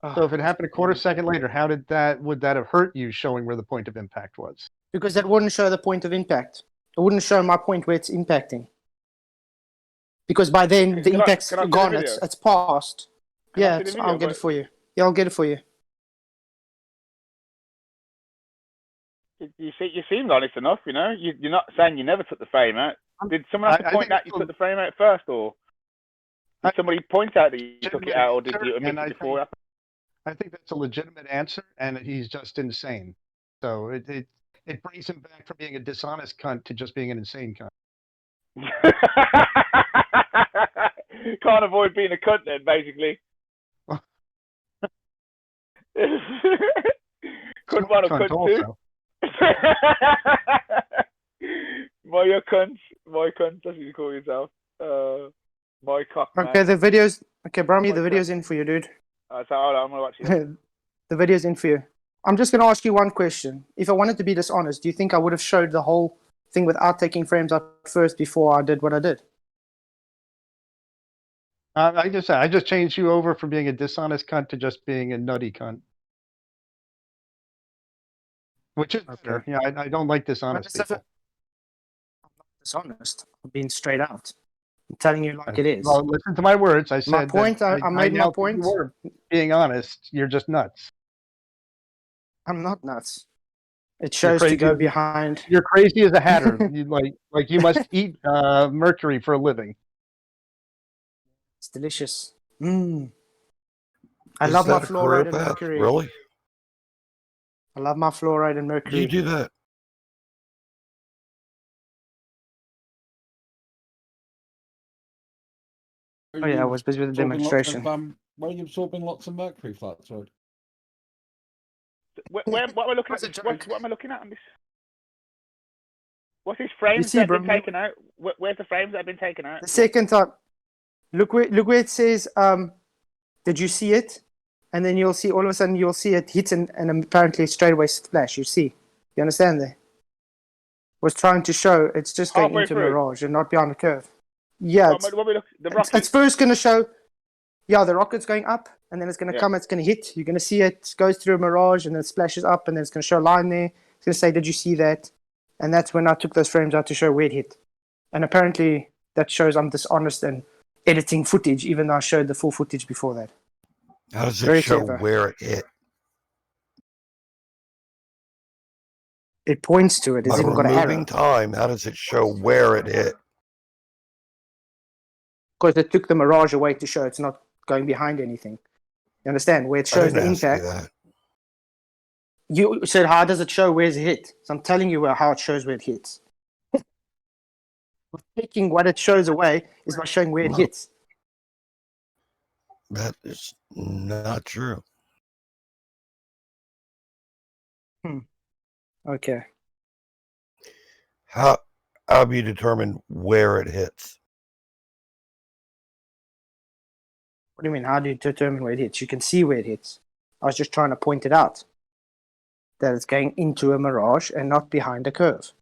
Ah, so if it happened a quarter second later, how did that would that have hurt you showing where the point of impact was? because that wouldn't show the point of impact. It wouldn't show my point where it's impacting. Because by then the Can I- impact's can I see the gone. video? It's past. Can I Yeah, see the I'll video? get But it for you. Yeah, I'll get it for you. You seemed honest enough, you know. You're not saying you never took the frame out. Did someone have to I point think out you took the frame out first, or did somebody point out that you took it out, or did you admit And it I before? I think that's a legitimate answer, and he's just insane. So it brings him back from being a dishonest cunt to just being an insane cunt. Can't avoid being a cunt then, basically. Cunt one or Cunt cunt two? also. My cunt, that's what you call yourself. My cock man. Okay, the video's okay, Brahmi, the video's in for you, dude. So hold on, I'm gonna watch it. The video's in for you. I'm just gonna ask you one question. If I wanted to be dishonest, do you think I would have showed the whole thing without taking frames out first before I did what I did? I just changed you over from being a dishonest cunt to just being a nutty cunt. Which is better. Okay. Yeah, I don't like dishonest But people. I'm not dishonest. I'm being straight out. I'm telling you like it is. Well, listen to my words. I said My point, that I made my now think point. you were being honest. You're just nuts. I'm not nuts. It You're shows to crazy go as- behind. You're crazy as a hatter. You like you must eat mercury for a living. It's delicious. I Is love my that a fluoride career and path? mercury. Really? I love my fluoride and mercury. You do that? Oh yeah, I was busy with the demonstration. Why are you absorbing lots of mercury, Flatzoid? What am I looking That's a at? joke. What am I looking at on this? What's these frames see, that have been bro, taken out? Where's the frames that have been taken out? The second time, look where it says, did you see it? And then you'll see, all of a sudden, you'll see it hits and apparently straight away splash. You see? You understand there? Was trying to show it's just going Halfway into through. mirage and not behind the curve. Yeah, What we look, the it's rocket. first going to show, yeah, the rocket's going up, and then it's going to Yeah. come, it's going to hit. You're going to see it goes through a mirage, and then it splashes up, and then it's going to show a line there. It's going to say, did you see that? And that's when I took those frames out to show where it hit. And apparently that shows I'm dishonest and editing footage, even though I showed the full footage before that. How does it Very show clever. where it hit? It points to it. It's By even got an removing arrow. time, how does it show where it hit? Because it took the mirage away to show it's not going behind anything. You understand? Where it I shows didn't the ask you impact. that. You said, how does it show where it hit? So I'm telling you how it shows where it hits. Taking what it shows away is by showing where it No. hits. That is not true. Okay. How do you determine where it hits? What do you mean? How do you determine where it hits? You can see where it hits. I was just trying to point it out. That it's going into a mirage and not behind a curve.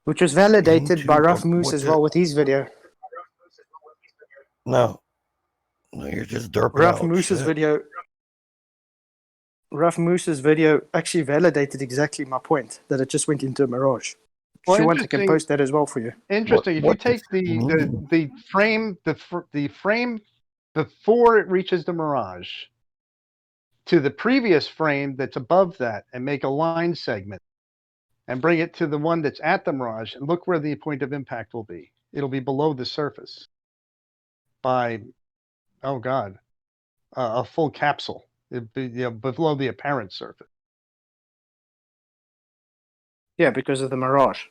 Which was validated by Into Rough a- Moose what as the- well with his video. No. No, you're just derping Rough out Moose's shit. video. Rough Moose's video actually validated exactly my point, that it just went into a mirage. Well, If you want, I can interesting. post that as well for you. Interesting. If you What- take the frame before it reaches the mirage to the previous frame that's above that, and make a line segment, and bring it to the one that's at the mirage, and look where the point of impact will be. It'll be below the surface by, oh god, a full capsule. It'd be, below the apparent surface. Yeah, because of the mirage.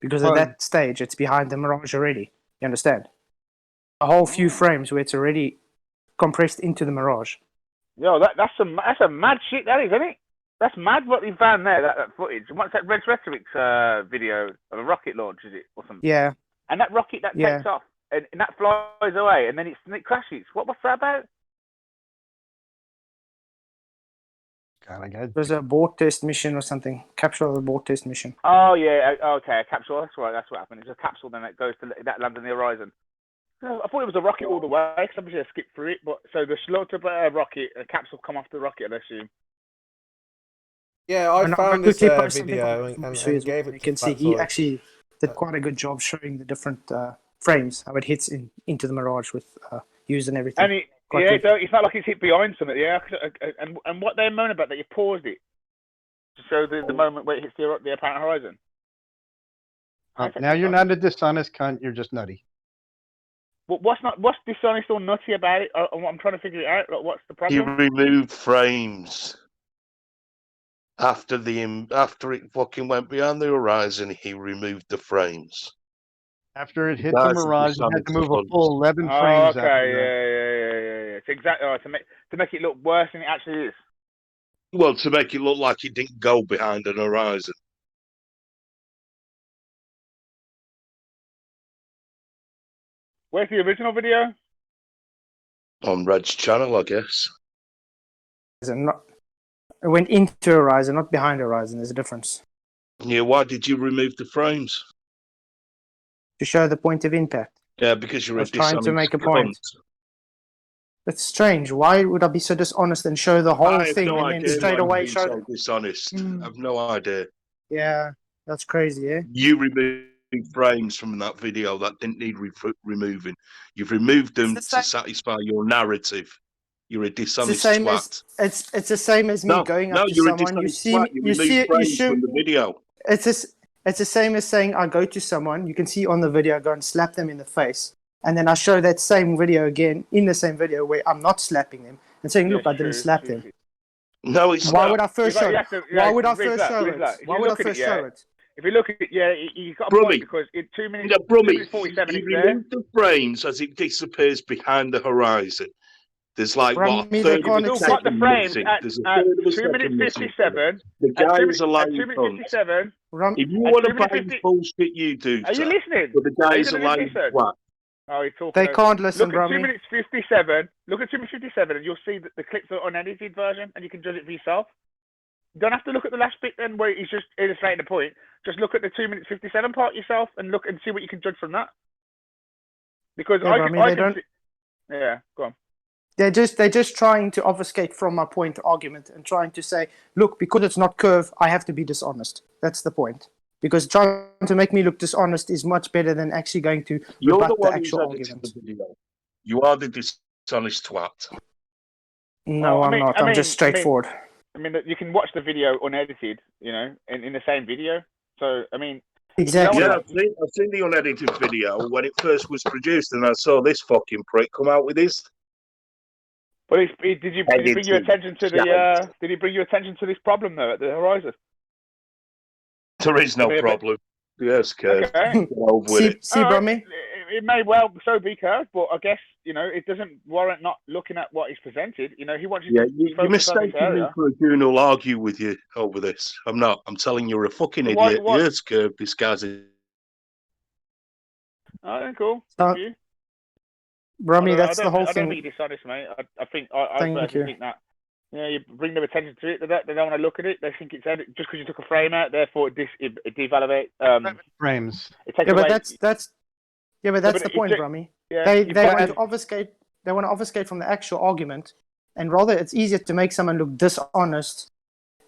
Because at that stage, it's behind the mirage already. You understand? A whole few frames where it's already compressed into the mirage. Yo, that's some mad shit, that is, isn't it? That's mad what you found there, that footage. What's that Red Rhetoric's video of a rocket launch, is it? Or something? Yeah. And that rocket that takes off, and that flies away, and then it crashes. What's that about? God, I got It was a abort test mission or something. Capture of a abort test mission. Oh, yeah, okay, a capsule. That's right, that's what happened. It's a capsule, then it goes to that lands on the horizon. I thought it was a rocket all the way, because obviously I skipped through it, but so the slaughter rocket, a capsule come off the rocket, I assume. Yeah, I found this quickly post something video on and Moose as well. gave it You to can see he Flatzoid. actually did quite a good job showing the different frames, how it hits into the mirage with use and everything. And it's not like it's hit behind something, yeah. And what they moan about that you paused it to show the moment where it hits the apparent horizon. now you're not a dishonest cunt. You're just nutty. What's dishonest or nutty about it? I'm trying to figure it out. Like, what's the He problem? removed frames after it fucking went beyond the horizon. He removed the frames. After it hit That's the mirage, it had to move a full 11 Oh, frames. okay, after that. yeah. It's exactly to make it look worse than it actually is. Well, to make it look like it didn't go behind an horizon. Where's the original video? On Red's channel, I guess. It went into horizon, not behind horizon. There's a difference. Yeah, why did you remove the frames? To show the point of impact. Yeah, because you're I a was trying to make a dishonest point. That's strange. Why would I be so dishonest and show the whole I have thing no and then idea straight why you're away being show? so dishonest. I have no idea. Yeah, that's crazy, eh? You removed frames from that video that didn't need removing. You've removed them to satisfy your narrative. You're a It's the dishonest same twat. as it's the same as me going up to you're someone. a You dishonest see twat. me, You you removed see it, you frames show. from the video. It's the same as saying I go to someone. You can see on the video, I go and slap them in the face, and then I show that same video again in the same video where I'm not slapping them and saying, "Look, I didn't slap them." No, it's Why not. would I first show it? Why would I first show it? Why would I first show it? If you look at it, you got a Brummy. point because in 2 minutes, Yeah, 2 Brummy, minutes 47, he it's there. removed the frames as it disappears behind the horizon. There's like, what, Brummy, a they third of can't a Still got the second frames missing. at There's a third of a 2 second minutes missing. 57. The guy is a At lying 2 minutes cunt. 57. If you at want 2 to minutes buy 50 bullshit, you do. Are you sir. listening? But the guy Are you is a gonna lying listen? twat. Oh, you're talking. They can't listen, Look at 2 Brummy. minutes 57. Look at 2 minutes 57, and you'll see that the clips are unedited version, and you can judge it for yourself. You don't have to look at the last bit then, where he's just illustrating the point. Just look at the 2 minutes 57 part yourself, and look and see what you can judge from that. Because Yeah, Brummy, they don't. Yeah, go on. They're just trying to obfuscate from my point argument and trying to say, look, because it's not curved, I have to be dishonest. That's the point. Because trying to make me look dishonest is much better than actually going to You're rebut the the one who's actual edited argument. the video. You are the dishonest twat. No, I'm not. I'm just straightforward. I mean, you can watch the video unedited, you know, in the same video. So, I mean, Exactly. Yeah, I've seen the unedited video when it first was produced, and I saw this fucking prick come out with his. But did he bring your attention to the? Did he bring your attention to this problem though at the horizon? There is no problem. Yes, Kurt. Okay. See, Brummy? It may well so be curved, but I guess it doesn't warrant not looking at what he's presented. He wants you to You're focus on this mistaking me area. for a goon who'll argue with you over this. I'm not. I'm telling you, you're a fucking idiot. Yes, Kurt. This guy's a. Oh, cool. Thank you. Brummy, that's the whole I don't thing. think you're dishonest, mate. I think I Thank personally you. think that. You bring their attention to it. They don't want to look at it. They think it's just because you took a frame out, therefore it devaluates. Frames. It takes Yeah, away. but that's but the point, it- Brummy. yeah, They you want find- to obfuscate. They want to obfuscate from the actual argument and rather it's easier to make someone look dishonest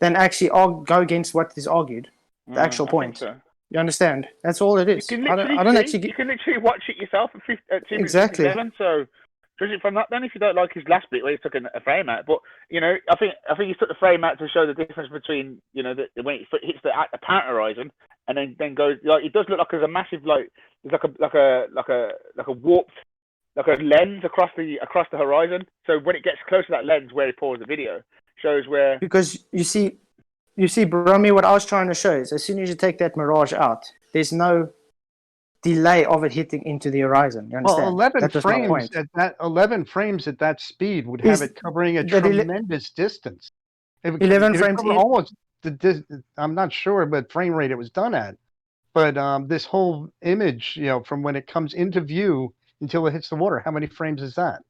than actually go against what is argued. The actual I point. think so. You understand? That's all it is. You can I literally don't see, actually you can literally watch it yourself at 2 minutes Exactly. 11. So judge it from that. Then, if you don't like his last bit where he took a frame out, but you know, I think he took the frame out to show the difference between when it hits the apparent horizon and then goes like it does look like there's a massive there's like a warped like a lens across the horizon. So when it gets close to that lens where he paused the video, shows where because you see, Brommy, what I was trying to show is as soon as you take that mirage out, there's no delay of it hitting into the horizon. You understand? Well, 11 That was my frames point. at that 11 frames at that speed would have it covering a the ele- tremendous distance. It would, 11 it would frames cover in- almost I'm not sure what frame rate it was done at, but this whole image, from when it comes into view until it hits the water, how many frames is that?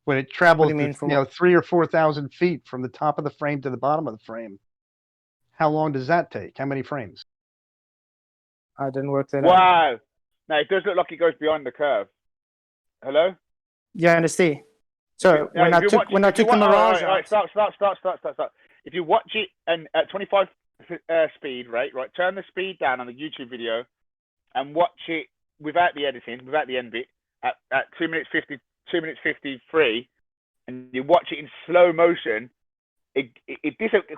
When it travels, you mean, from 3,000 or 4,000 feet from the top of the frame to the bottom of the frame, how long does that take? How many frames? I didn't work that out. wow. No, it does look like it goes beyond the curve. Hello? Yeah, I understand. So when I took the mirage out, Stop. If you watch it and at 25 speed, right, turn the speed down on the YouTube video and watch it without the editing, without the end bit, at 2 minutes 53, and you watch it in slow motion, it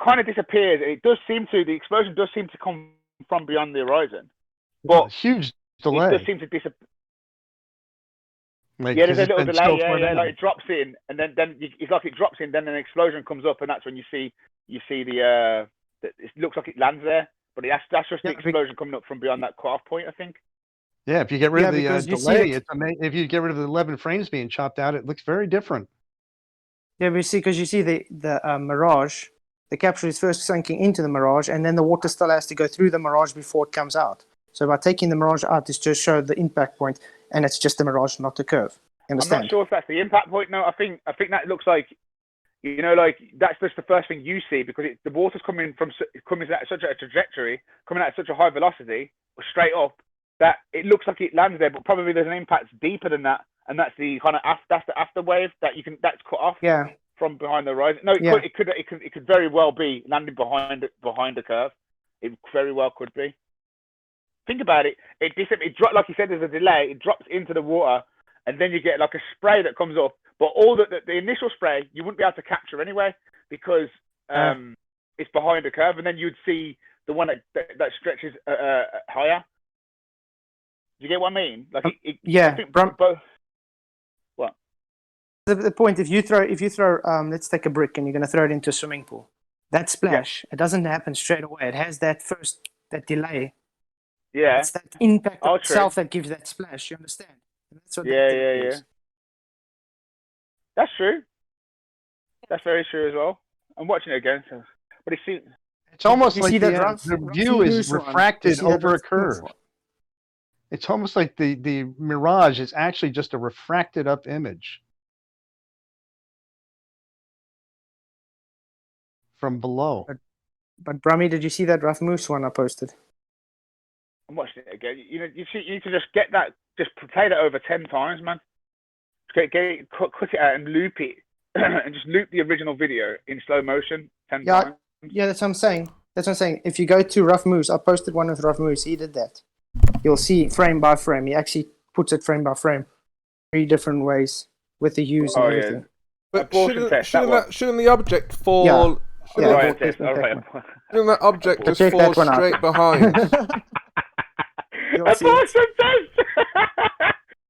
kind of disappears. The explosion does seem to come from beyond the horizon, but huge delay. It does seem to disappear. Like, Yeah, there's a 'cause little it's been delay. so far Yeah, down. like it drops in, and then it's like it drops in, then an explosion comes up, and that's when you see the it looks like it lands there, but that's just the explosion coming up from beyond that cutoff point, I think. Yeah, if you get rid of the because you see delay, it- if you get rid of the 11 frames being chopped out, it looks very different. yeah, because you see the mirage, the capsule is first sinking into the mirage, and then the water still has to go through the mirage before it comes out. So by taking the mirage out, it's just showed the impact point, and it's just the mirage, not the curve. Understand? I'm not sure if that's the impact point. No, I think that looks like, like that's just the first thing you see because the water's coming at such a trajectory, coming at such a high velocity, straight up, that it looks like it lands there, but probably there's an impact deeper than that, and that's the kind of that's the after wave that's cut off. Yeah. From behind the horizon. No, it could very well be landing behind the curve. It very well could be. Think about it. It drops, like you said. There's a delay. It drops into the water, and then you get like a spray that comes up. But all the initial spray you wouldn't be able to capture anyway because it's behind the curve, and then you'd see the one that stretches higher. Do you get what I mean? Like yeah. Both. What? The point, if you throw let's take a brick and you're going to throw it into a swimming pool, that splash, it doesn't happen straight away. It has that delay. Yeah. It's that impact Oh, of itself true. that gives that splash. You understand? And that's what Yeah. That's true. That's very true as well. I'm watching it again, but it's almost you like see that the view is refracted over a curve. It's almost like the mirage is actually just a refracted up image from below. But Brummy, did you see that rough moose one I posted? I'm watching it again. You need to just get that, just play that over 10 times, man. Cut it out and loop it, and just loop the original video in slow motion 10 times. Yeah, that's what I'm saying. If you go to Rough Moose, I posted one with Rough Moose. He did that. You'll see frame by frame. He actually puts it frame by frame, 3 different ways with the hues and everything. Yeah. But shouldn't the object fall? Shouldn't that object just fall straight behind? Abortion test!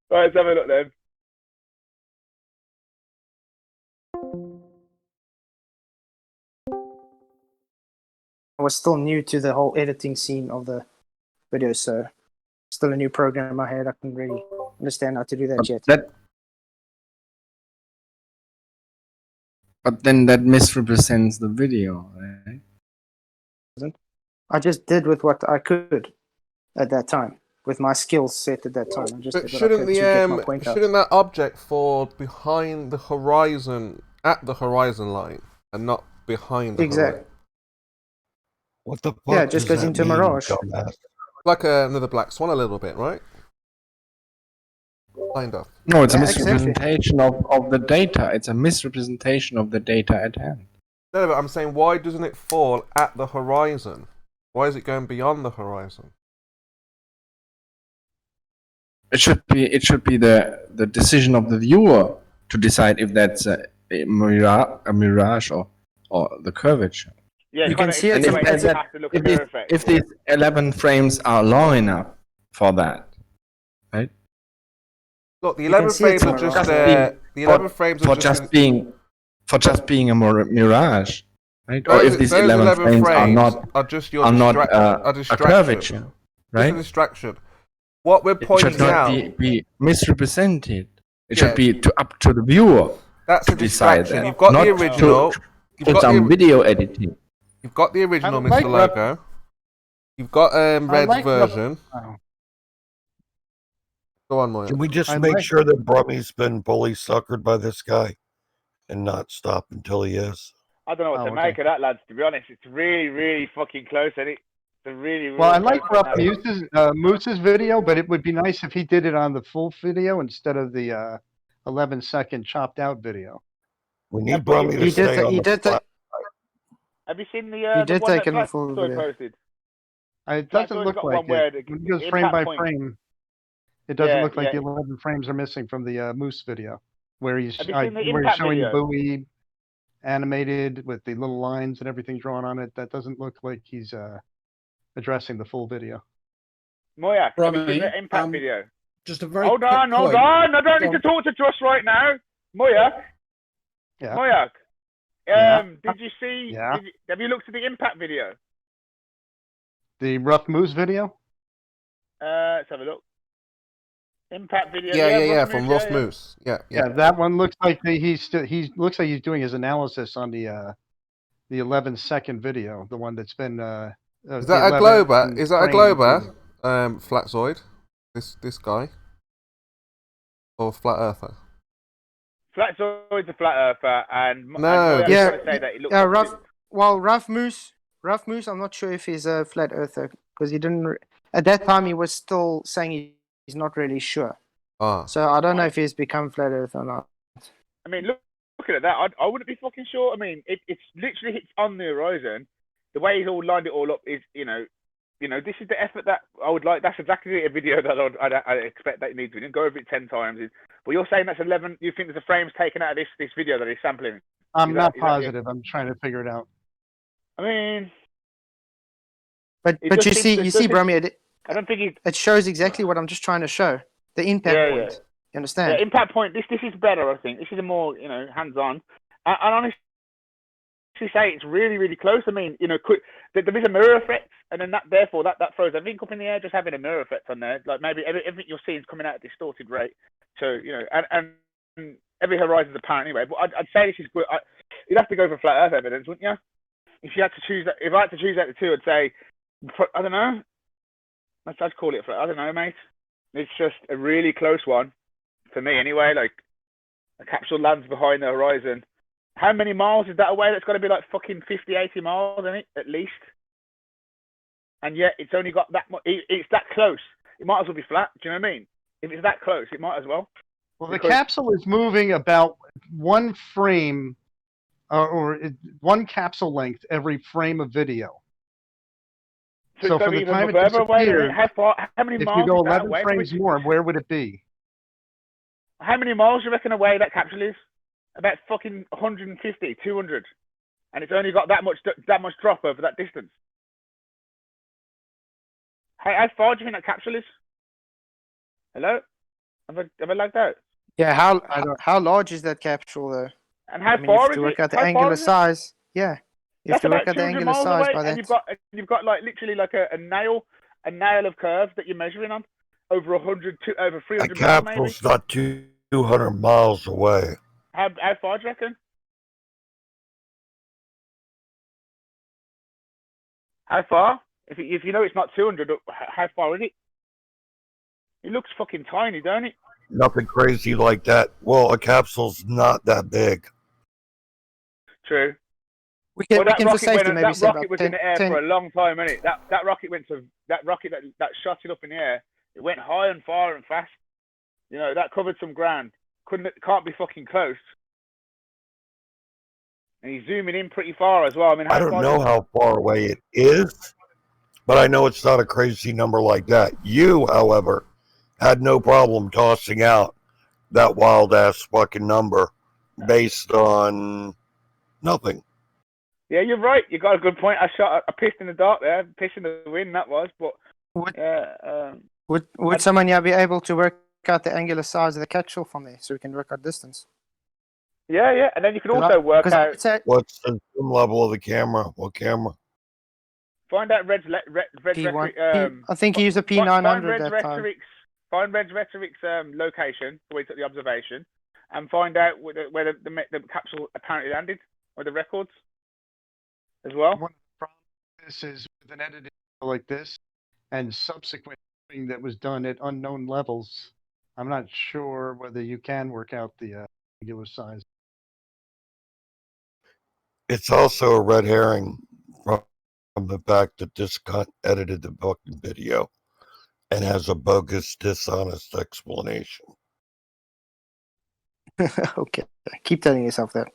Right, let's have a look then. I was still new to the whole editing scene of the video, so still a new program in my head. I couldn't really understand how to do that yet. But then that misrepresents the video, right? I just did with what I could at that time, with my skills set at that time. I just But did what I shouldn't could to get my point out. that object fall behind the horizon, at the horizon line, and not behind the horizon? What the fuck? Yeah, it just goes into Mirage. Like another Black Swan a little bit, right? Kind of. No, it's a Yeah, exactly. misrepresentation of the data. It's a misrepresentation of the data at hand. No, but I'm saying, why doesn't it fall at the horizon? Why is it going beyond the horizon? It should be the decision of the viewer to decide if that's a mirage or the curvature. Yeah, You can see And it if, from and that, have to look at mirror effect. if these 11 frames are long enough for that, right? Look, the You can 11 see it frames are from just around. the 11 frames for are just being a mirage, right? Or Those, if these those 11 frames are not are just your a distraction. curvature, Just right? a distraction. What we're It should pointing not out, be misrepresented. It Yeah. should be up to the viewer that's to a decide distraction. that. You've got not the original. To You've put got some the, video editing. you've got the original, I like Mr. rough- Logo. You've got Red's like rough- version. Oh. Go on, Moya. Can we just I make like- sure that Brummy's been bully suckered by this guy and not stop until he is? I don't know what Oh, to okay. make of that, lads. To be honest, it's really, really fucking close, isn't it? It's a really, really Well, I like close Rough one. Moose's video, but it would be nice if he did it on the full video instead of the 11-second chopped out video. We need Brummy to stay on the flat. Have you seen the He the did one take that it in full Flatzoid video. posted? It doesn't Flatzoid's look got like one where it. the When it goes frame by impact point- frame, it doesn't Yeah, look like yeah. the 11 frames are missing from the Moose video, where he's Have you seen the where he's impact showing video? Bowie animated with the little lines and everything drawn on it. That doesn't look like he's addressing the full video. Moyak, have you seen Brummy, the impact video? Just a very Hold quick on. point. I don't need Go to talk to Josh right now. Moyak, Yeah. Moyak. Yeah. Did you see? Yeah. Have you looked at the impact video? The Rough Moose video? Let's have a look. Impact video. Yeah, Rough from Moose, Rough yeah. Moose. Yeah. Yeah, that one looks like he looks like he's doing his analysis on the 11-second video, the one that's been Is that a Glober? Is that a Glober? Flatzoid. This guy. Or Flat Earther. Flatzoid's a flat earther, and No, Moyak Yeah, trying to say that it looks yeah, like Rough Moose, I'm not sure if he's a flat earther because he didn't. At that time, he was still saying he's not really sure. Ah. So I don't know if he's become flat earth or not. I mean, looking at that, I wouldn't be fucking sure. I mean, it's literally hits on the horizon. The way he's all lined it all up is, this is the effort that I would like. That's exactly a video that I'd expect that it needs. We didn't go over it 10 times. But you're saying that's 11. You think there's a frames taken out of this video that he's sampling? I'm Is not that- positive. I'm trying to figure it out. I mean, But It but just you seems see, to- you see, Brummy, I don't think he. it shows exactly what I'm just trying to show. The impact Yeah, point. yeah. You understand? Yeah, impact point. This is better. I think this is a more hands-on. And honestly, say it's really, really close. I mean, there is a mirror effect, and then that throws everything up in the air. Just having a mirror effect on there, like maybe everything you're seeing is coming at a distorted rate. So and every horizon's apparent anyway. But I'd say this is good. You'd have to go for flat Earth evidence, wouldn't you? If you had to choose that, if I had to choose out the two, I'd say, I don't know. I'd call it flat. I don't know, mate. It's just a really close one for me, anyway. Like a capsule lands behind the horizon. How many miles is that away? That's got to be like fucking 50, 80 miles, isn't it? At least. And yet it's only got that much. It's that close. It might as well be flat. Do you know what I mean? If it's that close, it might as well. Well, the capsule is moving about one frame one capsule length every frame of video. So for the time it disappears, how many if miles you go is that 11 away? frames more, where would it be? How many miles do you reckon away that capsule is? About fucking 150, 200. And it's only got that much drop over that distance. How far do you think that capsule is? Hello? Have I lagged out? Yeah. How large is that capsule though? And how I mean, you far have is to it? work out the How far angular is it? size. Yeah. You have That's to about work out the 200 angular miles size away, by and that. you've got like literally like a nail of curves that you're measuring on over 100 to over 300 That miles maybe. capsule's not 200 miles away. How far do you reckon? How far? If you know it's not 200, how far is it? It looks fucking tiny, don't it? Nothing crazy like that. Well, a capsule's not that big. True. We can that for rocket safety went, maybe that say rocket about was 10, in the air 10 for a long time, innit? That rocket went to that rocket that shot it up in the air. It went high and far and fast. You know, that covered some ground. Can't be fucking close. And he's zooming in pretty far as well. I mean, I don't know how far away it is, but I know it's not a crazy number like that. You, however, had no problem tossing out that wild ass fucking number based on nothing. Yeah, you're right. You got a good point. I pissed in the dark there, pissed in the wind. That was, but would someone be able to work out the angular size of the capsule from there, so we can work out distance? Yeah, and then you can also work out what's the zoom level of the camera. What camera? Find out Red's P1. I think he used a P900 that time. Find Red's Rhetoric's location, where he took the observation, and find out where the capsule apparently landed, or the records, as well. One of the problems with this is with an editing like this, and subsequent that was done at unknown levels. I'm not sure whether you can work out the angular size. It's also a red herring from the fact that this cunt edited the fucking video and has a bogus, dishonest explanation. Okay, keep telling yourself that.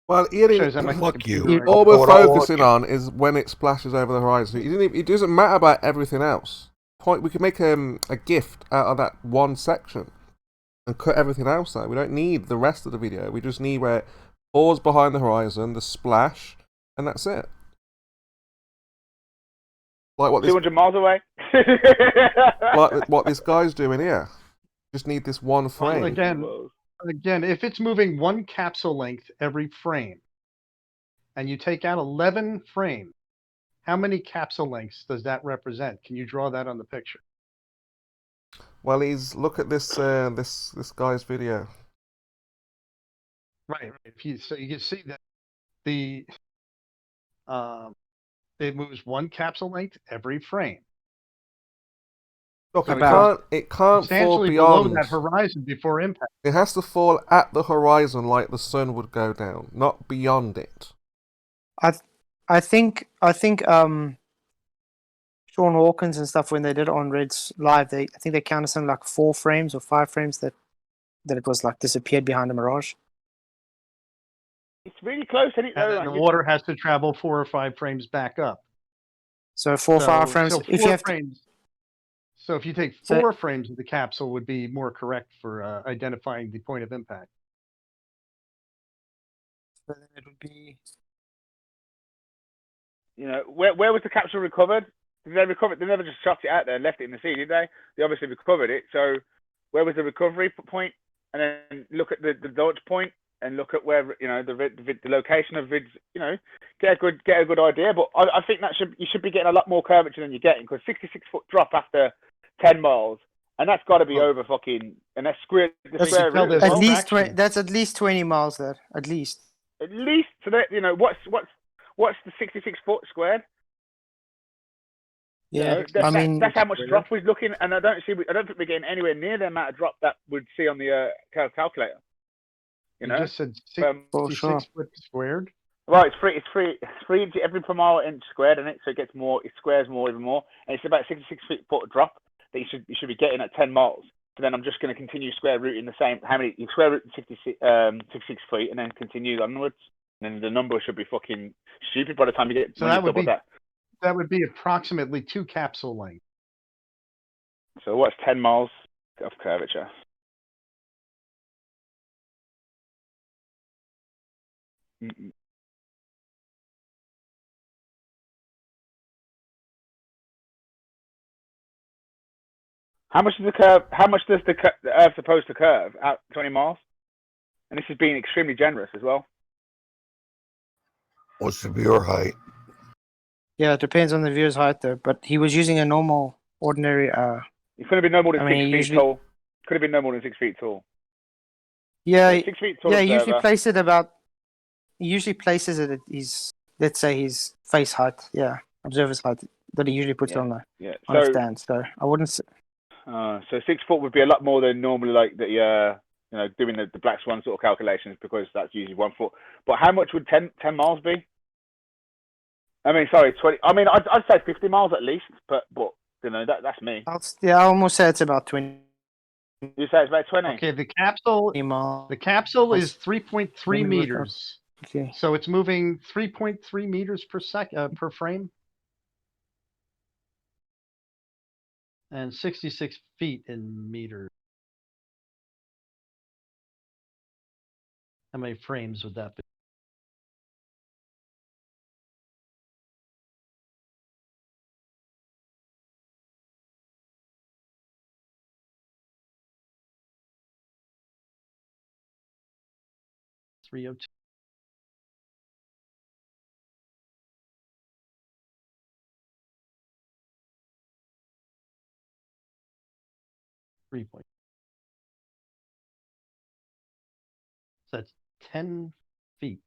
Well, fuck you. All we're focusing on is when it splashes over the horizon. It doesn't matter about everything else. We can make a gift out of that one section and cut everything else out. We don't need the rest of the video. We just need where it falls behind the horizon, the splash, and that's it. Like what 200 miles away. like what this guy's doing here. Just need this one frame. Well, again, if it's moving one capsule length every frame, and you take out 11 frames, how many capsule lengths does that represent? Can you draw that on the picture? Well, look at this this guy's video. Right. So you can see that it moves one capsule length every frame. Look, So it can't fall below beyond that horizon before impact. It has to fall at the horizon like the sun would go down, not beyond it. I think Sean Hawkins and stuff, when they did it on Red's live, I think they counted something like 4 frames or 5 frames that it was like disappeared behind a mirage. It's really close, isn't it? And then the water has to travel 4 or 5 frames back up. So 4 or 5 frames. So if 4 you have frames. So if you take 4 frames of the capsule, would be more correct for identifying the point of impact. So then it would be. You know, where was the capsule recovered? Did they recover it? They never just shot it out there and left it in the sea, did they? They obviously recovered it. So where was the recovery point? And then look at the launch point and look at where the location of Vid's. Get a good idea. But I think you should be getting a lot more curvature than you're getting, because 66-foot drop after 10 miles, and that's got to be over fucking. And that's square. At least 20. That's at least 20 miles there. At least. At least. So that what's the 66-foot squared? Yeah, that's how much drop we're looking, and I don't think we're getting anywhere near the amount of drop that we'd see on the calculator. You just said 66 foot squared. Right, it's free inch every per mile inch squared, and so it squares more, even more, and it's about 66-foot drop that you should be getting at 10 miles. So then I'm just going to continue square rooting the same. How many you square root 66 feet, and then continue onwards. And then the number should be fucking stupid by the time you get. So that would be approximately 2 capsule lengths. So what's 10 miles of curvature? How much does the Earth supposed to curve? Out 20 miles? And this is being extremely generous as well. What's the viewer height? Yeah, it depends on the viewer's height though. But he was using a normal, ordinary. It could have been no more than 6 feet tall. Could have been no more than 6 feet tall. Yeah, 6 feet tall. Yeah, he usually places it at his, let's say, his face height. Yeah, observer's height that he usually puts on the stand. So I wouldn't. So 6 foot would be a lot more than normally, like the doing the Black Swan sort of calculations, because that's usually 1 foot. But how much would 10 miles be? I mean, sorry, 20. I mean, I'd say 50 miles at least, but that's me. I almost say it's about 20 You say it's about 20. Okay, the capsule is 3.3 meters. Okay. So it's moving 3.3 meters per per frame. And 66 feet in meters. How many frames would that be? $302. Point. So that's 10 feet.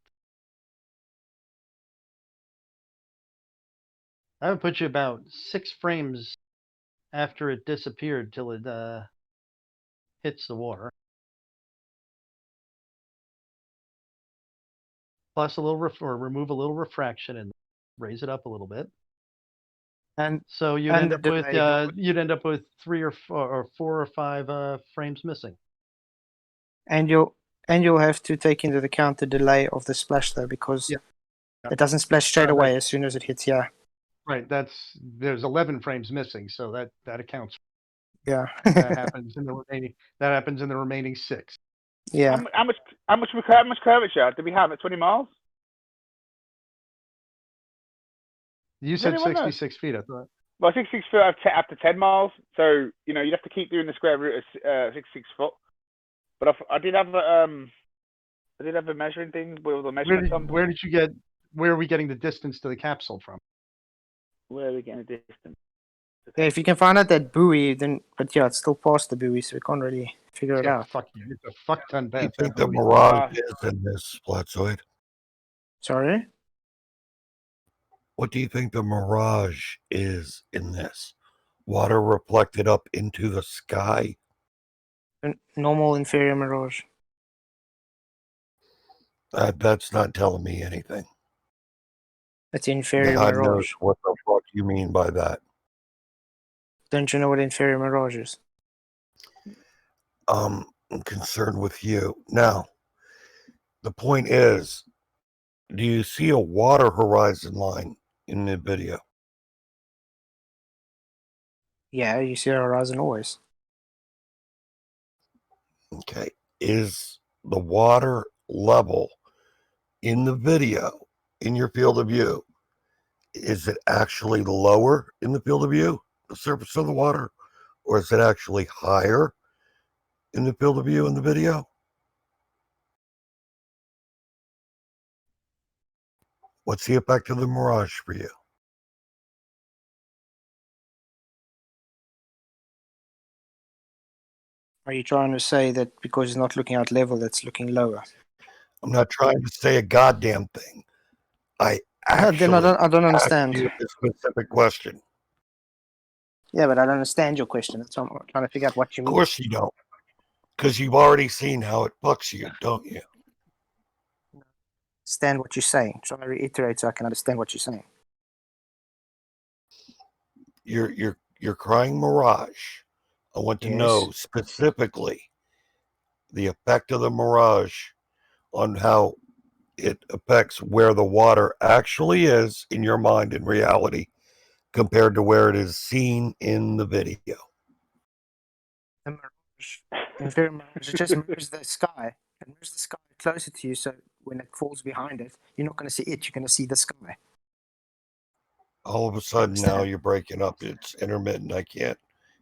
That would put you about 6 frames after it disappeared till it hits the water. Plus a little or remove a little refraction and raise it up a little bit. And so you'd and end up the with delay. you'd end up with 3 or 4 or 5 frames missing. And you'll have to take into account the delay of the splash though, because it doesn't splash straight away as soon as it hits here. Right, there's 11 frames missing, so that accounts. Yeah. that happens in the remaining 6. Yeah. How much curvature do we have at 20 miles? You Does said anyone know? 66 feet, I thought. Well, 66 foot up to 10 miles. So, you'd have to keep doing the square root of 66 foot. But I did have a measuring thing with all the measurements. Where are we getting the distance to the capsule from? Where are we getting the distance? Yeah, if you can find out that buoy, then but it's still past the buoy, so we can't really figure it out. Fuck you. It's a fuck ton Do you past think that the buoy. mirage is in this, Flatzoid? Sorry? What do you think the mirage is in this? Water reflected up into the sky? A normal inferior mirage. That's not telling me anything. It's inferior God knows mirage. what the fuck you mean by that. Don't you know what inferior mirage is? I'm concerned with you. Now, the point is, do you see a water horizon line in the video? Yeah, you see a horizon always. Okay. Is the water level in the video, in your field of view, is it actually lower in the field of view, the surface of the water, or is it actually higher in the field of view in the video? What's the effect of the mirage for you? Are you trying to say that because it's not looking out level, that's looking lower? I'm not trying to say a goddamn thing. I actually Then I don't understand. asked you a specific question. Yeah, but I don't understand your question. That's why I'm trying to figure out what you Of mean. course you don't. Because you've already seen how it fucks you, don't you? Understand what you're saying. Try to reiterate so I can understand what you're saying. You're crying mirage. I want to know specifically the effect of the mirage on how it affects where the water actually is in your mind in reality compared to where it is seen in the video. The mirage, inferior mirage, it just mirrors the sky. It mirrors the sky closer to you, so when it falls behind it, you're not going to see it, you're going to see the sky. All of a sudden now you're breaking up. It's intermittent. I can't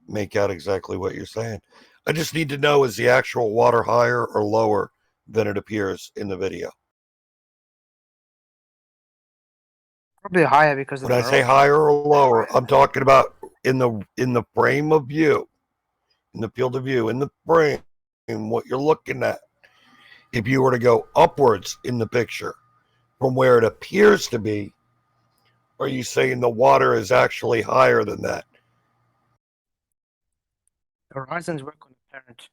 make out exactly what you're saying. I just need to know, is the actual water higher or lower than it appears in the video? Probably higher because of When I the say mirage. higher or lower, I'm talking about in the frame of view, in the field of view, in the frame, in what you're looking at. If you were to go upwards in the picture from where it appears to be, are you saying the water is actually higher than that? Horizons work on apparent.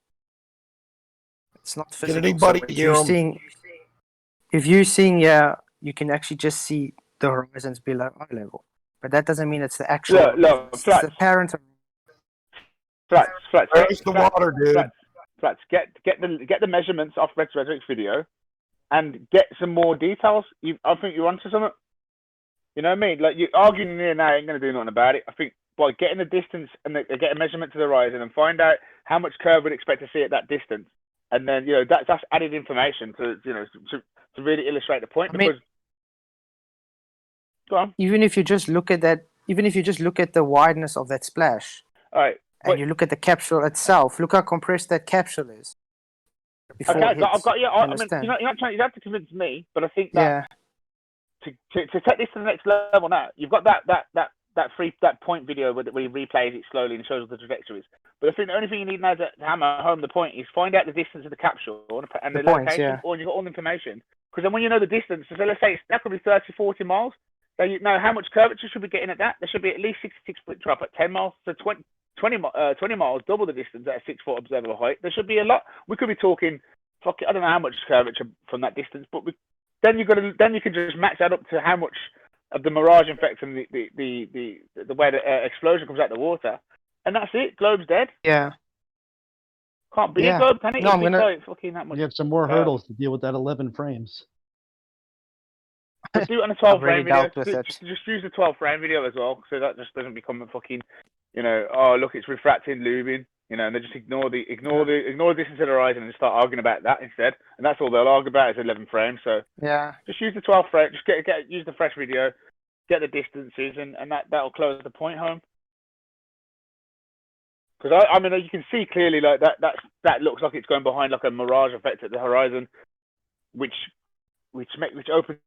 It's not Can physical. anybody So hear them? if you're seeing, you can actually just see the horizons below eye level. But that doesn't mean it's the actual. Look, It's the apparent. Flats. Where's the water, dude? Flats. Get the measurements off Red's video, and get some more details. I think you're onto something. You know what I mean? Like, you arguing here now ain't gonna do nothing about it. I think by getting the distance and get a measurement to the horizon and find out how much curve we'd expect to see at that distance, and then that's added information to to really illustrate the point. Because go on. Even if you just look at the wideness of that splash, All right. and you look at the capsule itself, look how compressed that capsule is. Okay, I've got you. I mean, you have to convince me, but I think that to take this to the next level now, you've got that point video where he replays it slowly and shows the trajectories. But I think the only thing you need now to hammer home the point is find out the distance of the capsule and the location, or you've got all the information. Because then when you know the distance, so let's say that could be 30, 40 miles, so you know how much curvature should be getting at that. There should be at least 66-foot drop at 10 miles, so 20 miles, double the distance at a 6-foot observable height. There should be a lot. We could be talking, I don't know how much curvature from that distance, but then you can just match that up to how much of the mirage effect and the way the explosion comes out the water, and that's it. Globe's dead. Yeah. Can't be a globe, can it? No, I'm gonna. Fucking that much. You have some more hurdles to deal with that 11 frames. Just do it on a 12 I've already frame video. dealt with it. Just use the 12 frame video as well, so that just doesn't become a fucking, oh look, it's refracting, lubing, and they just ignore the distance to the horizon and just start arguing about that instead, and that's all they'll argue about is 11 frames. So yeah, just use the 12 frame, just use the fresh video, get the distances, and that'll close the point home. Because I mean, you can see clearly like that looks like it's going behind like a mirage effect at the horizon, which opens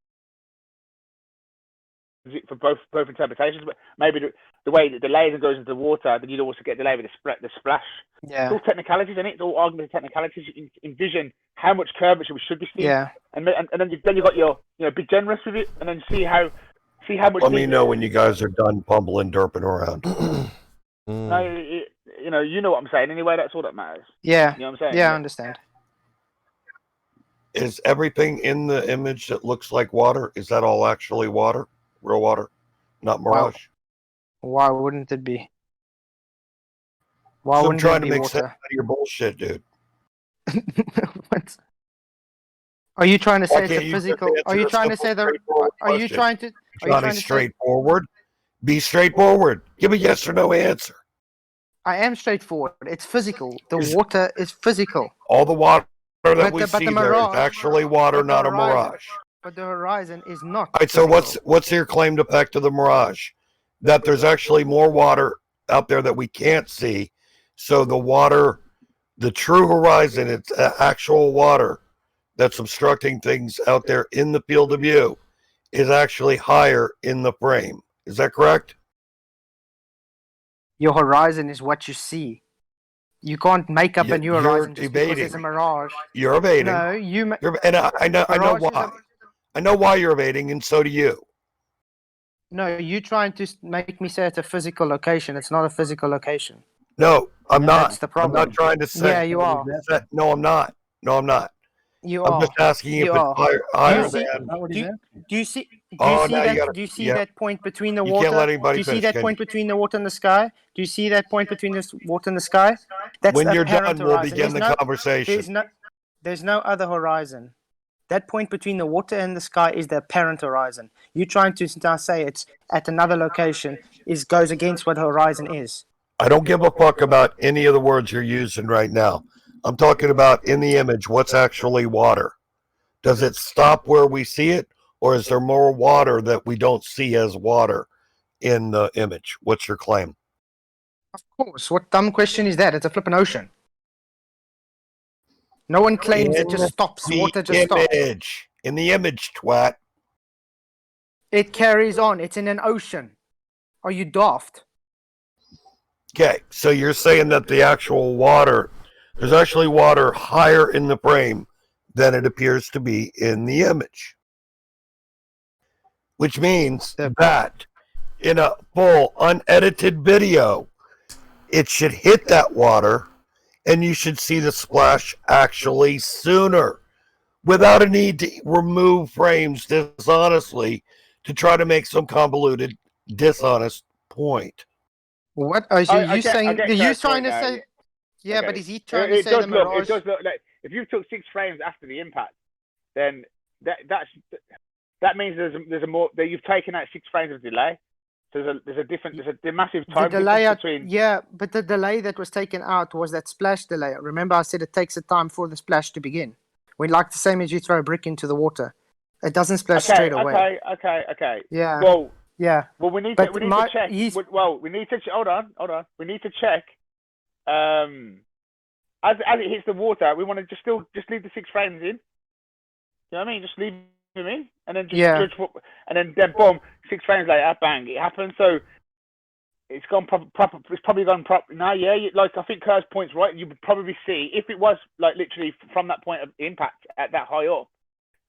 it for both interpretations. But maybe the way that the laser goes into the water, then you'd also get delay with the splash. Yeah. It's all technicalities, isn't it? It's all arguments of technicalities. You can envision how much curvature we should be seeing. Yeah. And then you've got your be generous with it, and then see how much. Let me know when you guys are done bumbling, derping around. No, you know what I'm saying. Anyway, that's all that matters. Yeah. You know what I'm saying? Yeah, I understand. Is everything in the image that looks like water, is that all actually water? Real water? Not mirage? Why wouldn't it be? Why So I'm wouldn't trying it to be make water? sense out of your bullshit, dude. What? Are you trying to Why say it's can't a you physical? just Are you answer a trying to simple, say the? straightforward Are you question? trying to? Are you Johnny, trying to say? straightforward. Be straightforward. Give a yes or no answer. I am straightforward. It's physical. The water is physical. All the water that But we the see there is mirage- actually water, but the not a horizon- mirage. But the horizon is not. All right, so physical. what's your claim to effect to the mirage? That there's actually more water out there that we can't see. So the water, the true horizon, it's actual water that's obstructing things out there in the field of view, is actually higher in the frame. Is that correct? Your horizon is what you see. You can't make up a new You're horizon just because evading. it's a mirage. You're evading. No, you. And I know Mirage is why. I know why you're evading, and so do you. No, you're trying to make me say it's a physical location. It's not a physical location. No, I'm And not. that's the I'm problem. not trying to say. Yeah, you are. No, I'm not. No, I'm not. You I'm are. just asking You if are. it's higher you see, than. do you see? Oh, now you gotta- Do you see yeah. that point between the You water? can't let anybody do you see finish, that can point you? between the water and the sky? Do you see that point between the water and the sky? That's When you're apparent done, we'll horizon. begin the conversation. There's no other horizon. That point between the water and the sky is the apparent horizon. You're trying to now say it's at another location goes against what horizon is. I don't give a fuck about any of the words you're using right now. I'm talking about in the image, what's actually water. Does it stop where we see it, or is there more water that we don't see as water in the image? What's your claim? Of course. What dumb question is that? It's a flippin' ocean. No one claims it just stops. Water just stops. In the image, twat. It carries on. It's in an ocean. Are you daft? Okay, so you're saying that the actual water, there's actually water higher in the frame than it appears to be in the image. Which means that in a full unedited video, it should hit that water and you should see the splash actually sooner without a need to remove frames dishonestly to try to make some convoluted, dishonest point. What are you saying? I get Are you Kurt's trying point to now, say? Yeah, Okay. but is he trying to It say does the look. mirage? It does look like if you took 6 frames after the impact, then that means there's a more that you've taken out 6 frames of delay. So there's a massive time difference between. Yeah, but the delay that was taken out was that splash delay. Remember, I said it takes a time for the splash to begin. We like the same as you throw a brick into the water. It doesn't splash straight away. Okay. Yeah. Well, yeah. Well, we need But to check. Well, we need to hold on. We need to check. As it hits the water, we want to just leave the 6 frames in. You know what I mean? Just leave them in, and then just judge what, and then boom, 6 frames later, bang, it happens. So it's gone proper. It's probably gone proper now. Yeah, like I think Kurt's point's right. You would probably see if it was like literally from that point of impact at that high up.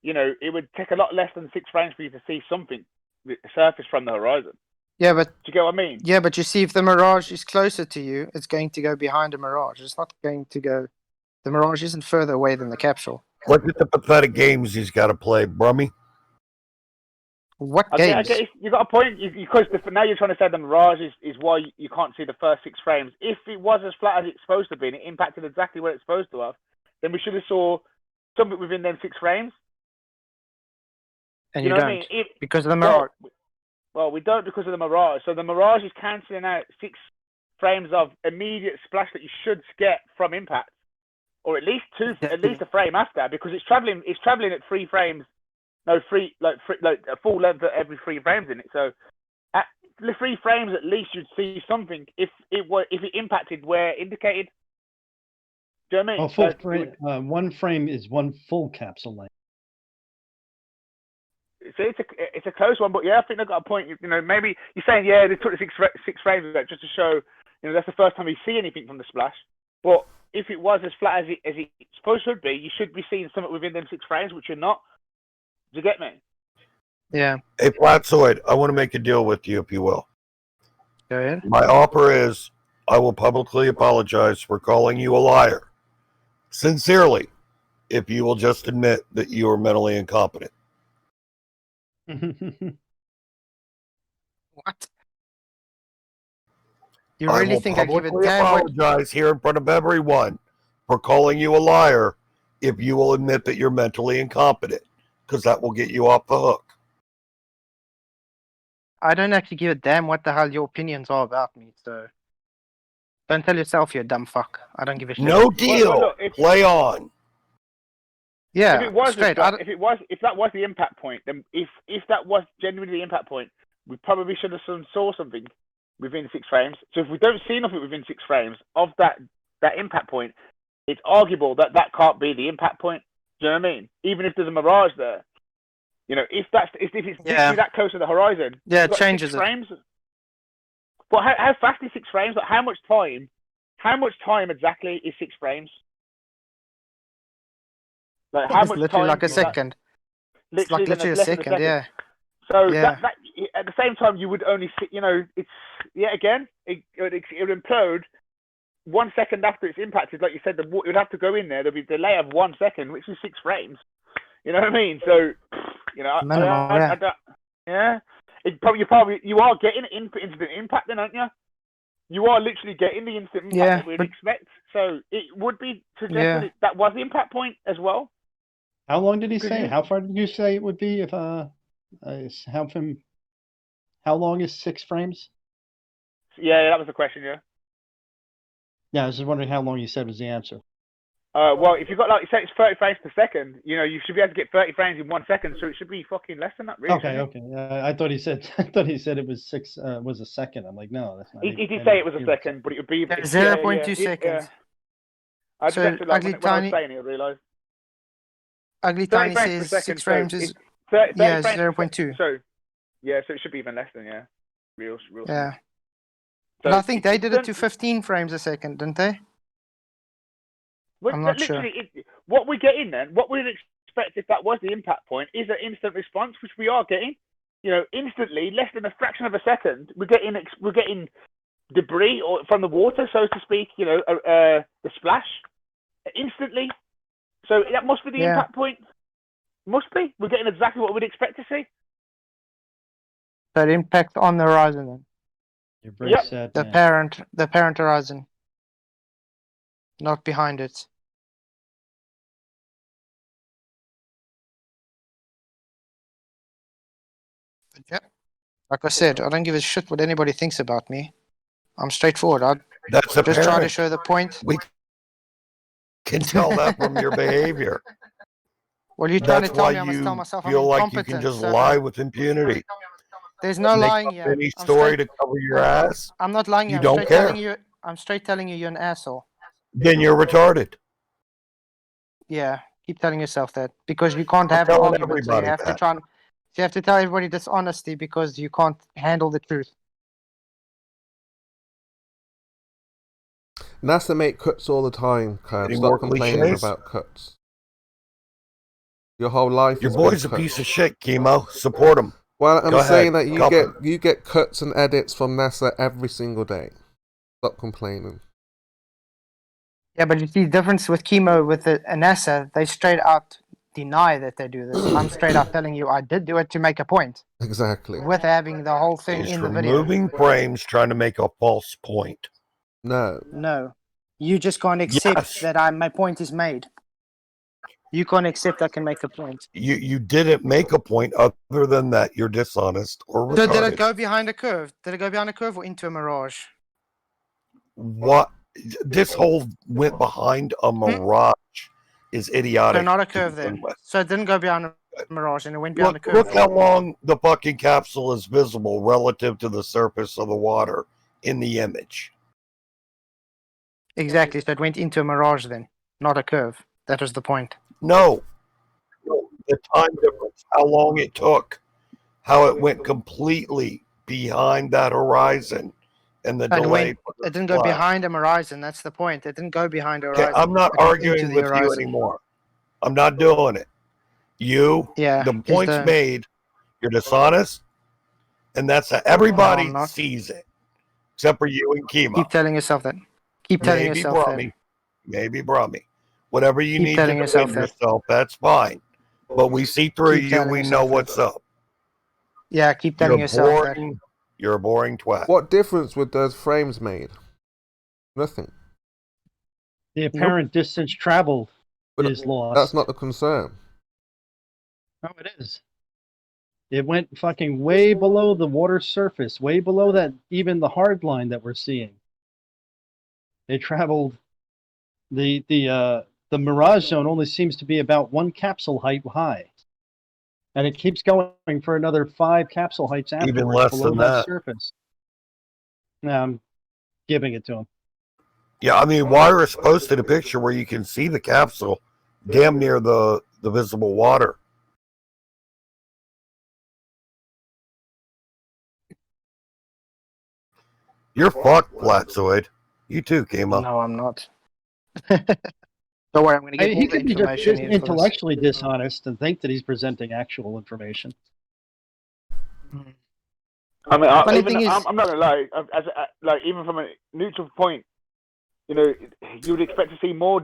You know, it would take a lot less than 6 frames for you to see something surface from the horizon. Yeah, but do you get what I mean? Yeah, but you see, if the mirage is closer to you, it's going to go behind the mirage. It's not going to go. The mirage isn't further away than the capsule. Look at the pathetic games he's got to play, Brummy. What I games? get you got a point. Because now you're trying to say the mirage is why you can't see the first 6 frames. If it was as flat as it's supposed to be and it impacted exactly where it's supposed to have, then we should have saw something within them 6 frames. And you know don't, what I mean? Because of the mirage. Well, we don't because of the mirage. So the mirage is cancelling out 6 frames of immediate splash that you should get from impact, or at least a frame after, because it's traveling at 3 frames. No, like a full length at every 3 frames in it. So at the 3 frames, at least you'd see something if it impacted where indicated. Do you know what I mean? Oh, full frame. 1 frame is 1 full capsule length. So it's a close one, but yeah, I think they've got a point. You know, maybe you're saying they took the 6 frames of that just to show, you know, that's the first time you see anything from the splash. But if it was as flat as it supposed to be, you should be seeing something within them 6 frames, which you're not. Do you get me? Yeah. Hey, Flatzoid, I want to make a deal with you, if you will. Go ahead. My offer is I will publicly apologize for calling you a liar. Sincerely, if you will just admit that you are mentally incompetent. What? You really think I give a damn? I will apologize here in front of everyone for calling you a liar if you will admit that you're mentally incompetent, because that will get you off the hook. I don't actually give a damn what the hell your opinions are about me, so don't tell yourself you're a dumb fuck. I don't give a shit. No deal. Well, look, play on. Yeah, if it was straight. If that was the impact point, then if that was genuinely the impact point, we probably should have saw something within 6 frames. So if we don't see nothing within 6 frames of that impact point, it's arguable that can't be the impact point. Do you know what I mean? Even if there's a mirage there, you know, if it's literally that close to the horizon, it changes 6 frames. But how fast is 6 frames? Like how much time exactly is 6 frames? Like how much literally time? like a second. It's like literally a second, yeah. So that at the same time you would only see, you know, it's it would implode 1 second after it's impacted. Like you said, it would have to go in there. There'd be a delay of 1 second, which is 6 frames. You know what I mean? So, you know, you are getting instant impact, then, aren't you? You are literally getting the instant impact that we'd expect. So it would be suggested that was the impact point as well. How long did he say? How far did you say it would be? If how long is 6 frames? Yeah, that was the question. Yeah, I was just wondering how long you said was the answer. Well, if you've got, like you said, it's 30 frames per second, you know, you should be able to get 30 frames in 1 second, so it should be fucking less than that, really. Okay. I thought he said it was 6 was a second. I'm like, no, that's not. He did say it was a second, but it would be 0.2 seconds. I just when I was saying it, I realised. Ugly Tiny says 6 frames is 0.2. So it should be even less than real. Yeah. But I think they did it to 15 frames a second, didn't they? I'm not sure. What we get in then, what we'd expect if that was the impact point, is an instant response, which we are getting. You know, instantly, less than a fraction of a second, we're getting debris or from the water, so to speak. You know, the splash instantly. So that must be the impact point. Must be. We're getting exactly what we'd expect to see. That impact on the horizon then. You're very Yep. sad. The man. parent horizon, not behind it. But yeah, like I said, I don't give a shit what anybody thinks about me. I'm straightforward. I That's just try to apparent. show the point. We can tell that from your behavior. Well, you're trying That's to tell why me I must tell you myself I'm feel like you incompetent. can just so lie with impunity. There's no Make lying up here. any I'm story straight- to cover your ass. I'm not lying. You I'm don't straight care. telling you. I'm straight telling you you're an asshole. Then you're retarded. Yeah, keep telling yourself that because you can't I'm have an telling argument. So you everybody have to that. try. You have to tell everybody dishonesty because you can't handle the truth. NASA make cuts all the time, Kyle. Any Stop more complaining cliches? about cuts. Your whole life Your has boy's a been piece cuts. of shit, Chemo. Support him. Well, I'm Go saying ahead, that cup him. you get cuts and edits from NASA every single day. Stop complaining. Yeah, but you see the difference with chemo with the NASA, they straight out deny that they do this. I'm straight out telling you I did do it to make a point Exactly. with having the whole thing He's in the video. removing frames trying to make a false point. No. No, you just can't accept Yes. that my point is made. You can't accept I can make a point. You didn't make a point other than that you're dishonest or So did retarded. it go behind a curve? Did it go behind a curve or into a mirage? What? This whole went behind a mirage is idiotic. So not a to curve begin then. with. So it didn't go behind a mirage and it went behind a curve. Look how long the fucking capsule is visible relative to the surface of the water in the image. Exactly. So it went into a mirage then, not a curve. That was the point. No. The time difference, how long it took, how it went completely behind that horizon, and the delay. It didn't go behind a horizon. That's the point. It didn't go behind a Okay, horizon. I'm not It went arguing into the with you horizon. anymore. I'm not doing it. The point's made. You're dishonest, and that's how everybody not. sees it, except for you and Kima. Keep telling yourself that. Keep telling Maybe yourself Brummy, maybe Brummy. Whatever you Keep need to telling yourself defend that. yourself, that's fine. But we see through Keep you. telling We yourself know that. what's up. Yeah, keep telling You're yourself that. boring. You're a boring twat. What difference would those frames made? Nothing. The apparent distance traveled is lost. That's not the concern. No, it is. It went fucking way below the water surface, way below that, even the hard line that we're seeing. They traveled. The mirage zone only seems to be about one capsule height high, and it keeps going for another 5 capsule heights afterwards less below than that that. surface. Now I'm giving it to him. Yeah, I mean, Wyris posted a picture where you can see the capsule damn near the visible water. You're fucked, Flatzoid. You too, Kima. No, I'm not. Don't worry, I'm going to get He all the could be just information here for this. intellectually dishonest and think that he's presenting actual information. I mean, Funny thing is- I'm not gonna lie. Like even from a neutral point, you know, you would expect to see more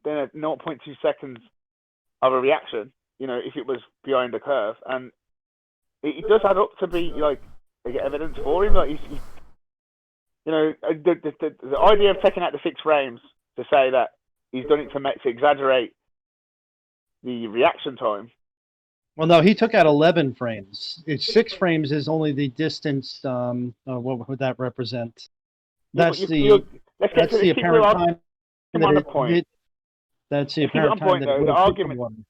than a 0.2 seconds of a reaction. You know, if it was behind the curve, and it does add up to be like they get evidence for him. Like he's you know, the idea of taking out the fixed frames to say that he's done it to exaggerate the reaction time. Well, no, he took out 11 frames. 6 frames is only the distance. What would that represent? That's Let's the get to the apparent time. on the point. That's the Let's keep it apparent on time point, that it though. would The have argument- taken one.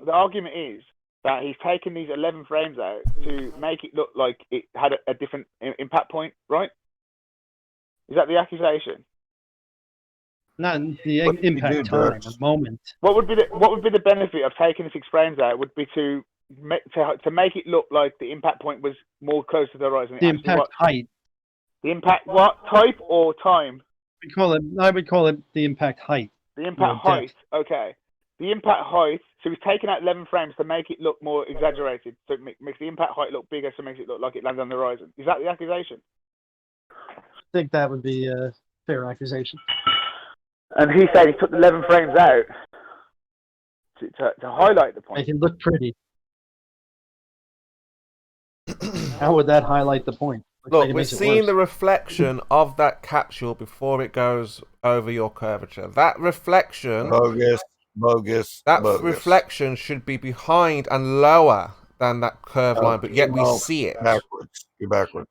The argument is that he's taken these 11 frames out to make it look like it had a different impact point, right? Is that the accusation? Not the What did he impact do, time, Dirks? a moment. What would be the benefit of taking the 6 frames out? Would be to make it look like the impact point was more close to the horizon. The impact height. The impact what type or time? I would call it the impact height. The impact No, height. Okay. The impact height. So he's taken out 11 frames to make it look more exaggerated. So it makes the impact height look bigger, so it makes it look like it lands on the horizon. Is that the accusation? I think that would be a fair accusation. And he said he took the 11 frames out to highlight the point. Make it look pretty. How would that highlight the point? Look, we're seeing the reflection of that capsule before it goes over your curvature. That reflection... Bogus. That reflection should be behind and lower than that curved line, but yet we see it. You're backwards.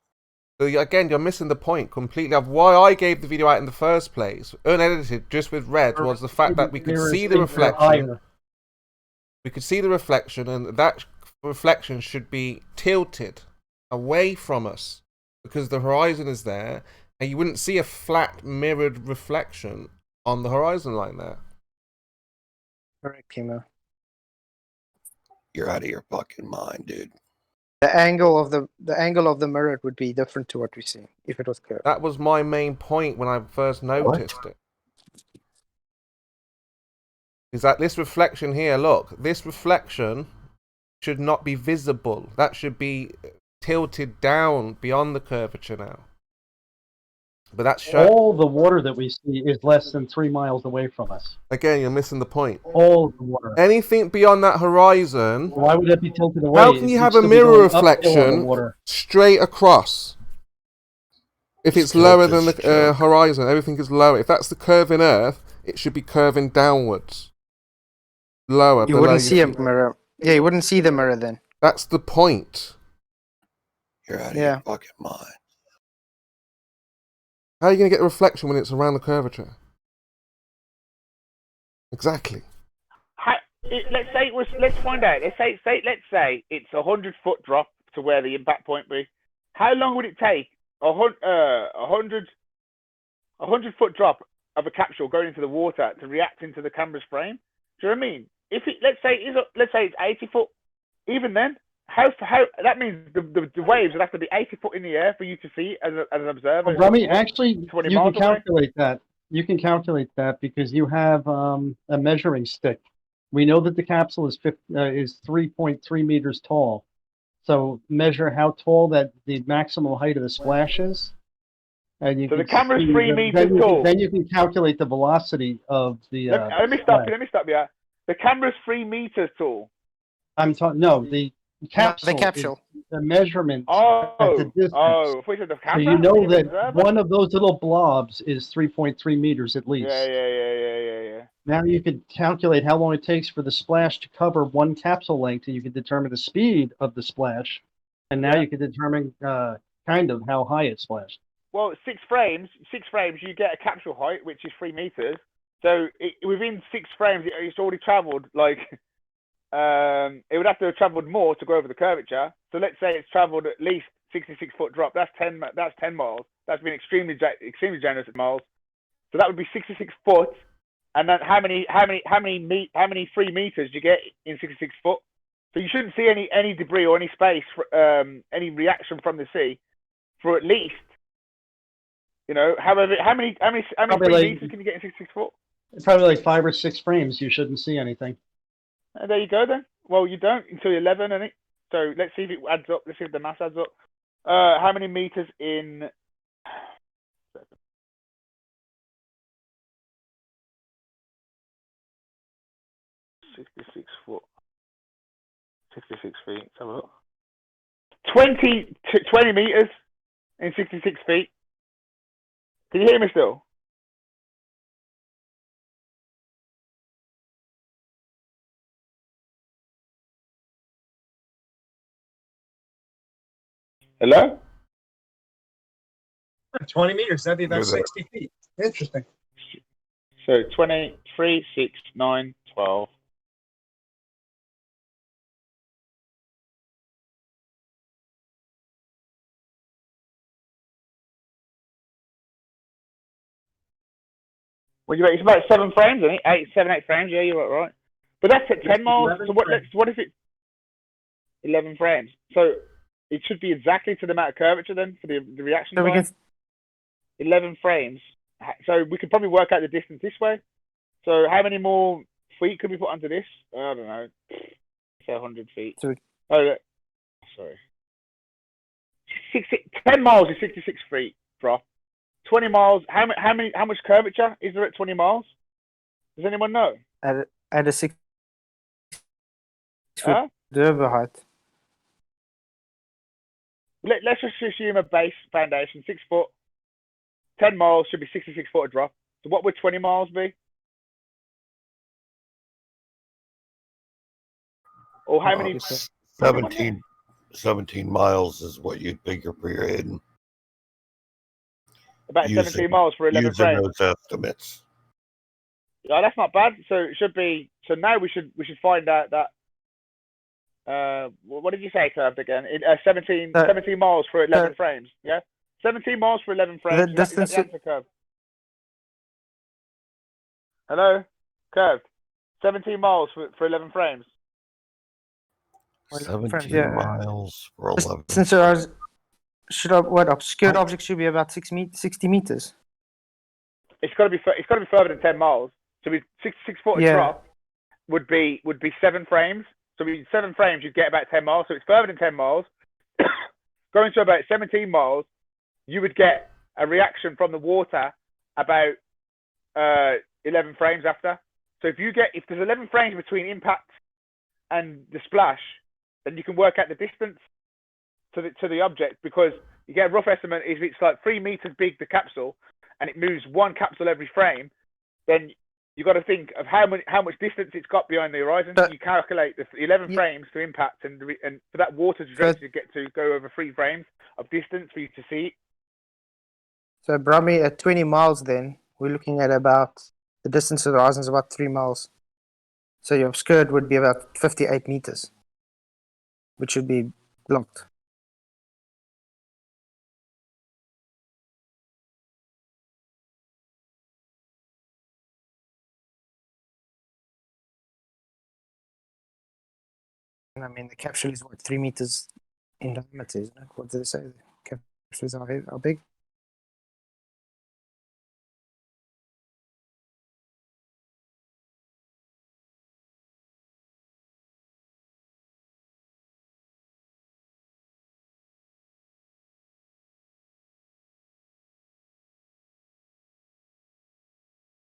So again, you're missing the point completely of why I gave the video out in the first place, unedited, just with red, was the fact that we could see the reflection. We could see the reflection, and that reflection should be tilted away from us because the horizon is there, and you wouldn't see a flat mirrored reflection on the horizon line there. Correct, Kimo. You're out of your fucking mind, dude. The angle of the mirror would be different to what we see if it was curved. That was my main point when I first noticed it. Is that this reflection here, look, this reflection should not be visible. That should be tilted down beyond the curvature now. But that's all the water that we see is less than 3 miles away from us. Again, you're missing the point. All the water. Anything beyond that horizon. Why would that be tilted away? How can you have a mirror reflection straight across? If it's lower than the horizon, everything is lower. If that's the curve in Earth, it should be curving downwards. Lower. You wouldn't see a mirror. Yeah, you wouldn't see the mirror then. That's the point. You're out of your fucking mind. How are you going to get a reflection when it's around the curvature? Exactly. Let's say it was. Let's find out. Let's say it's 100-foot drop to where the impact point be. How long would it take a 100-foot drop of a capsule going into the water to react into the camera's frame? Do you know what I mean? If it, let's say it's 80 foot, even then, how that means the waves would have to be 80 foot in the air for you to see as an observer. Well, Rummy, actually, you can calculate away. that. You can calculate that because you have a measuring stick. We know that the capsule is 3.3 meters tall. So measure how tall that the maximum height of the splash is. And you so the camera's 3 meters tall. Then you can calculate the velocity of the. Let me stop you. The camera's 3 meters tall. I'm talking. No, the capsule. The capsule. The measurement. Oh, at the distance. if we said the camera. So you know that one of those little blobs is 3.3 meters at least. Yeah. Now you can calculate how long it takes for the splash to cover one capsule length, and you can determine the speed of the splash. And now you can determine kind of how high it splashed. Well, 6 frames, you get a capsule height, which is 3 meters. So within 6 frames, it's already travelled like. It would have to have travelled more to go over the curvature. So let's say it's travelled at least 66-foot drop. That's 10 miles. That's been extremely generous miles. So that would be 66 foot. And then how many 3 meters do you get in 66 foot? So you shouldn't see any debris or any space, any reaction from the sea for at least. However, how many 3 meters can you get in 66 foot? Probably like 5 or 6 frames. You shouldn't see anything. There you go then. Well, you don't until 11, isn't it? So let's see if it adds up. Let's see if the mass adds up. How many meters in? 66 foot. 66 feet. Let's have a look. 20 meters in 66 feet. Can you hear me still? Hello? 20 meters, that'd be about 60 feet. Interesting. So 20, 3, 6, 9, 12. Well, it's about 7 frames, isn't it? 7, 8 frames, yeah, you're right. But that's at 10 miles. So what if it's 11 frames? So it should be exactly to the amount of curvature then for the reaction time. 11 frames. So we could probably work out the distance this way. So how many more feet could we put onto this? I don't know. Say 100 feet. Sorry. 10 miles is 66 feet, bro. 20 miles. How much curvature is there at 20 miles? Does anyone know? At a 6 foot height. let's just assume a base foundation, 6 foot, 10 miles should be 66 foot a drop. So what would 20 miles be? Or how many? 17 miles is what you'd figure per year hidden. About 17 miles for 11 using frames. those estimates. Yeah, that's not bad. So it should be. So now we should find out that. What did you say, Curved again? 17 miles for 11 frames. Yeah, 17 miles for 11 frames. Is that the answer, Curved? Hello, Curved. 17 miles for 11 frames. 17 miles for 11. Since obscured objects should be about 60 meters. It's got to be further than 10 miles. So 66 foot drop would be 7 frames. So with 7 frames, you'd get about 10 miles. So it's further than 10 miles. Going to about 17 miles, you would get a reaction from the water about 11 frames after. So if there's 11 frames between impact and the splash, then you can work out the distance to the object, because you get a rough estimate. If it's like 3 meters big, the capsule, and it moves 1 capsule every frame, then you got to think of how much distance it's got behind the horizon. You calculate the 11 frames to impact, and for that water to get to go over 3 frames of distance for you to see it. So probably at 20 miles, then we're looking at about the distance to the horizon is about 3 miles. So your obscured would be about 58 meters, which should be blocked. And I mean, the capsule is what, 3 meters in diameter, isn't it? What did they say? The capsules are big.